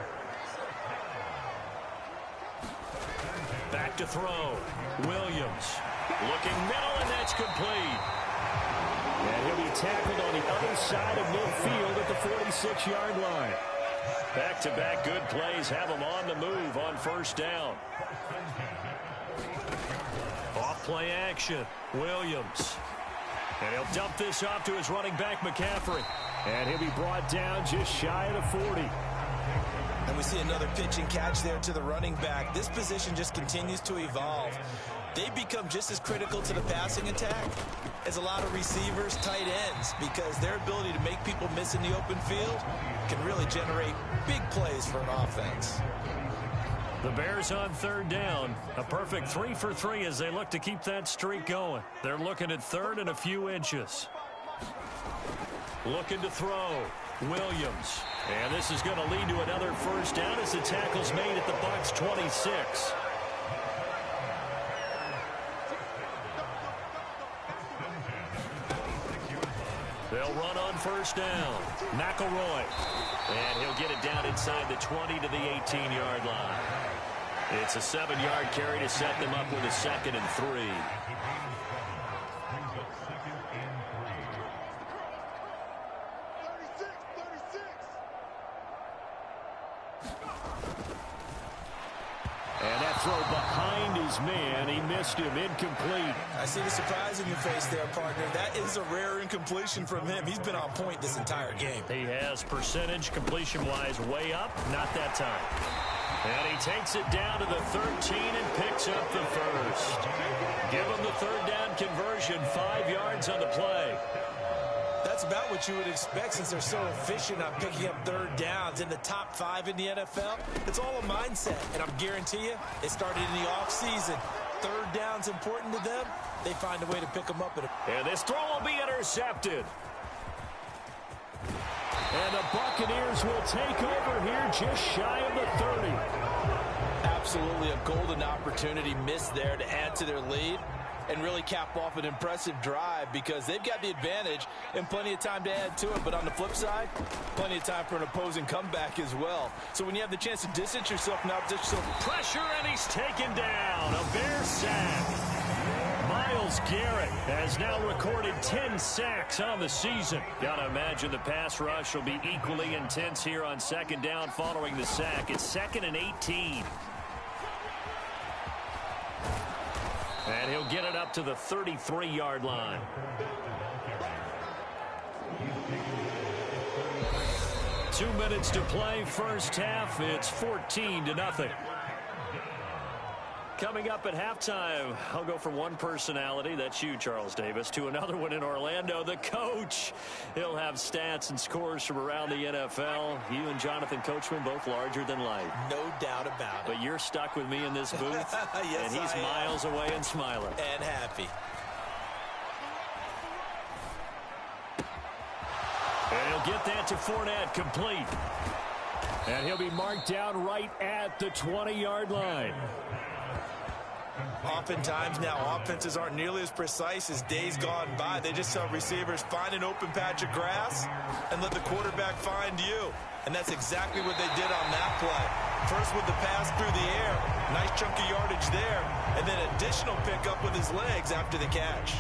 Back to throw. Williams looking middle, and that's complete. And he'll be tackled on the other side of midfield at the 46-yard line. Back-to-back good plays have him on the move on first down. Off-play action. Williams. And he'll dump this off to his running back, McCaffrey. And he'll be brought down just shy of the 40. And we see another pitch and catch there to the running back. This position just continues to evolve. They become just as critical to the passing attack as a lot of receivers, tight ends, because their ability to make people miss in the open field can really generate big plays for an offense. The Bears on third down. A perfect 3 for 3 as they look to keep that streak going. They're looking at third and a few inches. Looking to throw. Williams. And this is going to lead to another first down as the tackle's made at the Bucs 26. They'll run on first down. McElroy. And he'll get it down inside the 20 to the 18-yard line. It's a 7-yard carry to set them up with a 2nd and 3. And that throw behind his man. He missed him. Incomplete. I see the surprise in your face there, partner. That is a rare incompletion from him. He's been on point this entire game. He has percentage completion-wise way up. Not that time. And he takes it down to the 13 and picks up the first. Give him the third down conversion. 5 yards on the play. That's about what you would expect since they're so efficient on picking up third downs in the top 5 in the NFL. It's all a mindset, and I'm guarantee you, it started in the offseason. Third down's important to them. They find a way to pick them up. And this throw will be intercepted. And the Buccaneers will take over here just shy of the 30. Absolutely a golden opportunity missed there to add to their lead and really cap off an impressive drive because they've got the advantage and plenty of time to add to it. But on the flip side, plenty of time for an opposing comeback as well. So when you have the chance to distance yourself from opposition. Pressure, and he's taken down. A Bear sack. Myles Garrett has now recorded 10 sacks on the season. Gotta imagine the pass rush will be equally intense here on second down following the sack. It's 2nd and 18. And he'll get it up to the 33-yard line. Two minutes to play first half. It's 14-0. Coming up at halftime, I'll go from one personality, that's you, Charles Davis, to another one in Orlando, the coach. He'll have stats and scores from around the NFL. You and Jonathan Coachman, both larger than life. No doubt about it. But you're stuck with me in this booth, yes, and he's miles away and smiling. And happy. And he'll get that to Fournette, complete. And he'll be marked down right at the 20-yard line. Oftentimes now, offenses aren't nearly as precise as days gone by. They just tell receivers, find an open patch of grass and let the quarterback find you. And that's exactly what they did on that play. First with the pass through the air, nice chunk of yardage there, and then additional pickup with his legs after the catch.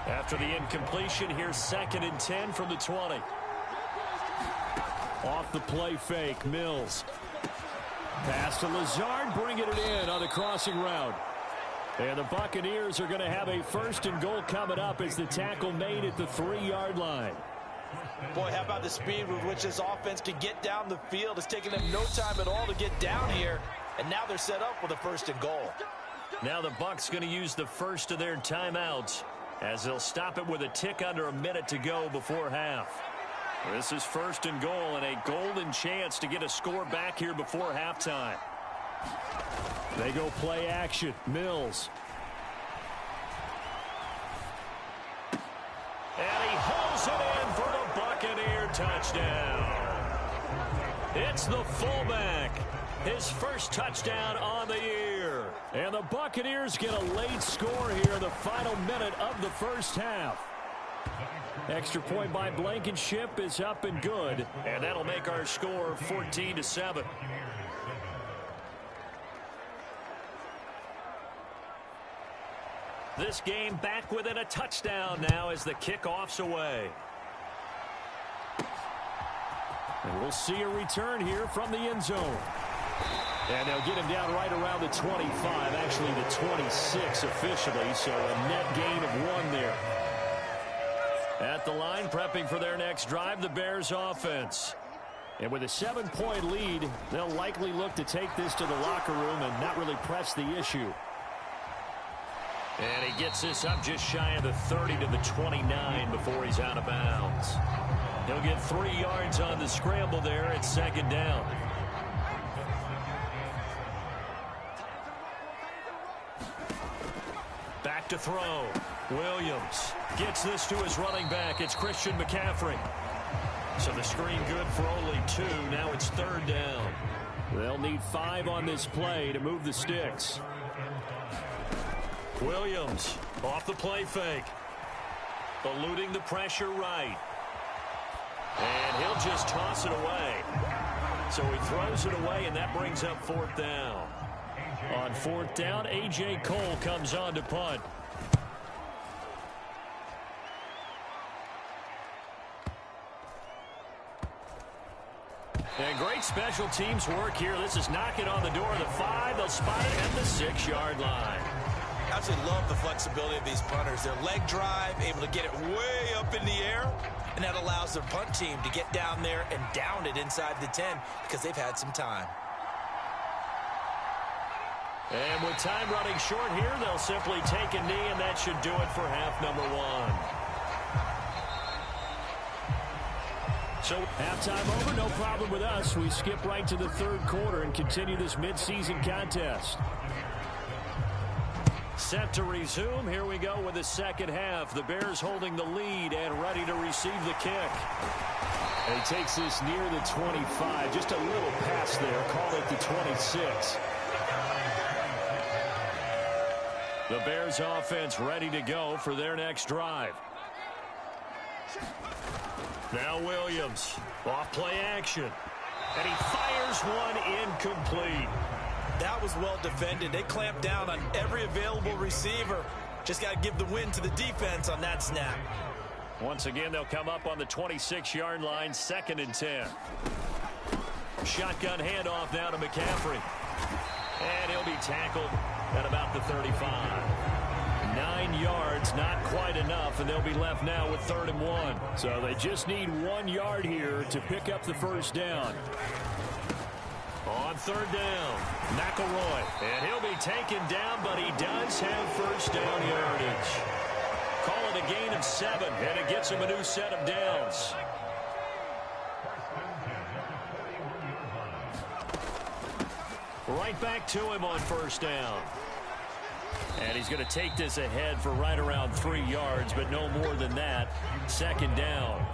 After the incompletion, here's 2nd and 10 from the 20. Off the play fake, Mills. Pass to Lazard, bringing it in on the crossing route. And the Buccaneers are going to have a 1st and goal coming up as the tackle made at the 3-yard line. Boy, how about the speed with which this offense can get down the field? It's taken them no time at all to get down here, and now they're set up with a 1st and goal. Now the Bucs going to use the first of their timeouts as they'll stop it with a tick under a minute to go before half. This is 1st and goal and a golden chance to get a score back here before halftime. They go play action. Mills. And he hauls it in for the Buccaneer touchdown. It's the fullback. His first touchdown on the year. And the Buccaneers get a late score here in the final minute of the first half. Extra point by Blankenship is up and good, and that'll make our score 14-7. This game back within a touchdown now as the kickoff's away. And we'll see a return here from the end zone. And they'll get him down right around the 25, actually the 26 officially, so a net gain of 1 there. At the line, prepping for their next drive, the Bears offense. And with a 7-point lead, they'll likely look to take this to the locker room and not really press the issue. And he gets this up just shy of the 30 to the 29 before he's out of bounds. He'll get 3 yards on the scramble there at 2nd down. Back to throw. Williams gets this to his running back. It's Christian McCaffrey. So the screen good for only 2. Now it's 3rd down. They'll need 5 on this play to move the sticks. Williams off the play fake. Eluding the pressure right. And he'll just toss it away. So he throws it away, and that brings up 4th down. On 4th down, A.J. Cole comes on to punt. And great special teams work here. This is knocking on the door of the 5. They'll spot it at the 6-yard line. Absolutely love the flexibility of these punters. Their leg drive, able to get it way up in the air, and that allows their punt team to get down there and down it inside the 10 because they've had some time. And with time running short here, they'll simply take a knee, and that should do it for half number 1. So halftime over, no problem with us. We skip right to the 3rd quarter and continue this midseason contest. Set to resume. Here we go with the 2nd half. The Bears holding the lead and ready to receive the kick. And he takes this near the 25. Just a little pass there. Call it the 26. The Bears offense ready to go for their next drive. Now Williams, off play action. And he fires one incomplete. That was well defended. They clamped down on every available receiver. Just got to give the win to the defense on that snap. Once again, they'll come up on the 26-yard line, 2nd and 10. Shotgun handoff now to McCaffrey. And he'll be tackled at about the 35. 9 yards, not quite enough, and they'll be left now with 3rd and 1. So they just need 1 yard here to pick up the 1st down. On third down, McElroy. And he'll be taken down, but he does have first down yardage. Call it a gain of 7, and it gets him a new set of downs. Right back to him on first down. And he's going to take this ahead for right around 3 yards, but no more than that. Second down.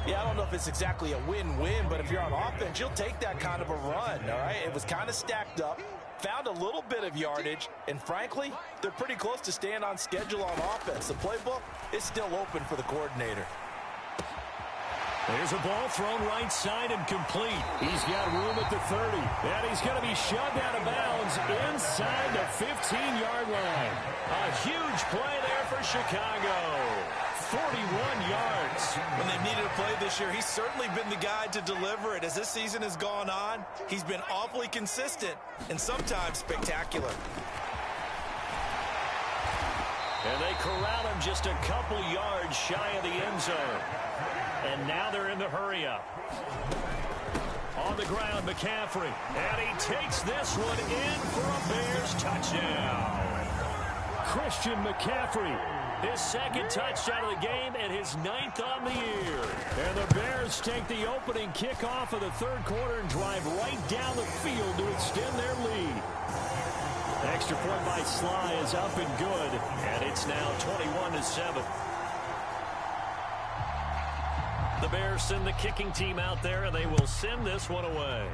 Yeah, I don't know if it's exactly a win-win, but if you're on offense, you'll take that kind of a run, all right? It was kind of stacked up, found a little bit of yardage, and frankly, they're pretty close to staying on schedule on offense. The playbook is still open for the coordinator. There's a ball thrown right side and complete. He's got room at the 30, and he's going to be shoved out of bounds inside the 15-yard line. A huge play there for Chicago. 41 yards. When they've needed a play this year, he's certainly been the guy to deliver it. As this season has gone on, he's been awfully consistent and sometimes spectacular. And they corral him just a couple yards shy of the end zone. And now they're in the hurry-up. On the ground, McCaffrey. And he takes this one in for a Bears touchdown. Christian McCaffrey. His second touchdown of the game and his 9th on the year. And the Bears take the opening kickoff of the third quarter and drive right down the field to extend their lead. Extra point by Sly is up and good, and it's now 21-7. The Bears send the kicking team out there, and they will send this one away.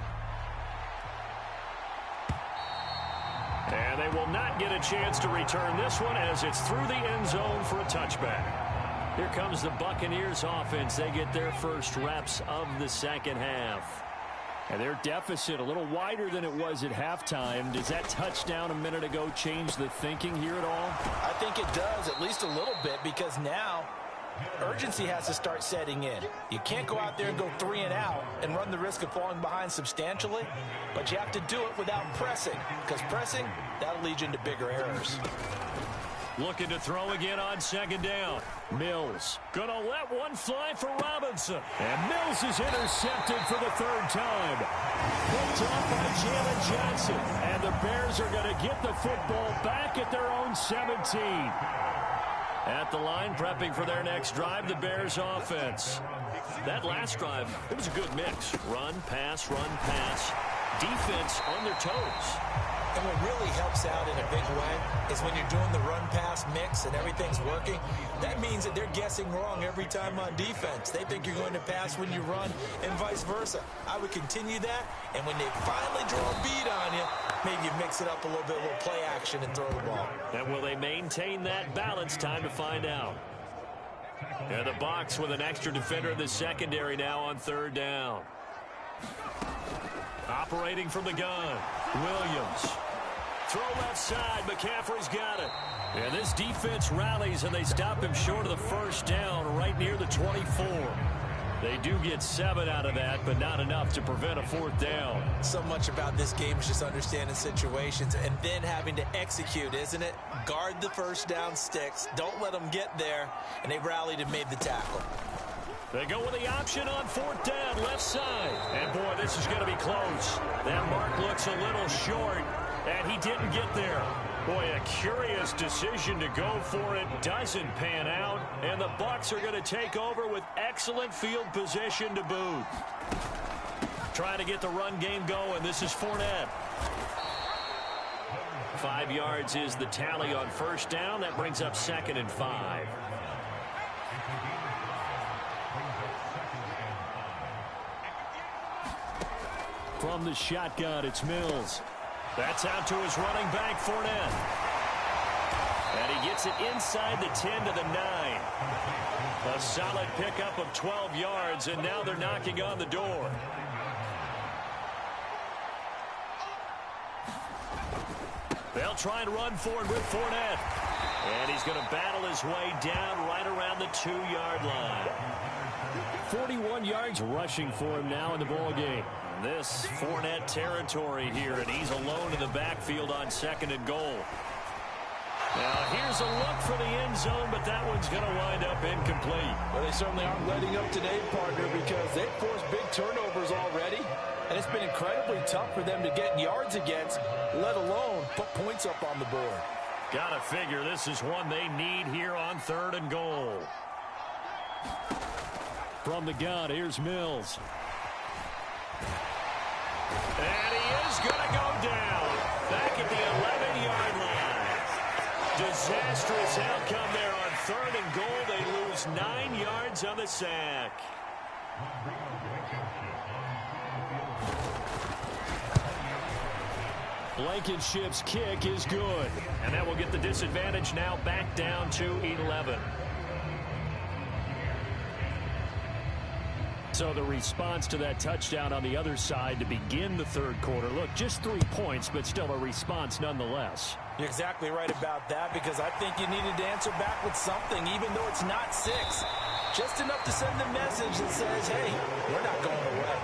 And they will not get a chance to return this one as it's through the end zone for a touchback. Here comes the Buccaneers offense. They get their first reps of the second half. And their deficit a little wider than it was at halftime. Does that touchdown a minute ago change the thinking here at all? I think it does, at least a little bit, because now urgency has to start setting in. You can't go out there and go 3 and out and run the risk of falling behind substantially, but you have to do it without pressing, because pressing, that'll lead you into bigger errors. Looking to throw again on second down. Mills gonna let one fly for Robinson. And Mills is intercepted for the 3rd time. Picked off by Jalen Johnson. And the Bears are gonna get the football back at their own 17. At the line, prepping for their next drive, the Bears offense. That last drive, it was a good mix. Run, pass, defense on their toes. And what really helps out in a big way is when you're doing the run-pass mix and everything's working, that means that they're guessing wrong every time on defense. They think you're going to pass when you run and vice versa. I would continue that, and when they finally draw a bead on you, maybe you mix it up a little bit, a little play action and throw the ball. And will they maintain that balance? Time to find out. And the Bucs with an extra defender in the secondary now on 3rd down. Operating from the gun, Williams. Throw left side, McCaffrey's got it. And this defense rallies, and they stop him short of the first down right near the 24. They do get 7 out of that, but not enough to prevent a 4th down. So much about this game is just understanding situations and then having to execute, isn't it? Guard the first down sticks. Don't let them get there. And they rallied and made the tackle. They go with the option on 4th down, left side. And, boy, this is going to be close. That mark looks a little short, and he didn't get there. Boy, a curious decision to go for it. Doesn't pan out, and the Bucs are going to take over with excellent field position to boot. Trying to get the run game going. This is Fournette. 5 yards is the tally on first down. That brings up 2nd and 5. From the shotgun, it's Mills. That's out to his running back, Fournette. And he gets it inside the 10 to the 9. A solid pickup of 12 yards, and now they're knocking on the door. They'll try and run forward with Fournette. And he's going to battle his way down right around the 2-yard line. 41 yards rushing for him now in the ballgame. This Fournette territory here, and he's alone in the backfield on 2nd and goal. Now here's a look for the end zone, but that one's going to wind up incomplete. Well, they certainly aren't letting up today, partner, because they've forced big turnovers already, and it's been incredibly tough for them to get yards against, let alone put points up on the board. Gotta figure this is one they need here on 3rd and goal. From the gun, here's Mills. And he is going to go down. Back at the 11-yard line. Disastrous outcome there on 3rd and goal. They lose 9 yards on the sack. Blankenship's kick is good. And that will get the disadvantage now back down to 11. So the response to that touchdown on the other side to begin the 3rd quarter. Look, just 3 points, but still a response nonetheless. You're exactly right about that, because I think you needed to answer back with something, even though it's not 6. Just enough to send a message that says, hey, we're not going away.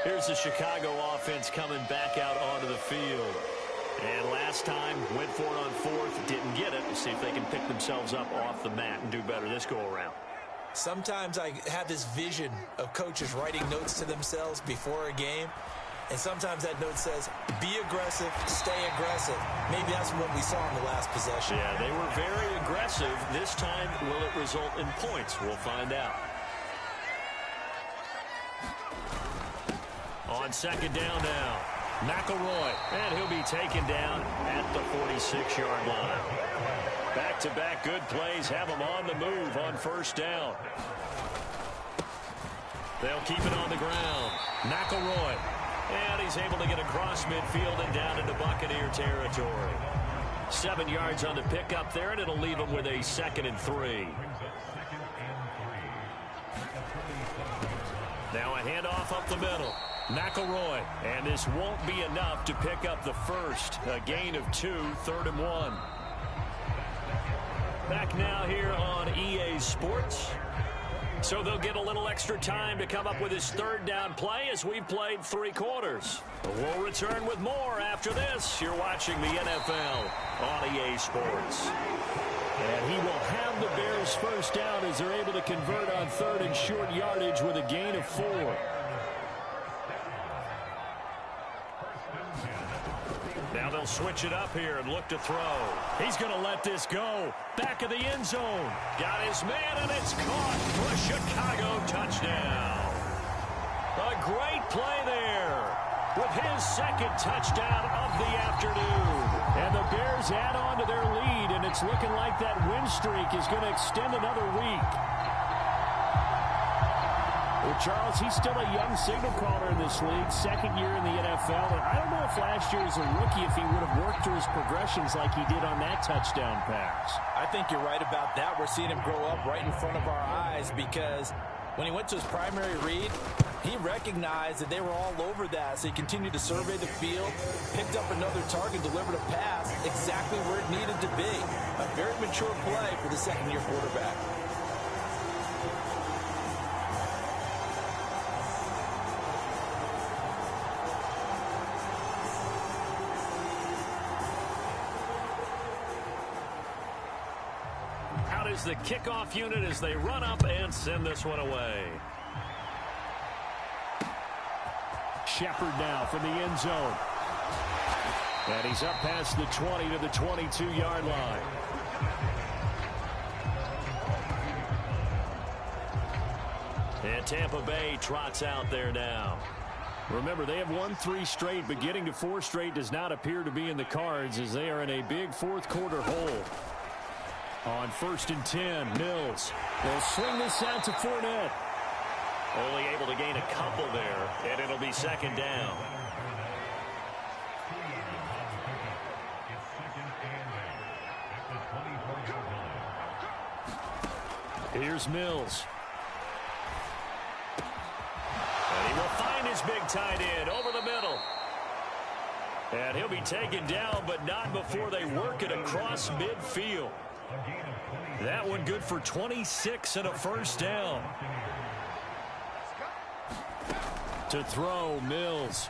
Here's the Chicago offense coming back out onto the field. And last time, went for it on 4th, didn't get it. We'll see if they can pick themselves up off the mat and do better this go-around. Sometimes I have this vision of coaches writing notes to themselves before a game, and sometimes that note says, be aggressive, stay aggressive. Maybe that's what we saw in the last possession. Yeah, they were very aggressive. This time, will it result in points? We'll find out. On 2nd down now. McElroy, and he'll be taken down at the 46-yard line. Back-to-back good plays have him on the move on 1st down. They'll keep it on the ground. McElroy, and he's able to get across midfield and down into Buccaneer territory. 7 yards on the pickup there, and it'll leave him with a 2nd and 3. Now a handoff up the middle. McElroy, and this won't be enough to pick up the first. A gain of 2, 3rd and 1. Back now here on EA Sports. So they'll get a little extra time to come up with his 3rd down play as we've played 3 quarters. We'll return with more after this. You're watching the NFL on EA Sports. And he will have the Bears' 1st down as they're able to convert on 3rd and short yardage with a gain of 4. Now they'll switch it up here and look to throw. He's going to let this go. Back of the end zone. Got his man, and it's caught for a Chicago touchdown. A great play there with his 2nd touchdown of the afternoon. And the Bears add on to their lead, and it's looking like that win streak is going to extend another week. Well, Charles, he's still a young signal caller in this league, 2nd year in the NFL. And I don't know if last year as a rookie, if he would have worked through his progressions like he did on that touchdown pass. I think you're right about that. We're seeing him grow up right in front of our eyes, because when he went to his primary read, he recognized that they were all over that. So he continued to survey the field, picked up another target, delivered a pass exactly where it needed to be. A very mature play for the 2nd-year quarterback. The kickoff unit as they run up and send this one away. Shepard now from the end zone. And he's up past the 20 to the 22-yard line. And Tampa Bay trots out there now. Remember, they have won 3 straight, but getting to 4 straight does not appear to be in the cards as they are in a big 4th quarter hole. On 1st and 10, Mills. They'll swing this out to Fournette. Only able to gain a couple there, and it'll be 2nd down. Here's Mills. And he will find his big tight end over the middle. And he'll be taken down, but not before they work it across midfield. That one good for 26 and a 1st down. To throw, Mills.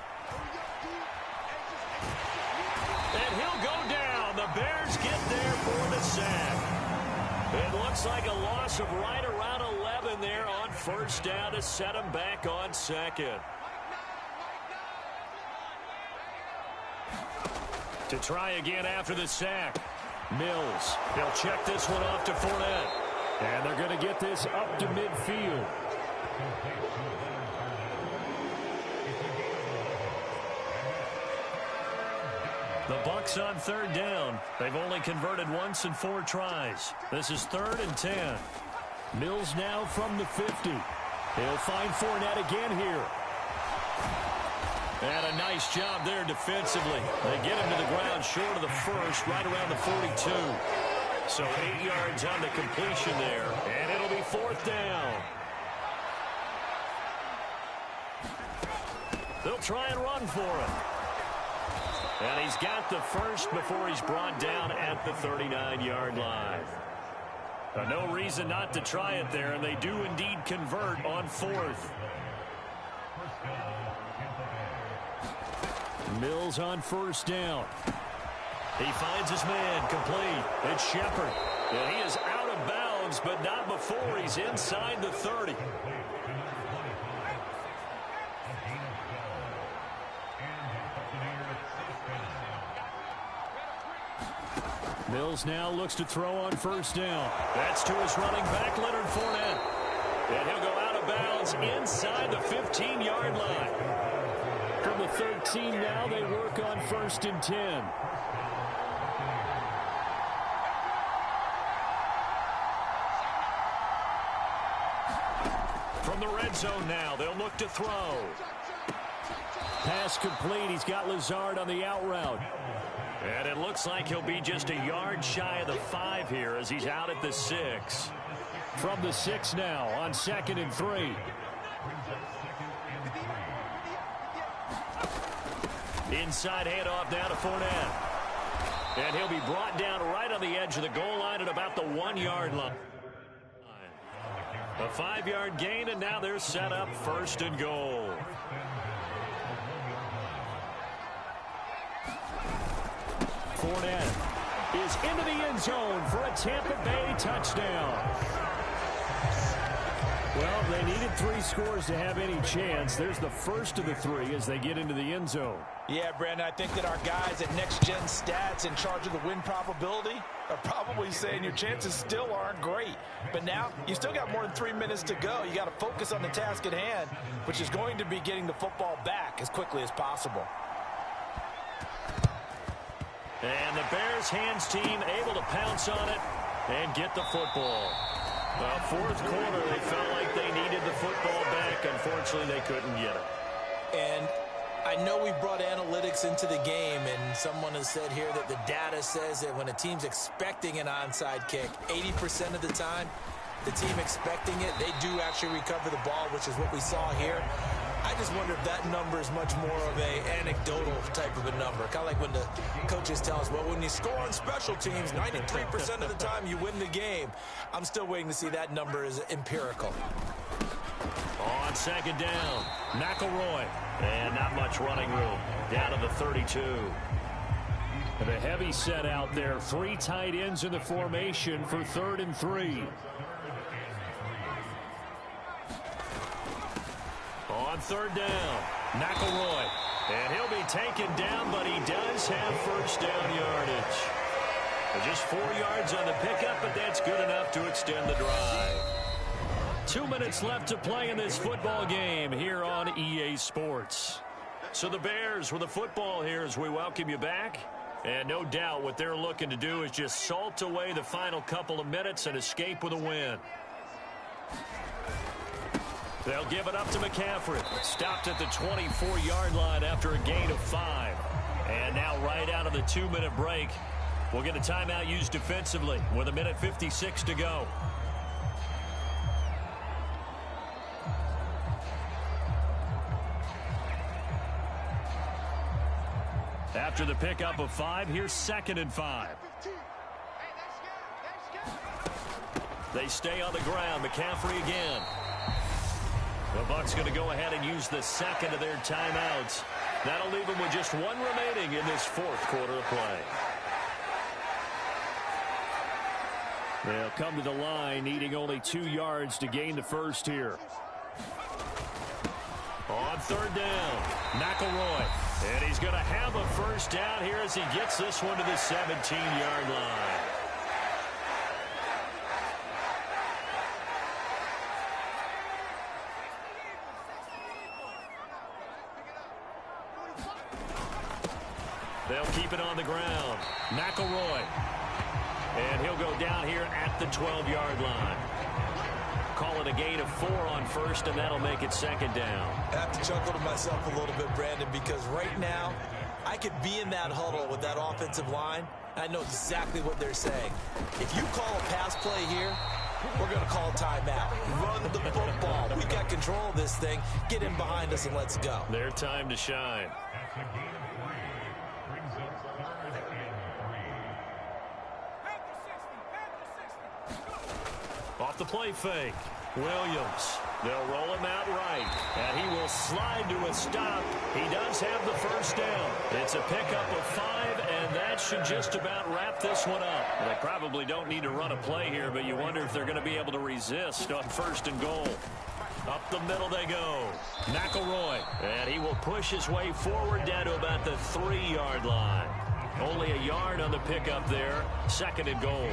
And he'll go down. The Bears get there for the sack. It looks like a loss of right around 11 there on first down to set him back on second. To try again after the sack. Mills. They'll check this one off to Fournette. And they're going to get this up to midfield. The Bucs on third down. They've only converted once in 4 tries. This is 3rd and 10. Mills now from the 50. He'll find Fournette again here. And a nice job there defensively. They get him to the ground short of the first, right around the 42. So 8 yards on the completion there. And it'll be 4th down. They'll try and run for it. And he's got the first before he's brought down at the 39-yard line. No reason not to try it there, and they do indeed convert on 4th. Mills on first down. He finds his man complete. It's Shepard. And he is out of bounds, but not before he's inside the 30. Mills now looks to throw on first down. That's to his running back, Leonard Fournette. And he'll go out of bounds inside the 15-yard line. From the 13 now, they work on 1st and 10. From the red zone now, they'll look to throw. Pass complete. He's got Lazard on the out route. And it looks like he'll be just a yard shy of the 5 here as he's out at the 6. From the 6 now on 2nd and 3. Inside handoff now to Fournette. And he'll be brought down right on the edge of the goal line at about the 1-yard line. A 5-yard gain, and now they're set up 1st and goal. Fournette is into the end zone for a Tampa Bay touchdown. Well, they needed 3 scores to have any chance. There's the first of the 3 as they get into the end zone. Yeah, Brandon, I think that our guys at Next Gen Stats in charge of the win probability are probably saying your chances still aren't great. But now you still got more than 3 minutes to go. You got to focus on the task at hand, which is going to be getting the football back as quickly as possible. And the Bears hands team able to pounce on it and get the football. Well, 4th quarter, they felt like they needed the football back. Unfortunately, they couldn't get it. And I know we brought analytics into the game, and someone has said here that the data says that when a team's expecting an onside kick, 80% of the time, the team expecting it, they do actually recover the ball, which is what we saw here. I just wonder if that number is much more of a anecdotal type of a number. Kind of like when the coaches tell us, well, when you score on special teams, 93% of the time you win the game. I'm still waiting to see that number is empirical. On 2nd down, McElroy. And not much running room. Down to the 32. And a heavy set out there. 3 tight ends in the formation for 3rd and 3. On 3rd down, McElroy. And he'll be taken down, but he does have first down yardage. Just 4 yards on the pickup, but that's good enough to extend the drive. 2 minutes left to play in this football game here on EA Sports. So the Bears with the football here as we welcome you back. And no doubt what they're looking to do is just salt away the final couple of minutes and escape with a win. They'll give it up to McCaffrey. Stopped at the 24-yard line after a gain of 5. And now right out of the 2-minute break, we'll get a timeout used defensively with 1:56 to go. After the pickup of 5, here's 2nd and 5. They stay on the ground. McCaffrey again. The Bucs going to go ahead and use the second of their timeouts That'll leave them with just one remaining in this fourth quarter of play. They'll come to the line needing only 2 yards to gain the first here. On third down, McElroy. And he's going to have a first down here as he gets this one to the 17-yard line. They'll keep it on the ground. McElroy. And he'll go down here at the 12-yard line. Call it a gain of 4 on first, and that'll make it second down. I have to chuckle to myself a little bit, Brandon, because right now I could be in that huddle with that offensive line. I know exactly what they're saying. If you call a pass play here, we're going to call a timeout. Run the football. We got control of this thing. Get in behind us and let's go. Their time to shine. Off the play fake, Williams. They'll roll him out right, and he will slide to a stop. He does have the first down. It's a pickup of 5, and that should just about wrap this one up. They probably don't need to run a play here, but you wonder if they're going to be able to resist on first and goal. Up the middle they go. McElroy, and he will push his way forward down to about the 3-yard line. Only a yard on the pickup there. Second and goal.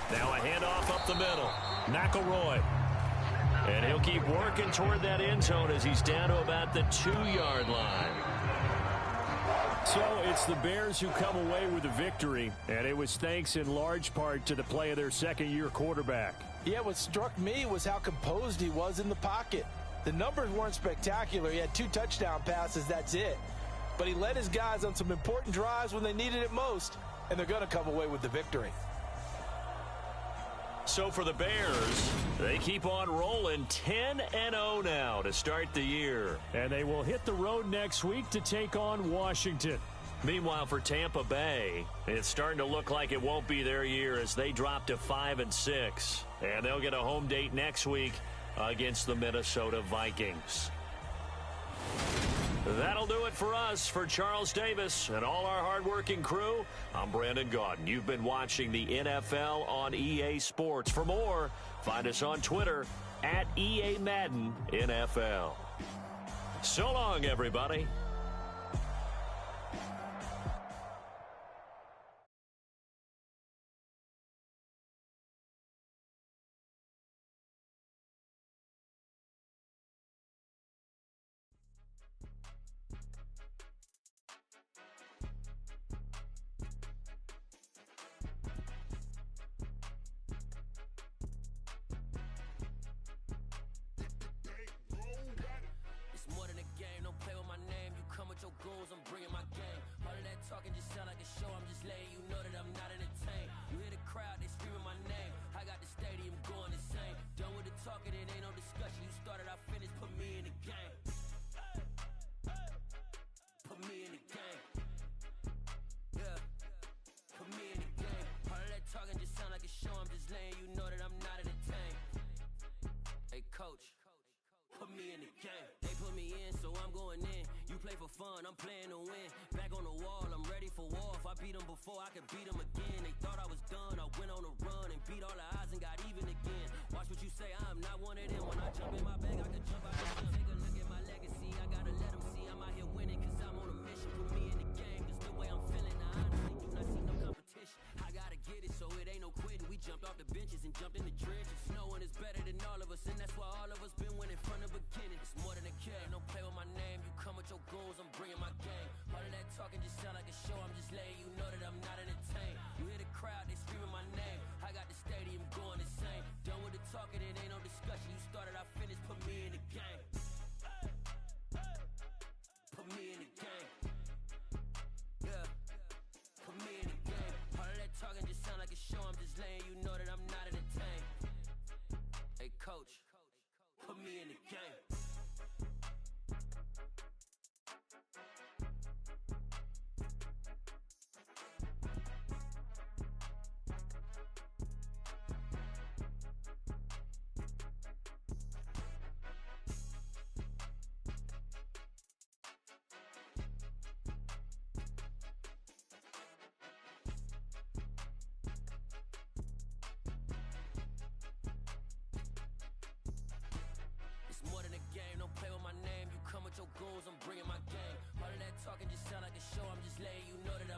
Now a handoff up the middle. McElroy. And he'll keep working toward that end zone as he's down to about the 2-yard line. So it's the Bears who come away with the victory, and it was thanks in large part to the play of their second-year quarterback. Yeah, what struck me was how composed he was in the pocket. The numbers weren't spectacular. He had 2 touchdown passes, that's it. But he led his guys on some important drives when they needed it most, and they're going to come away with the victory. So for the Bears, they keep on rolling 10-0 now to start the year. And they will hit the road next week to take on Washington. Meanwhile, for Tampa Bay, it's starting to look like it won't be their year as they drop to 5-6. And they'll get a home date next week against the Minnesota Vikings. That'll do it for us. For Charles Davis and all our hardworking crew, I'm Brandon Gaudin. You've been watching the NFL on EA Sports. For more, find us on Twitter at EA Madden NFL. So long, everybody. I'm playing to win. Back on the wall, I'm ready for war. If I beat them before, I can beat them again. They thought I was done. I went on a run and beat all the odds and got even again. Watch what you say, I'm not one of them. When I jump in my bag, I can jump out the gym. Take a look at my legacy. I gotta let them see I'm out here winning, cause I'm on a mission. Put me in the game, cause the way I'm feeling, I honestly do not see no competition. I gotta get it, so it ain't no quitting. We jumped off the benches and jumped in the trenches. No one is better than all of us, and that's why all of us been winning from the beginning. It's more than a care, don't play with my name. You come with your goons, I'm bringing my game. All of that talking just sound like a show. I'm just letting you know that I'm not entertained. You hear the crowd, they screaming my name. I got the stadium going insane. Done with the talking, it ain't no discussion. You started, I finished, put me in the game. Put me in the game. hoes, I'm bringing my gang. All of that talking just sound like a show, I'm just letting you know that